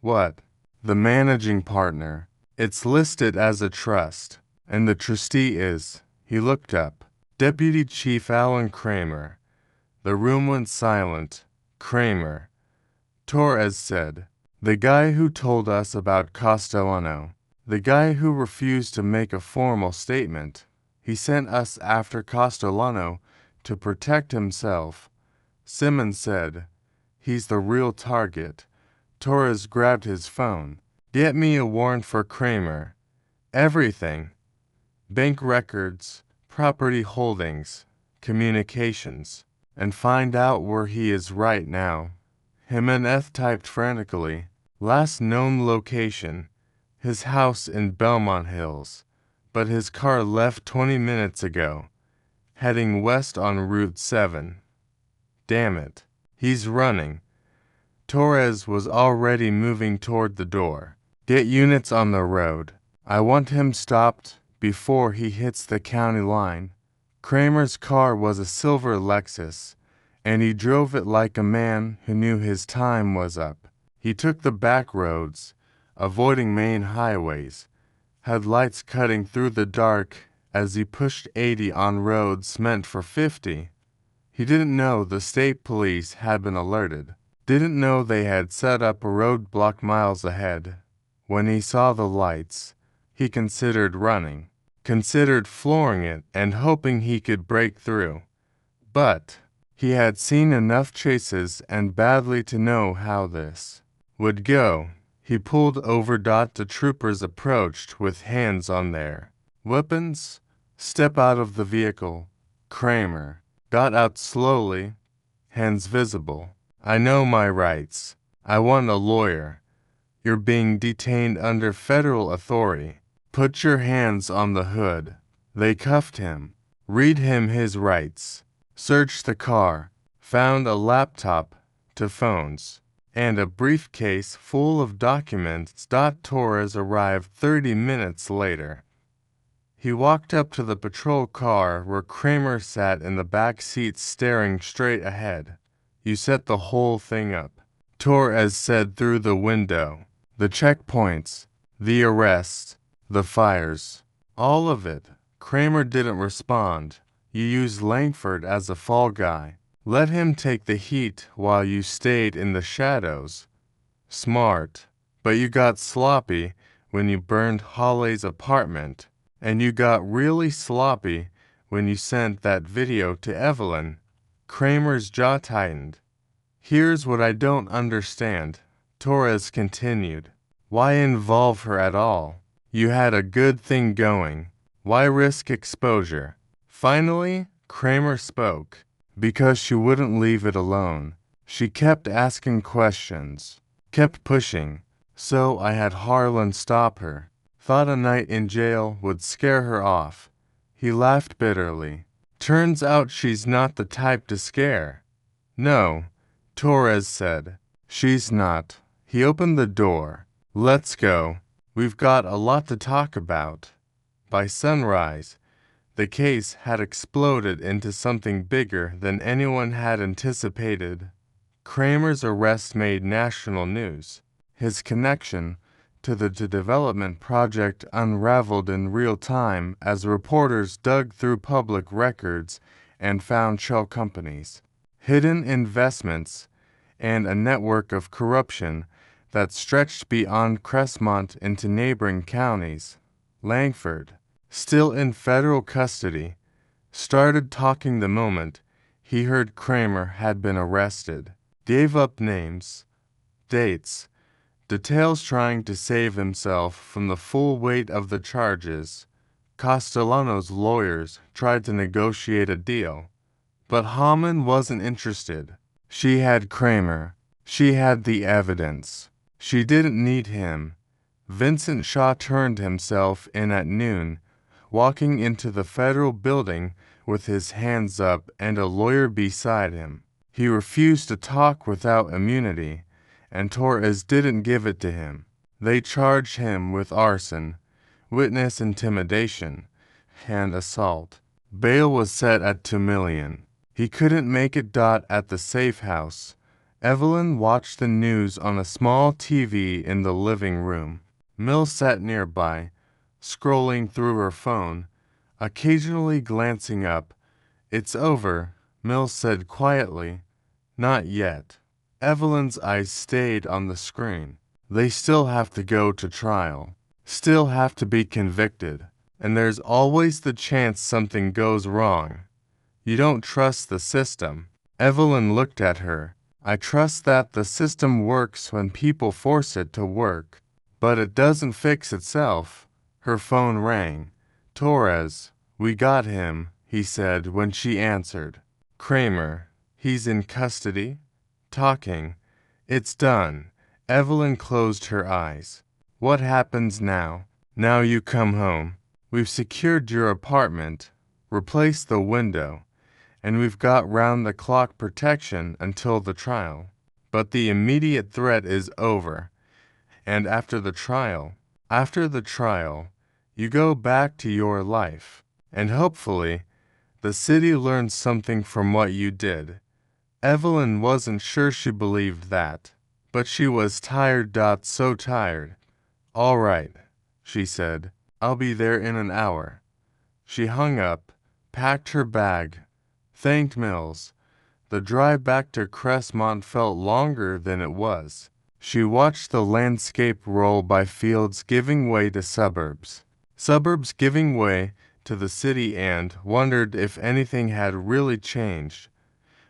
What? The managing partner. It's listed as a trust, and the trustee is. He looked up. Deputy Chief Alan Kramer. The room went silent. Kramer. Torres said. The guy who told us about Castellano. The guy who refused to make a formal statement. He sent us after Castellano to protect himself. Simmons said. He's the real target. Torres grabbed his phone. Get me a warrant for Kramer. Everything. Bank records, property holdings, communications, and find out where he is right now. Jimenez typed frantically. Last known location, his house in Belmont Hills, but his car left 20 minutes ago, heading west on Route 7. Damn it. He's running. Torres was already moving toward the door. Get units on the road. I want him stopped before he hits the county line. Kramer's car was a silver Lexus, and he drove it like a man who knew his time was up. He took the back roads, avoiding main highways, had lights cutting through the dark as he pushed 80 on roads meant for 50. He didn't know the state police had been alerted, didn't know they had set up a roadblock miles ahead. When he saw the lights, he considered running, considered flooring it and hoping he could break through. But he had seen enough chases and badly to know how this would go. He pulled over. The troopers approached with hands on their weapons. Step out of the vehicle. Kramer got out slowly, hands visible. I know my rights. I want a lawyer. You're being detained under federal authority. Put your hands on the hood. They cuffed him. Read him his rights. Searched the car. Found a laptop, two phones, and a briefcase full of documents. Torres arrived 30 minutes later. He walked up to the patrol car where Kramer sat in the back seat staring straight ahead. You set the whole thing up, Torres said through the window. The checkpoints, the arrest, the fires, all of it. Kramer didn't respond. You used Langford as a fall guy. Let him take the heat while you stayed in the shadows. Smart. But you got sloppy when you burned Holly's apartment. And you got really sloppy when you sent that video to Evelyn. Kramer's jaw tightened. Here's what I don't understand, Torres continued. Why involve her at all? You had a good thing going. Why risk exposure? Finally, Kramer spoke. Because she wouldn't leave it alone. She kept asking questions, kept pushing. So I had Harlan stop her. Thought a night in jail would scare her off. He laughed bitterly. Turns out she's not the type to scare. No, Torres said. She's not. He opened the door. Let's go. We've got a lot to talk about. By sunrise, the case had exploded into something bigger than anyone had anticipated. Kramer's arrest made national news. His connection to the development project unraveled in real time as reporters dug through public records and found shell companies, hidden investments, and a network of corruption that stretched beyond Crestmont into neighboring counties. Langford, still in federal custody, started talking the moment he heard Kramer had been arrested. Gave up names, dates, details trying to save himself from the full weight of the charges. Castellano's lawyers tried to negotiate a deal, but Hamann wasn't interested. She had Kramer. She had the evidence. She didn't need him. Vincent Shaw turned himself in at noon, walking into the federal building with his hands up and a lawyer beside him. He refused to talk without immunity, and Torres didn't give it to him. They charged him with arson, witness intimidation, and assault. Bail was set at $2 million. He couldn't make it. At the safe house, Evelyn watched the news on a small TV in the living room. Mills sat nearby, scrolling through her phone, occasionally glancing up. "It's over," Mills said quietly. "Not yet." Evelyn's eyes stayed on the screen. "They still have to go to trial, still have to be convicted, and there's always the chance something goes wrong. You don't trust the system." Evelyn looked at her. "I trust that the system works when people force it to work, but it doesn't fix itself." Her phone rang. "Torres, we got him," he said when she answered. "Kramer, he's in custody? Talking. It's done." Evelyn closed her eyes. "What happens now?" "Now you come home. We've secured your apartment, replaced the window, and we've got round-the-clock protection until the trial. But the immediate threat is over. And after the trial, you go back to your life. And hopefully, the city learns something from what you did." Evelyn wasn't sure she believed that, but she was tired. So tired. "All right," she said. "I'll be there in an hour." She hung up, packed her bag, thanked Mills. The drive back to Crestmont felt longer than it was. She watched the landscape roll by, fields giving way to suburbs giving way to the city, and wondered if anything had really changed.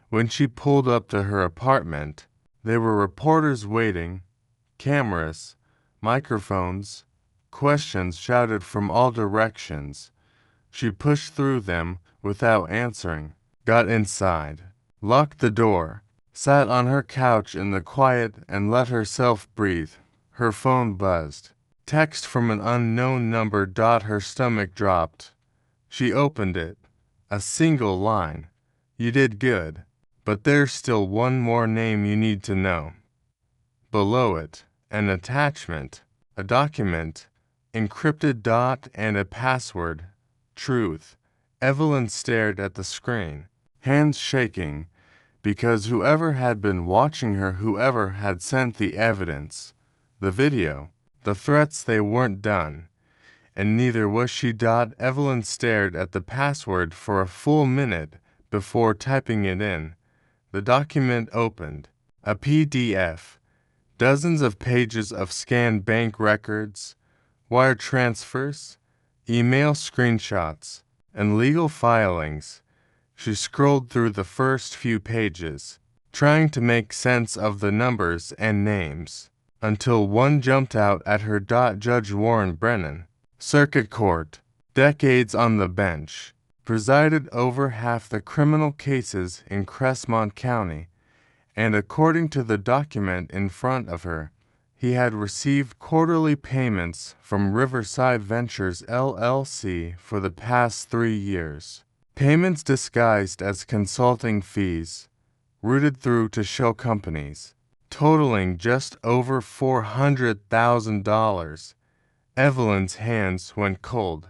When she pulled up to her apartment, there were reporters waiting, cameras, microphones, questions shouted from all directions. She pushed through them without answering, got inside, locked the door, sat on her couch in the quiet and let herself breathe. Her phone buzzed. Text from an unknown number. Her stomach dropped. She opened it. A single line. "You did good. But there's still one more name you need to know." Below it, an attachment, a document, encrypted. And a password. Truth. Evelyn stared at the screen, hands shaking, because whoever had been watching her, whoever had sent the evidence, the video, the threats, they weren't done. And neither was she. Evelyn stared at the password for a full minute before typing it in. The document opened. A PDF. Dozens of pages of scanned bank records, wire transfers, email screenshots, and legal filings. She scrolled through the first few pages, trying to make sense of the numbers and names, until one jumped out at her. Judge Warren Brennan, Circuit Court, decades on the bench, presided over half the criminal cases in Crestmont County, and according to the document in front of her, he had received quarterly payments from Riverside Ventures LLC for the past 3 years. Payments disguised as consulting fees, routed through to shell companies, totaling just over $400,000. Evelyn's hands went cold.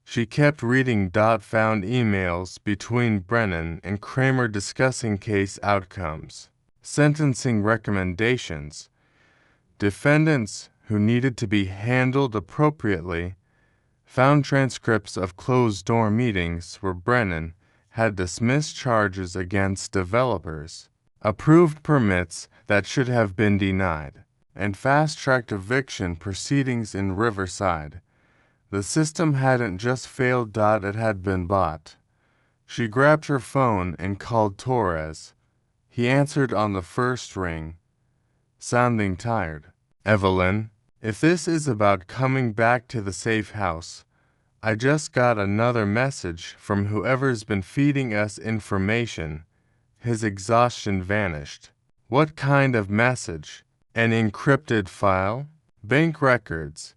She kept reading. Found emails between Brennan and Kramer discussing case outcomes. sentencing recommendations. Defendants who needed to be handled appropriately found transcripts of closed-door meetings where Brennan had dismissed charges against developers, approved permits that should have been denied, and fast-tracked eviction proceedings in Riverside. The system hadn't just failed, it had been bought. She grabbed her phone and called Torres. He answered on the first ring, sounding tired. "Evelyn, if this is about coming back to the safe house, I just got another message from whoever's been feeding us information." His exhaustion vanished. "What kind of message? An encrypted file? Bank records?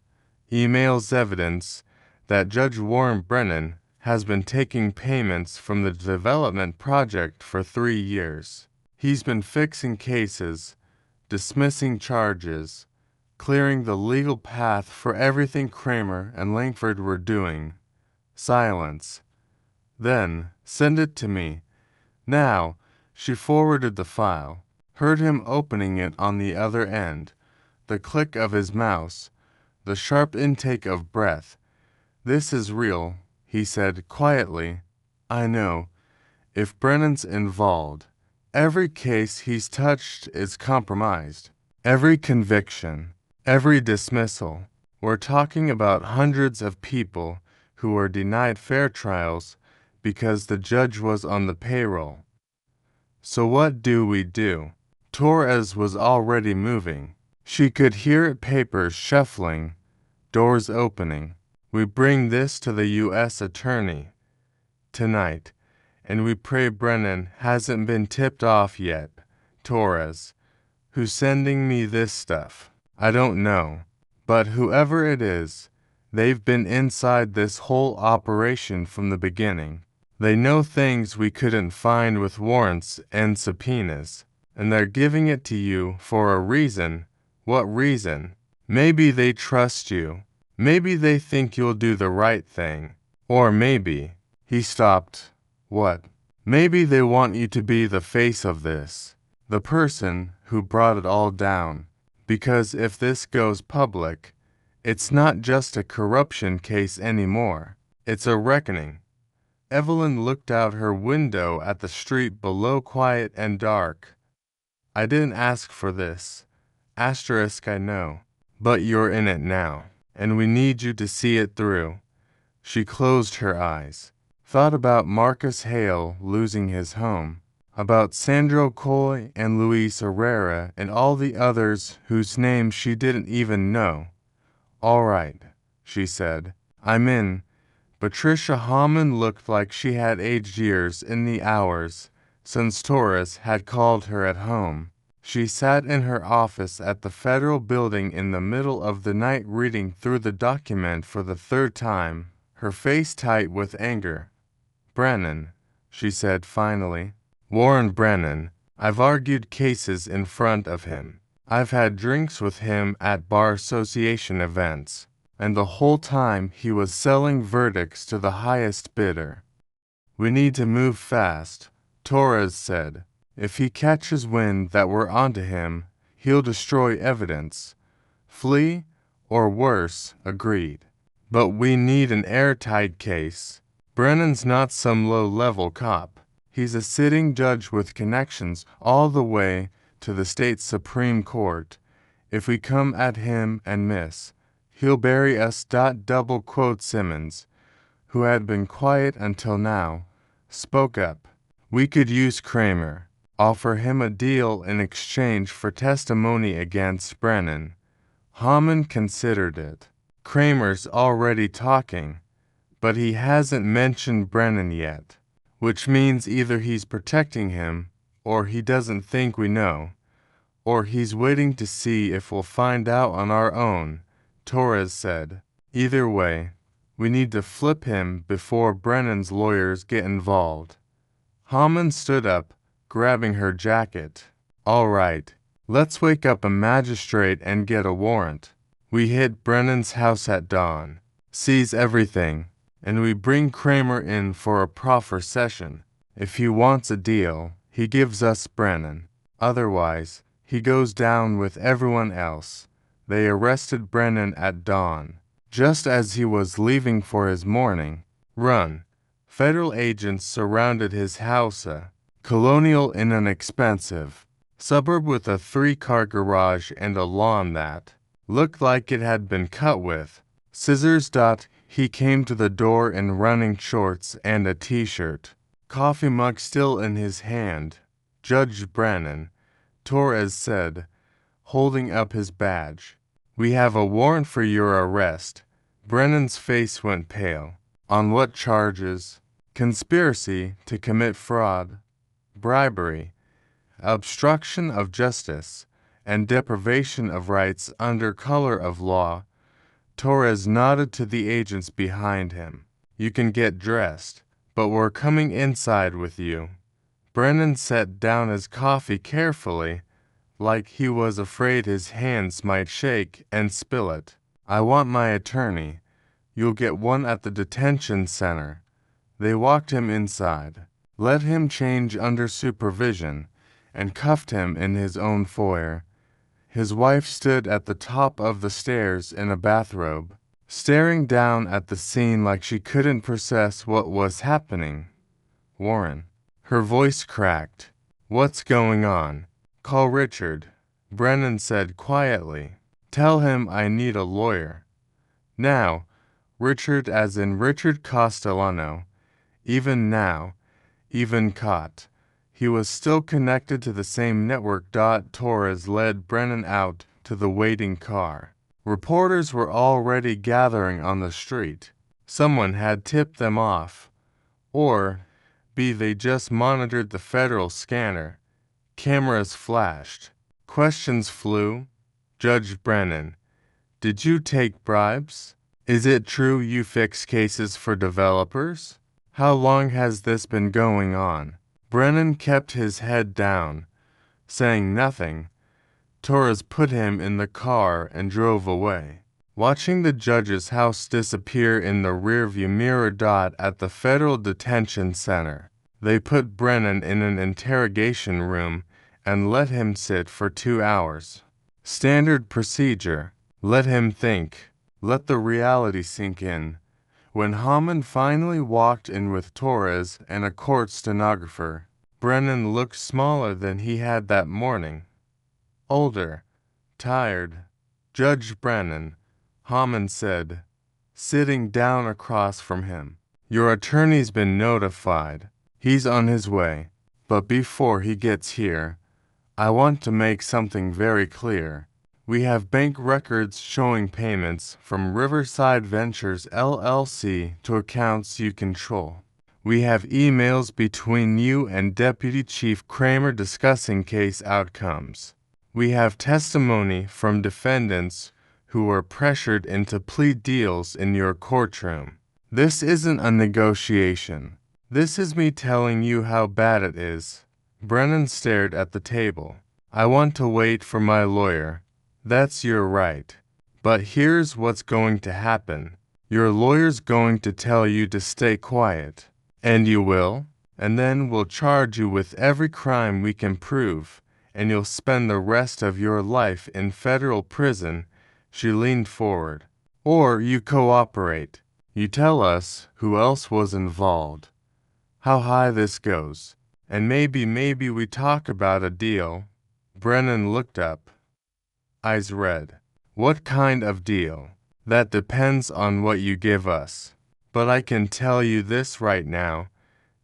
Emails evidence that Judge Warren Brennan has been taking payments from the development project for 3 years. He's been fixing cases, dismissing charges, clearing the legal path for everything Kramer and Langford were doing." Silence. "Then, send it to me. Now." She forwarded the file, heard him opening it on the other end, the click of his mouse, the sharp intake of breath. "This is real," he said quietly. "I know. If Brennan's involved, every case he's touched is compromised. Every conviction, every dismissal. We're talking about hundreds of people who were denied fair trials because the judge was on the payroll. So what do we do?" Torres was already moving. She could hear papers shuffling, doors opening. "We bring this to the U.S. Attorney tonight, and we pray Brennan hasn't been tipped off yet." "Torres, who's sending me this stuff?" "I don't know. But whoever it is, they've been inside this whole operation from the beginning. They know things we couldn't find with warrants and subpoenas, and they're giving it to you for a reason." "What reason?" "Maybe they trust you. Maybe they think you'll do the right thing. Or maybe—" He stopped. "What?" "Maybe they want you to be the face of this, the person who brought it all down. Because if this goes public, it's not just a corruption case anymore. It's a reckoning." Evelyn looked out her window at the street below, quiet and dark. "I didn't ask for this. Asterisk, I know. But you're in it now, and we need you to see it through." She closed her eyes, thought about Marcus Hale losing his home, about Sandro Coy and Luis Herrera and all the others whose names she didn't even know. "All right," she said. "I'm in." Patricia Hammond looked like she had aged years in the hours since Torres had called her at home. She sat in her office at the federal building in the middle of the night, reading through the document for the third time, her face tight with anger. "Brennan," she said finally. "Warren Brennan. I've argued cases in front of him. I've had drinks with him at bar association events. And the whole time he was selling verdicts to the highest bidder." "We need to move fast," Torres said. "If he catches wind that we're onto him, he'll destroy evidence. Flee, or worse." "Agreed. But we need an airtight case. Brennan's not some low-level cop. He's a sitting judge with connections all the way to the state Supreme Court. If we come at him and miss, he'll bury us." Simmons, who had been quiet until now, spoke up. "We could use Kramer. Offer him a deal in exchange for testimony against Brennan." Hammond considered it. "Kramer's already talking, but he hasn't mentioned Brennan yet, which means either he's protecting him, or he doesn't think we know, or he's waiting to see if we'll find out on our own," Torres said. "Either way, we need to flip him before Brennan's lawyers get involved." Hammond stood up, grabbing her jacket. "All right, let's wake up a magistrate and get a warrant. We hit Brennan's house at dawn, seize everything, and we bring Kramer in for a proffer session. If he wants a deal, he gives us Brennan. Otherwise, he goes down with everyone else. They arrested Brennan at dawn, just as he was leaving for his morning run. Federal agents surrounded his house, a colonial in an expensive suburb with a 3-car garage and a lawn that looked like it had been cut with scissors. He came to the door in running shorts and a t-shirt, coffee mug still in his hand. Judge Brennan, Torres said, holding up his badge. "We have a warrant for your arrest." Brennan's face went pale. "On what charges?" "Conspiracy to commit fraud, bribery, obstruction of justice, and deprivation of rights under color of law." Torres nodded to the agents behind him. "You can get dressed, but we're coming inside with you." Brennan set down his coffee carefully, like he was afraid his hands might shake and spill it. "I want my attorney. You'll get one at the detention center." They walked him inside, let him change under supervision, and cuffed him in his own foyer. His wife stood at the top of the stairs in a bathrobe, staring down at the scene like she couldn't process what was happening. "Warren." Her voice cracked. "What's going on?" "Call Richard," Brennan said quietly. "Tell him I need a lawyer." Now, Richard as in Richard Castellano. Even now, even caught, he was still connected to the same network. Torres led Brennan out to the waiting car. Reporters were already gathering on the street. Someone had tipped them off. Or, they just monitored the federal scanner. Cameras flashed. Questions flew. "Judge Brennan, did you take bribes? Is it true you fix cases for developers? How long has this been going on?" Brennan kept his head down, saying nothing. Torres put him in the car and drove away, watching the judge's house disappear in the rearview mirror. At the federal detention center, they put Brennan in an interrogation room and let him sit for 2 hours. Standard procedure. Let him think. Let the reality sink in. When Hammond finally walked in with Torres and a court stenographer, Brennan looked smaller than he had that morning. Older, tired. "Judge Brennan," Hammond said, sitting down across from him, "your attorney's been notified. He's on his way. But before he gets here, I want to make something very clear. We have bank records showing payments from Riverside Ventures LLC to accounts you control. We have emails between you and Deputy Chief Kramer discussing case outcomes. We have testimony from defendants who were pressured into plea deals in your courtroom. This isn't a negotiation. This is me telling you how bad it is." Brennan stared at the table. "I want to wait for my lawyer. That's your right. But here's what's going to happen. Your lawyer's going to tell you to stay quiet. And you will. And then we'll charge you with every crime we can prove, and you'll spend the rest of your life in federal prison." She leaned forward. "Or you cooperate. You tell us who else was involved, how high this goes, and maybe we talk about a deal." Brennan looked up, eyes red. "What kind of deal?" "That depends on what you give us. But I can tell you this right now.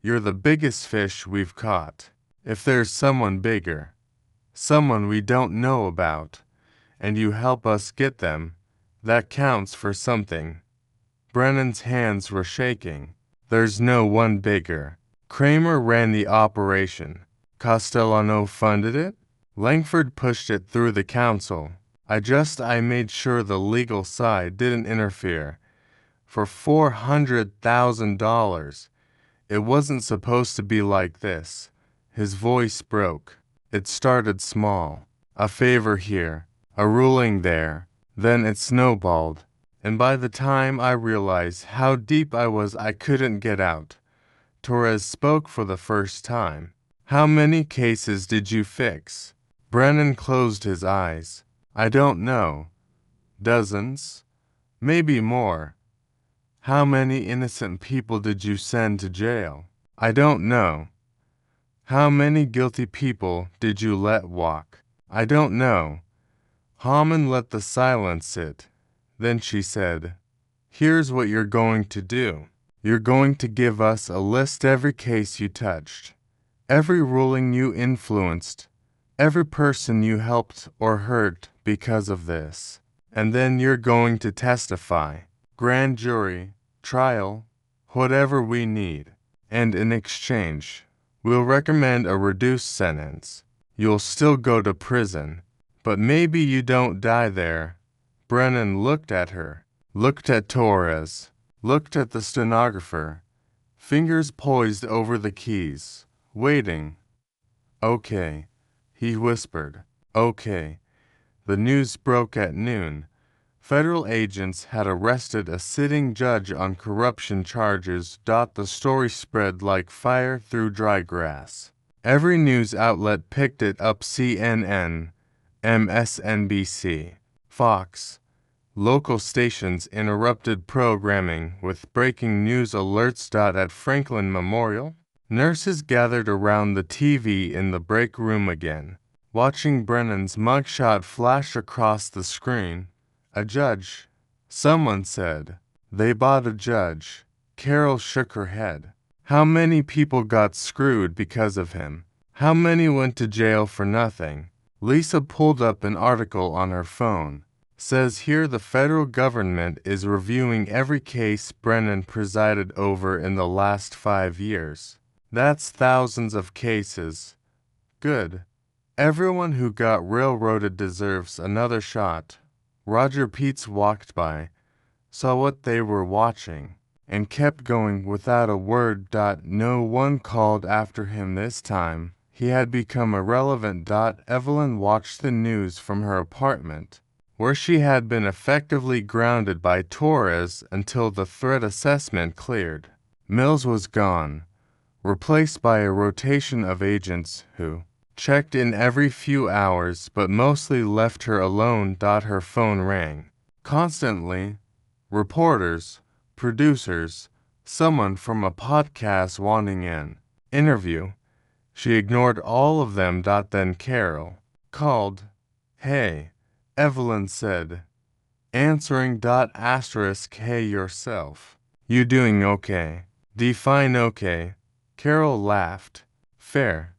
You're the biggest fish we've caught. If there's someone bigger, someone we don't know about, and you help us get them, that counts for something." Brennan's hands were shaking. "There's no one bigger. Kramer ran the operation. Castellano funded it. Langford pushed it through the council. I made sure the legal side didn't interfere. For $400,000. It wasn't supposed to be like this." His voice broke. "It started small. A favor here, a ruling there. Then it snowballed. And by the time I realized how deep I was, I couldn't get out." Torres spoke for the first time. How many cases did you fix? Brennan closed his eyes. I don't know. Dozens? Maybe more. How many innocent people did you send to jail? I don't know. How many guilty people did you let walk? I don't know. Haman let the silence sit. Then she said, Here's what you're going to do. You're going to give us a list every case you touched, every ruling you influenced, every person you helped or hurt because of this. And then you're going to testify, grand jury, trial, whatever we need. And in exchange, we'll recommend a reduced sentence. You'll still go to prison, but maybe you don't die there. Brennan looked at her, looked at Torres, looked at the stenographer, fingers poised over the keys, waiting. Okay, he whispered. Okay. The news broke at noon. Federal agents had arrested a sitting judge on corruption charges. The story spread like fire through dry grass. Every news outlet picked it up: CNN, MSNBC, Fox. Local stations interrupted programming with breaking news alerts. At Franklin Memorial, nurses gathered around the TV in the break room again, watching Brennan's mugshot flash across the screen. A judge, someone said. They bought a judge. Carol shook her head. How many people got screwed because of him? How many went to jail for nothing? Lisa pulled up an article on her phone. Says here the federal government is reviewing every case Brennan presided over in the last 5 years. That's thousands of cases. Good. Everyone who got railroaded deserves another shot. Roger Peets walked by, saw what they were watching, and kept going without a word. No one called after him this time. He had become irrelevant. Evelyn watched the news from her apartment, where she had been effectively grounded by Torres until the threat assessment cleared. Mills was gone, replaced by a rotation of agents who checked in every few hours but mostly left her alone. Her phone rang constantly. Reporters, producers, someone from a podcast wanting an interview. She ignored all of them. Then Carol called. Hey, Evelyn said, answering. Hey yourself. You doing okay? Define okay. Carol laughed. Fair.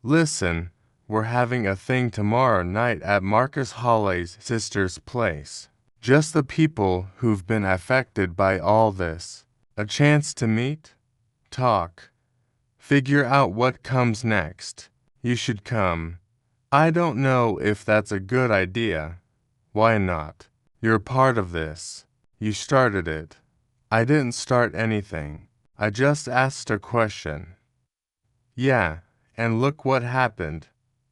Listen, we're having a thing tomorrow night at Marcus Hawley's sister's place. Just the people who've been affected by all this. A chance to meet, talk, figure out what comes next. You should come. I don't know if that's a good idea. Why not? You're part of this. You started it. I didn't start anything. I just asked a question. Yeah, and look what happened.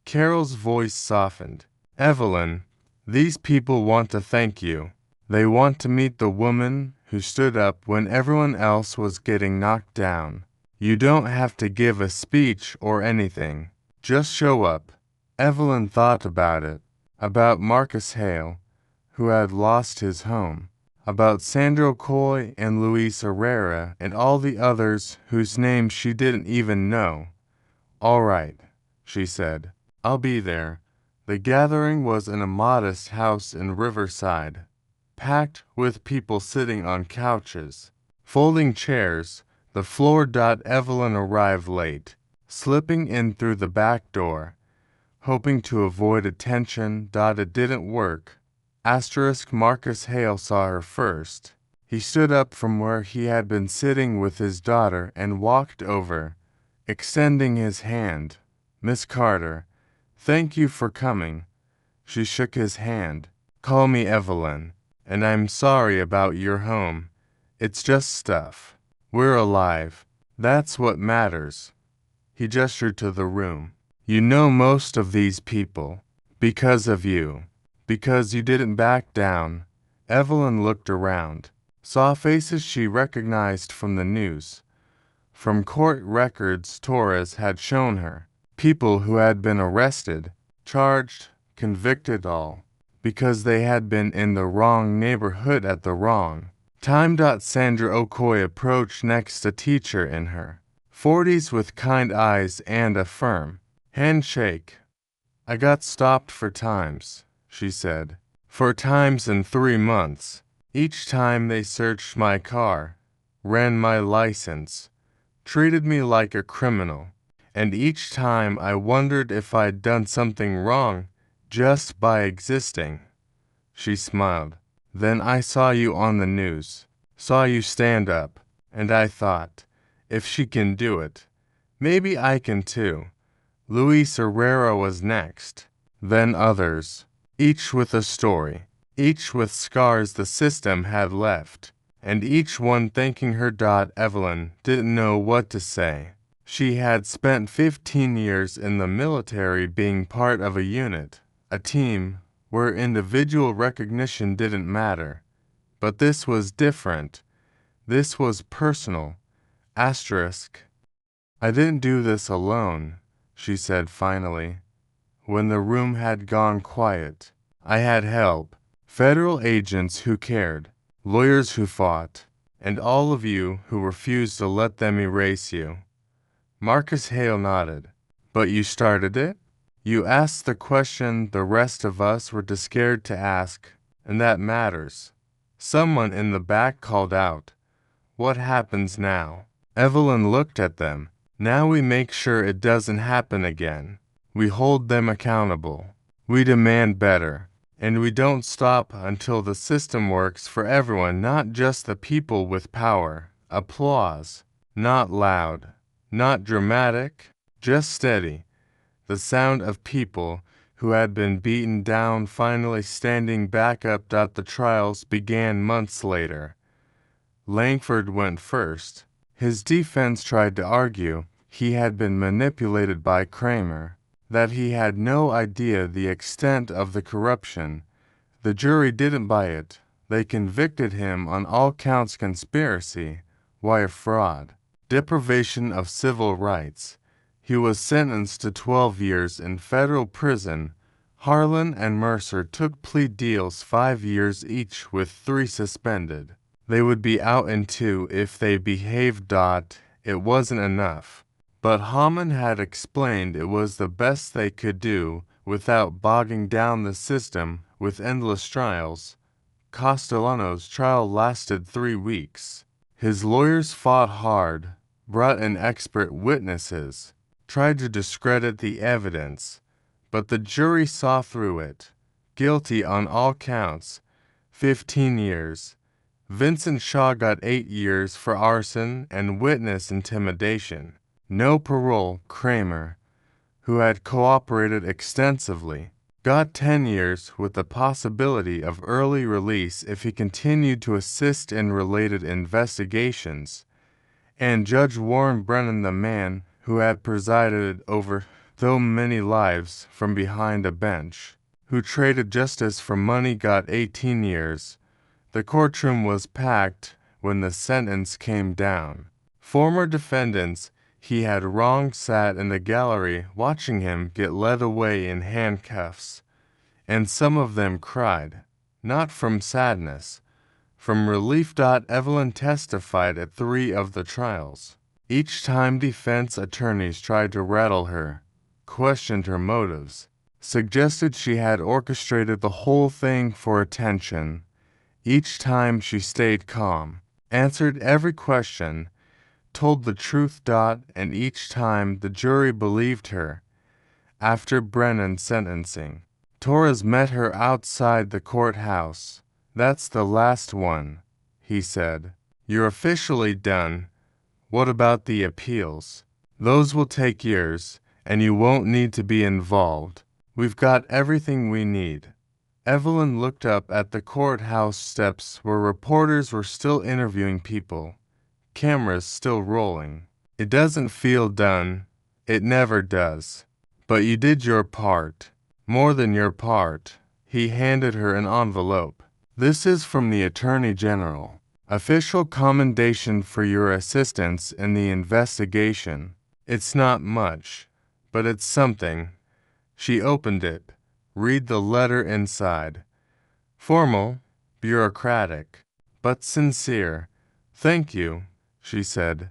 Carol's voice softened. Evelyn, these people want to thank you. They want to meet the woman who stood up when everyone else was getting knocked down. You don't have to give a speech or anything. Just show up. Evelyn thought about it. About Marcus Hale, who had lost his home. About Sandro Coy and Luis Herrera and all the others whose names she didn't even know. All right, she said. I'll be there. The gathering was in a modest house in Riverside, packed with people sitting on couches, folding chairs, the floor. Evelyn arrived late, slipping in through the back door, hoping to avoid attention. It didn't work. Marcus Hale saw her first. He stood up from where he had been sitting with his daughter and walked over, extending his hand. Miss Carter, thank you for coming. She shook his hand. Call me Evelyn, and I'm sorry about your home. It's just stuff. We're alive. That's what matters. He gestured to the room. You know most of these people. Because of you. Because you didn't back down. Evelyn looked around, saw faces she recognized from the news, from court records Torres had shown her. People who had been arrested, charged, convicted all, because they had been in the wrong neighborhood at the wrong time. Sandra Okoye approached next, a teacher in her 40s with kind eyes and a firm handshake. I got stopped 4 times, she said. 4 times in 3 months. Each time they searched my car, ran my license, treated me like a criminal, and each time I wondered if I'd done something wrong just by existing. She smiled. Then I saw you on the news, saw you stand up, and I thought, if she can do it, maybe I can too. Luis Herrera was next, then others, each with a story, each with scars the system had left, and each one thanking her. Evelyn didn't know what to say. She had spent 15 years in the military, being part of a unit, a team, where individual recognition didn't matter. But this was different. This was personal. Asterisk. I didn't do this alone, she said finally, when the room had gone quiet. I had help. Federal agents who cared, lawyers who fought, and all of you who refused to let them erase you. Marcus Hale nodded. But you started it? You asked the question the rest of us were too scared to ask, and that matters. Someone in the back called out. What happens now? Evelyn looked at them. Now we make sure it doesn't happen again. We hold them accountable. We demand better. And we don't stop until the system works for everyone, not just the people with power. Applause. Not loud. Not dramatic. Just steady. The sound of people who had been beaten down finally standing back up. The trials began months later. Langford went first. His defense tried to argue he had been manipulated by Kramer, that he had no idea the extent of the corruption. The jury didn't buy it. They convicted him on all counts: conspiracy, wire fraud, deprivation of civil rights. He was sentenced to 12 years in federal prison. Harlan and Mercer took plea deals, 5 years each with 3 suspended. They would be out in 2 if they behaved. It wasn't enough. But Haman had explained it was the best they could do without bogging down the system with endless trials. Castellano's trial lasted 3 weeks. His lawyers fought hard, brought in expert witnesses, tried to discredit the evidence, but the jury saw through it. Guilty on all counts, 15 years. Vincent Shaw got 8 years for arson and witness intimidation. No parole. Kramer, who had cooperated extensively, got 10 years with the possibility of early release if he continued to assist in related investigations. And Judge Warren Brennan, the man who had presided over so many lives from behind a bench, who traded justice for money, got 18 years. The courtroom was packed when the sentence came down. Former defendants he had wronged sat in the gallery watching him get led away in handcuffs, and some of them cried, not from sadness, from relief. Evelyn testified at 3 of the trials. Each time defense attorneys tried to rattle her, questioned her motives, suggested she had orchestrated the whole thing for attention. Each time she stayed calm, answered every question, told the truth. And each time the jury believed her. After Brennan's sentencing, Torres met her outside the courthouse. That's the last one, he said. You're officially done. What about the appeals? Those will take years, and you won't need to be involved. We've got everything we need. Evelyn looked up at the courthouse steps where reporters were still interviewing people, cameras still rolling. It doesn't feel done. It never does. But you did your part. More than your part. He handed her an envelope. This is from the Attorney General. Official commendation for your assistance in the investigation. It's not much, but it's something. She opened it. Read the letter inside. Formal, bureaucratic, but sincere. Thank you, she said.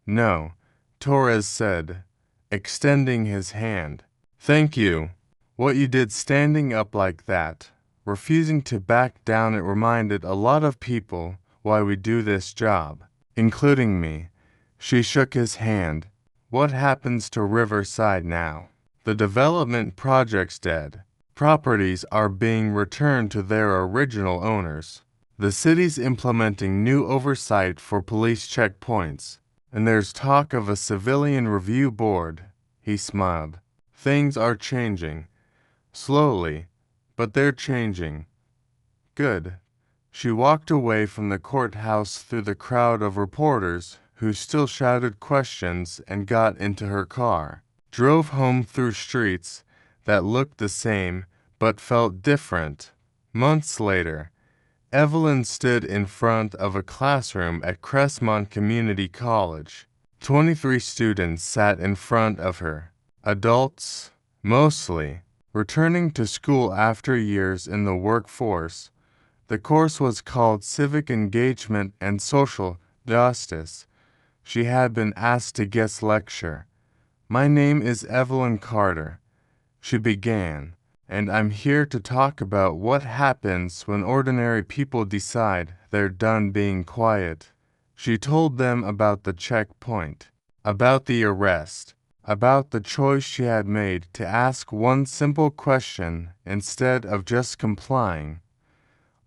No, Torres said, extending his hand. Thank you. What you did standing up like that, refusing to back down, it reminded a lot of people why we do this job, including me. She shook his hand. What happens to Riverside now? The development project's dead. Properties are being returned to their original owners. The city's implementing new oversight for police checkpoints, and there's talk of a civilian review board. He smiled. Things are changing. Slowly, but they're changing. Good. She walked away from the courthouse through the crowd of reporters who still shouted questions and got into her car. Drove home through streets that looked the same but felt different. Months later, Evelyn stood in front of a classroom at Crestmont Community College. 23 students sat in front of her. Adults, mostly, returning to school after years in the workforce. The course was called Civic Engagement and Social Justice. She had been asked to guest lecture. My name is Evelyn Carter, she began, and I'm here to talk about what happens when ordinary people decide they're done being quiet. She told them about the checkpoint, about the arrest, about the choice she had made to ask one simple question instead of just complying.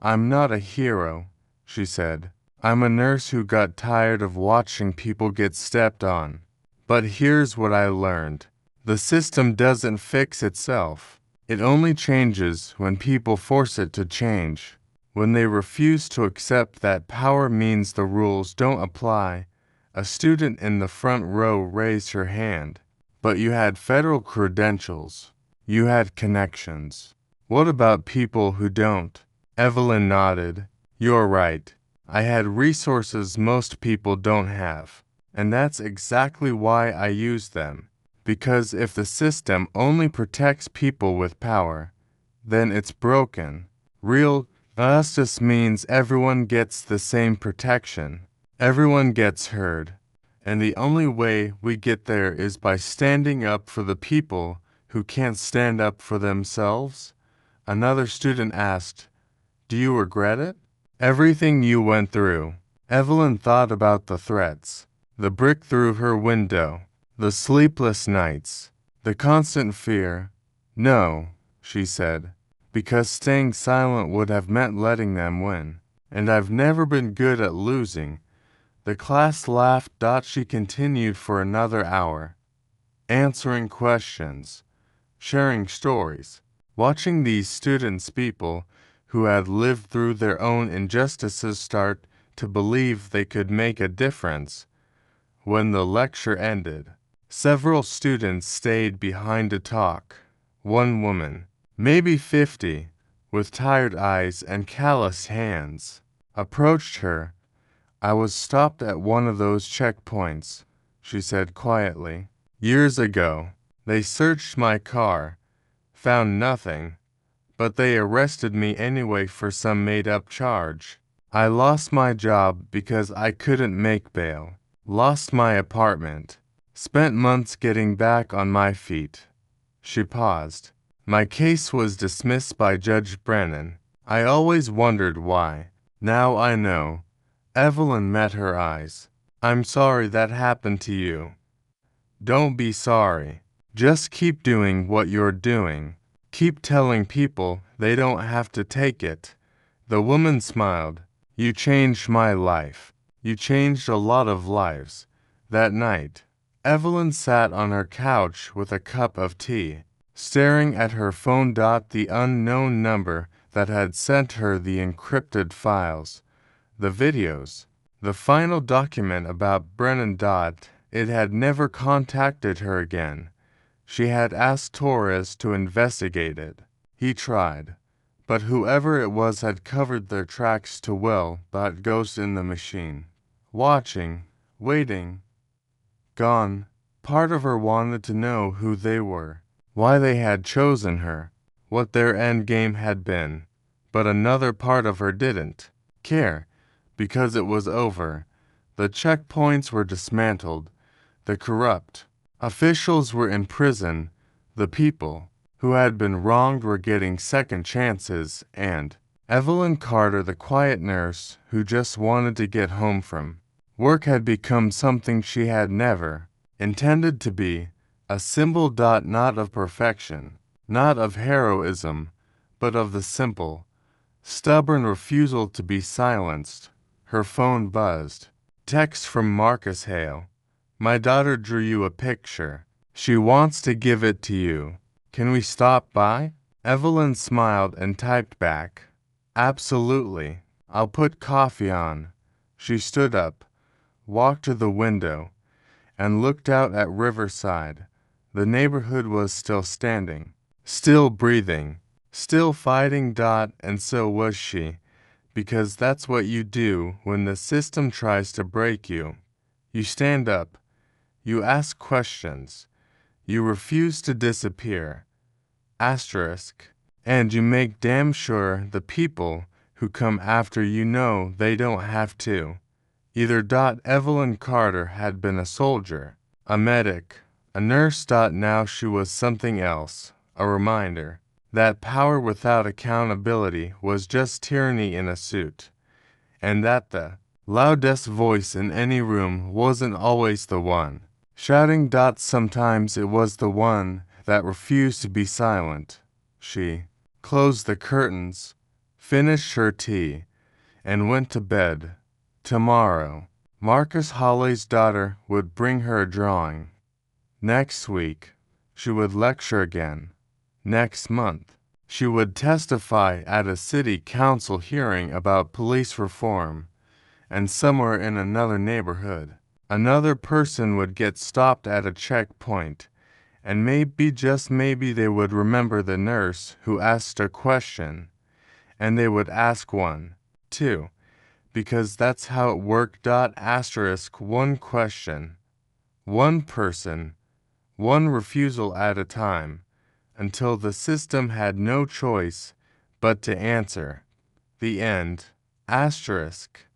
I'm not a hero, she said. I'm a nurse who got tired of watching people get stepped on. But here's what I learned. The system doesn't fix itself. It only changes when people force it to change. When they refuse to accept that power means the rules don't apply. A student in the front row raised her hand. But you had federal credentials. You had connections. What about people who don't? Evelyn nodded. You're right. I had resources most people don't have. And that's exactly why I use them. Because if the system only protects people with power, then it's broken. Real justice means everyone gets the same protection. Everyone gets heard. And the only way we get there is by standing up for the people who can't stand up for themselves. Another student asked, Do you regret it? Everything you went through. Evelyn thought about the threats. The brick through her window, the sleepless nights, the constant fear. No, she said, because staying silent would have meant letting them win. And I've never been good at losing. The class laughed. She continued for another hour, answering questions, sharing stories, watching these students, people who had lived through their own injustices, start to believe they could make a difference. When the lecture ended, several students stayed behind to talk. One woman, maybe 50, with tired eyes and calloused hands, approached her. I was stopped at one of those checkpoints, she said quietly. Years ago, they searched my car, found nothing, but they arrested me anyway for some made-up charge. I lost my job because I couldn't make bail. Lost my apartment. Spent months getting back on my feet. She paused. My case was dismissed by Judge Brennan. I always wondered why. Now I know. Evelyn met her eyes. I'm sorry that happened to you. Don't be sorry. Just keep doing what you're doing. Keep telling people they don't have to take it. The woman smiled. You changed my life. You changed a lot of lives. That night, Evelyn sat on her couch with a cup of tea, staring at her phone. The unknown number that had sent her the encrypted files, the videos, the final document about Brennan. It had never contacted her again. She had asked Torres to investigate it. He tried. But whoever it was had covered their tracks too well. That ghost in the machine. Watching, waiting, gone. part of her wanted to know who they were, why they had chosen her, what their end game had been. But another part of her didn't care, because it was over. The checkpoints were dismantled. The corrupt officials were in prison. The people who had been wronged were getting second chances, and Evelyn Carter, the quiet nurse who just wanted to get home from work, had become something she had never intended to be, a symbol. Not of perfection, not of heroism, but of the simple, stubborn refusal to be silenced. Her phone buzzed. Text from Marcus Hale. My daughter drew you a picture. She wants to give it to you. Can we stop by? Evelyn smiled and typed back, absolutely. I'll put coffee on. She stood up, walked to the window, and looked out at Riverside. The neighborhood was still standing, still breathing, still fighting. And so was she, because that's what you do when the system tries to break you. You stand up, you ask questions, you refuse to disappear. Asterisk. And you make damn sure the people who come after you know they don't have to. Either. Evelyn Carter had been a soldier, a medic, a nurse. Now she was something else, a reminder that power without accountability was just tyranny in a suit, and that the loudest voice in any room wasn't always the one shouting. Sometimes it was the one that refused to be silent. She closed the curtains, finished her tea, and went to bed. Tomorrow, Marcus Hawley's daughter would bring her a drawing. Next week, she would lecture again. Next month, she would testify at a city council hearing about police reform. And somewhere in another neighborhood, another person would get stopped at a checkpoint, and maybe, just maybe, they would remember the nurse who asked a question, and they would ask one, too, because that's how it worked. Asterisk. One question, one person, one refusal at a time, until the system had no choice but to answer. The end. Asterisk.